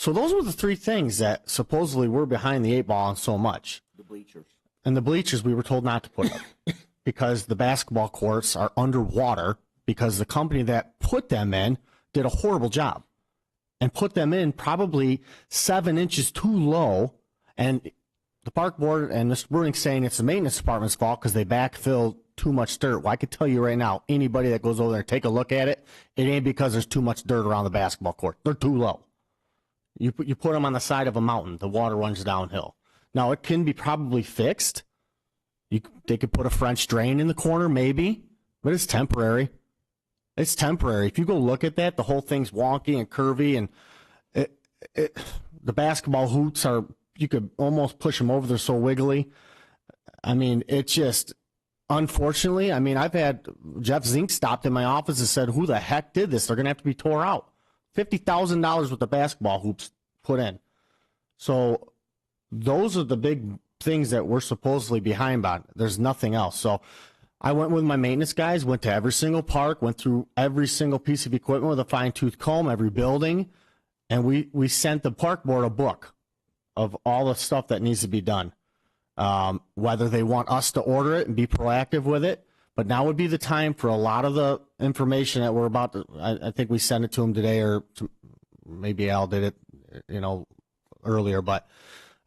So those were the three things that supposedly were behind the 8 ball on so much.
The bleachers.
And the bleachers we were told not to put up because the basketball courts are underwater because the company that put them in did a horrible job and put them in probably 7 inches too low. And the park board and Mr. Bruning saying it's the maintenance department's fault because they backfilled too much dirt. Well, I could tell you right now, anybody that goes over there and take a look at it, it ain't because there's too much dirt around the basketball court. They're too low. You put them on the side of a mountain, the water runs downhill. Now, it can be probably fixed. They could put a French drain in the corner, maybe, but it's temporary. It's temporary. If you go look at that, the whole thing's wonky and curvy, and the basketball hoops are, you could almost push them over. They're so wiggly. I mean, it's just, unfortunately, I mean, I've had Jeff Zink stopped in my office and said, who the heck did this? They're going to have to be tore out. $50,000 with the basketball hoops put in. So those are the big things that we're supposedly behind on. There's nothing else. So I went with my maintenance guys, went to every single park, went through every single piece of equipment with a fine-tooth comb, every building, and we sent the park board a book of all the stuff that needs to be done. Whether they want us to order it and be proactive with it, but now would be the time for a lot of the information that we're about to, I think we sent it to them today, or maybe Al did it, earlier, but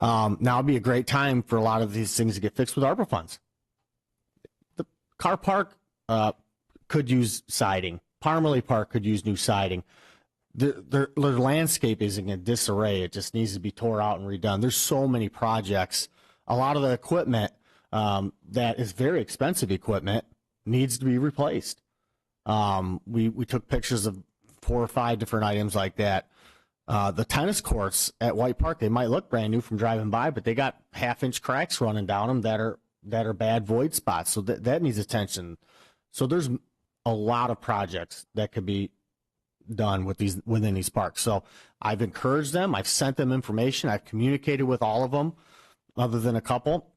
now would be a great time for a lot of these things to get fixed with ARPA funds. The car park could use siding. Parmalee Park could use new siding. Their landscape is in disarray. It just needs to be tore out and redone. There's so many projects. A lot of the equipment that is very expensive equipment needs to be replaced. We took pictures of 4 or 5 different items like that. The tennis courts at White Park, they might look brand new from driving by, but they got 1/2-inch cracks running down them that are bad void spots. So that needs attention. So there's a lot of projects that could be done within these parks. So I've encouraged them. I've sent them information. I've communicated with all of them, other than a couple.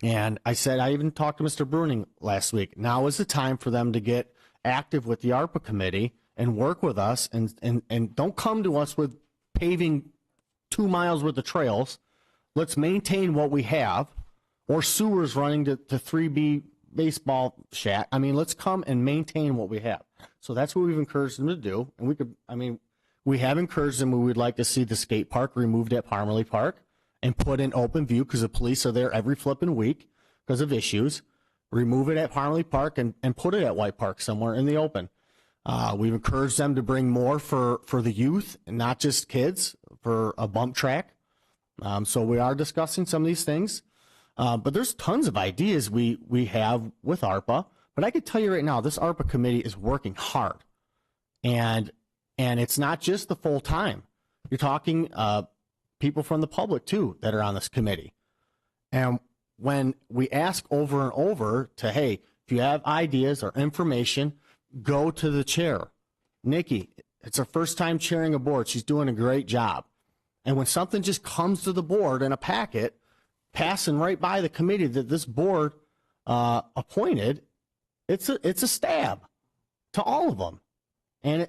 And I said, I even talked to Mr. Bruning last week. Now is the time for them to get active with the ARPA committee and work with us, and don't come to us with paving 2 miles worth of trails. Let's maintain what we have, or sewers running to 3B baseball shack. I mean, let's come and maintain what we have. So that's what we've encouraged them to do. And we have encouraged them. We would like to see the skate park removed at Parmalee Park and put in open view, because the police are there every flipping week because of issues. Remove it at Parmalee Park and put it at White Park somewhere in the open. We've encouraged them to bring more for the youth and not just kids, for a bump track. So we are discussing some of these things. But there's tons of ideas we have with ARPA. But I can tell you right now, this ARPA committee is working hard. And it's not just the full time. You're talking people from the public, too, that are on this committee. And when we ask over and over to, hey, if you have ideas or information, go to the chair. Nikki, it's her first time chairing a board. She's doing a great job. And when something just comes to the board in a packet, passing right by the committee that this board appointed, it's a stab to all of them. And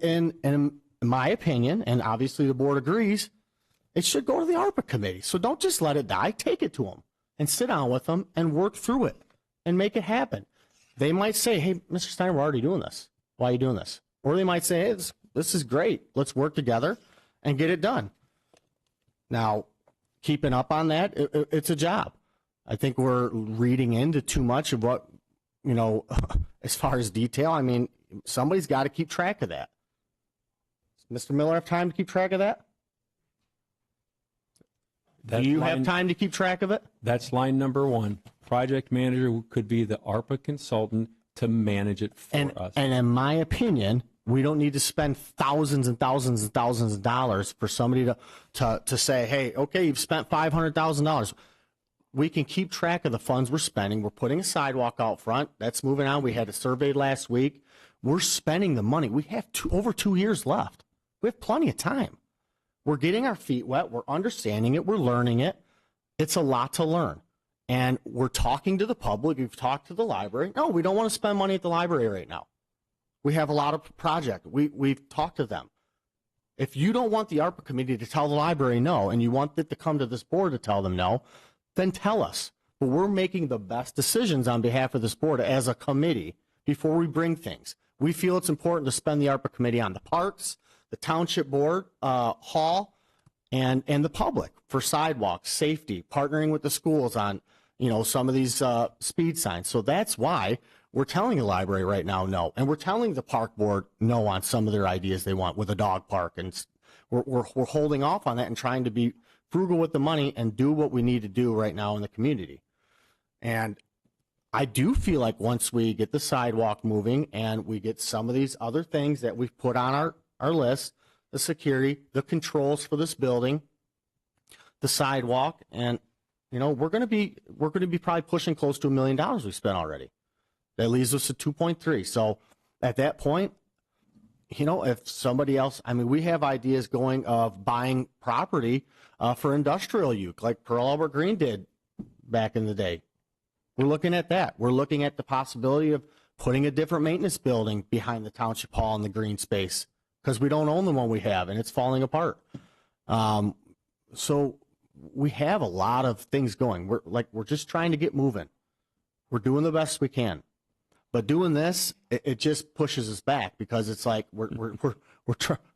in my opinion, and obviously the board agrees, it should go to the ARPA committee. So don't just let it die. Take it to them and sit down with them and work through it and make it happen. They might say, hey, Mr. Steiner, we're already doing this. Why are you doing this? Or they might say, hey, this is great. Let's work together and get it done. Now, keeping up on that, it's a job. I think we're reading into too much of what, as far as detail. I mean, somebody's got to keep track of that. Does Mr. Miller have time to keep track of that? Do you have time to keep track of it?
That's line number 1. Project manager could be the ARPA consultant to manage it for us.
And in my opinion, we don't need to spend thousands and thousands and thousands of dollars for somebody to say, hey, okay, you've spent $500,000. We can keep track of the funds we're spending. We're putting a sidewalk out front. That's moving on. We had a survey last week. We're spending the money. We have over 2 years left. We have plenty of time. We're getting our feet wet. We're understanding it. We're learning it. It's a lot to learn. And we're talking to the public. We've talked to the library. No, we don't want to spend money at the library right now. We have a lot of projects. We've talked to them. If you don't want the ARPA committee to tell the library no, and you want it to come to this board to tell them no, then tell us. But we're making the best decisions on behalf of this board as a committee before we bring things. We feel it's important to spend the ARPA committee on the parks, the township board, hall, and the public for sidewalks, safety, partnering with the schools on, some of these speed signs. So that's why we're telling the library right now no, and we're telling the park board no on some of their ideas they want with a dog park, and we're holding off on that and trying to be frugal with the money and do what we need to do right now in the community. And I do feel like once we get the sidewalk moving and we get some of these other things that we've put on our list, the security, the controls for this building, the sidewalk, and we're going to be probably pushing close to $1 million we spent already. That leaves us at 2.3. So at that point, if somebody else, we have ideas going of buying property for industrial use, like Pearl Albert Green did back in the day. We're looking at that. We're looking at the possibility of putting a different maintenance building behind the township hall in the green space because we don't own the one we have and it's falling apart. So we have a lot of things going. We're just trying to get moving. We're doing the best we can. But doing this, it just pushes us back because it's like we're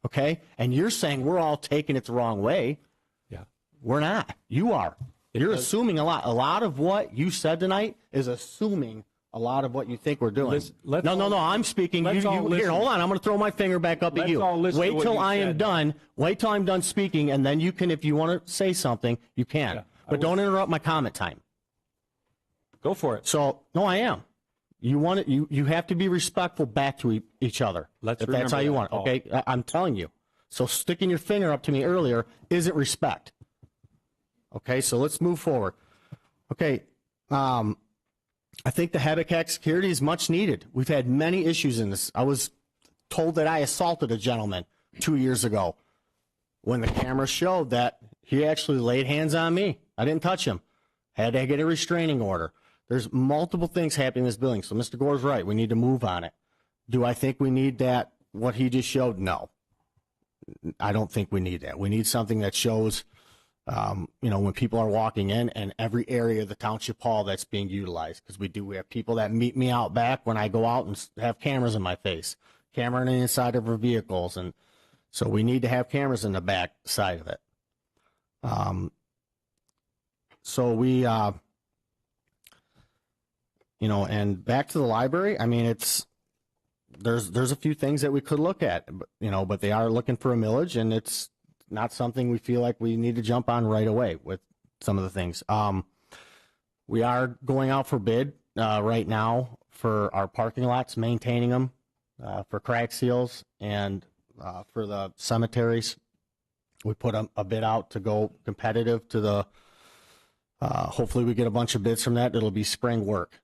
okay. And you're saying we're all taking it the wrong way.
Yeah,
we're not. You are. You're assuming a lot. A lot of what you said tonight is assuming a lot of what you think we're doing. No. I'm speaking. Here, hold on. I'm going to throw my finger back up at you. Wait till I am done. Wait till I'm done speaking, and then you can, if you want to say something, you can. Yeah, but don't interrupt my comment time.
Go for it.
So, no, I am. You want it. You have to be respectful back to each other. If that's how you want it. Okay, I'm telling you. So sticking your finger up to me earlier isn't respect. Okay, so let's move forward. Okay, I think the habitat security is much needed. We've had many issues in this. I was told that I assaulted a gentleman 2 years ago when the camera showed that he actually laid hands on me. I didn't touch him. Had to get a restraining order. There's multiple things happening in this building. So Mr. Gore's right. We need to move on it. Do I think we need that, what he just showed? No. I don't think we need that. We need something that shows, when people are walking in and every area of the township hall that's being utilized. Because we have people that meet me out back when I go out and have cameras in my face, camera on the inside of our vehicles. And so we need to have cameras in the back side of it. So we, and back to the library, there's a few things that we could look at, but they are looking for a millage, and it's not something we feel like we need to jump on right away with some of the things. We are going out for bid right now for our parking lots, maintaining them, for crack seals, and for the cemeteries. We put a bid out to go competitive to the, hopefully we get a bunch of bids from that. It'll be spring work.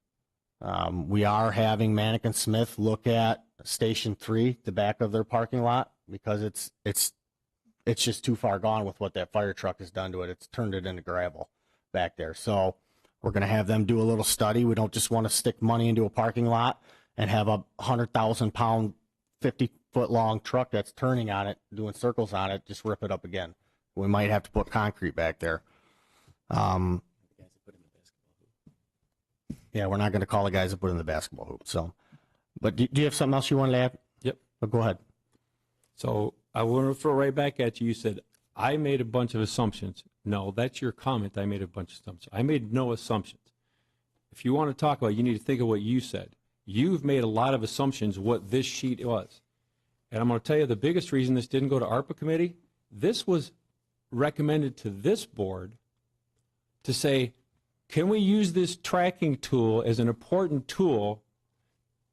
We are having Mannequin Smith look at Station 3, the back of their parking lot, because it's just too far gone with what that fire truck has done to it. It's turned it into gravel back there. So we're going to have them do a little study. We don't just want to stick money into a parking lot and have a 100,000-pound, 50-foot long truck that's turning on it, doing circles on it, just rip it up again. We might have to put concrete back there. Yeah, we're not going to call the guys that put in the basketball hoop. So, but do you have something else you want to add?
Yep.
Oh, go ahead.
So I want to throw right back at you. You said, I made a bunch of assumptions. No, that's your comment. I made a bunch of assumptions. I made no assumptions. If you want to talk about it, you need to think of what you said. You've made a lot of assumptions what this sheet was. And I'm going to tell you the biggest reason this didn't go to ARPA committee, this was recommended to this board to say, can we use this tracking tool as an important tool?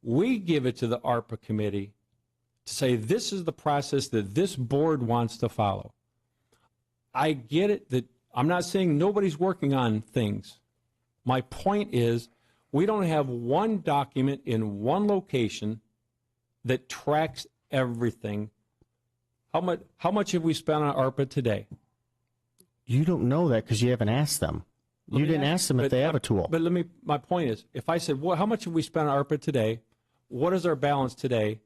We give it to the ARPA committee to say this is the process that this board wants to follow. I get it that I'm not saying nobody's working on things. My point is we don't have one document in one location that tracks everything. How much have we spent on ARPA today?
You don't know that because you haven't asked them. You didn't ask them if they have a tool.
But my point is, if I said, well, how much have we spent on ARPA today? What is our balance today?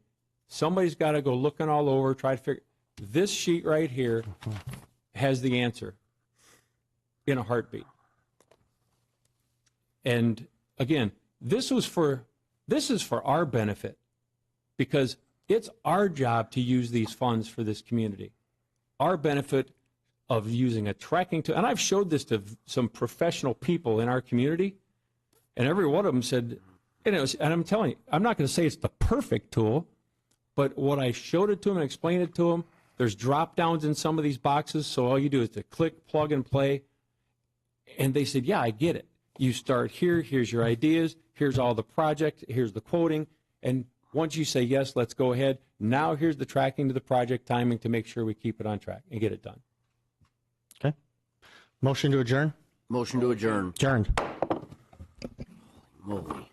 Somebody's got to go looking all over, try to figure. This sheet right here has the answer in a heartbeat. And again, this is for our benefit, because it's our job to use these funds for this community. Our benefit of using a tracking tool, and I've showed this to some professional people in our community, and every one of them said, and I'm telling you, I'm not going to say it's the perfect tool, but what I showed it to them and explained it to them, there's drop downs in some of these boxes, so all you do is to click, plug and play, and they said, yeah, I get it. You start here, here's your ideas, here's all the project, here's the quoting, and once you say yes, let's go ahead, now here's the tracking to the project timing to make sure we keep it on track and get it done.
Okay. Motion to adjourn?
Motion to adjourn.
Adjourned.
Moly.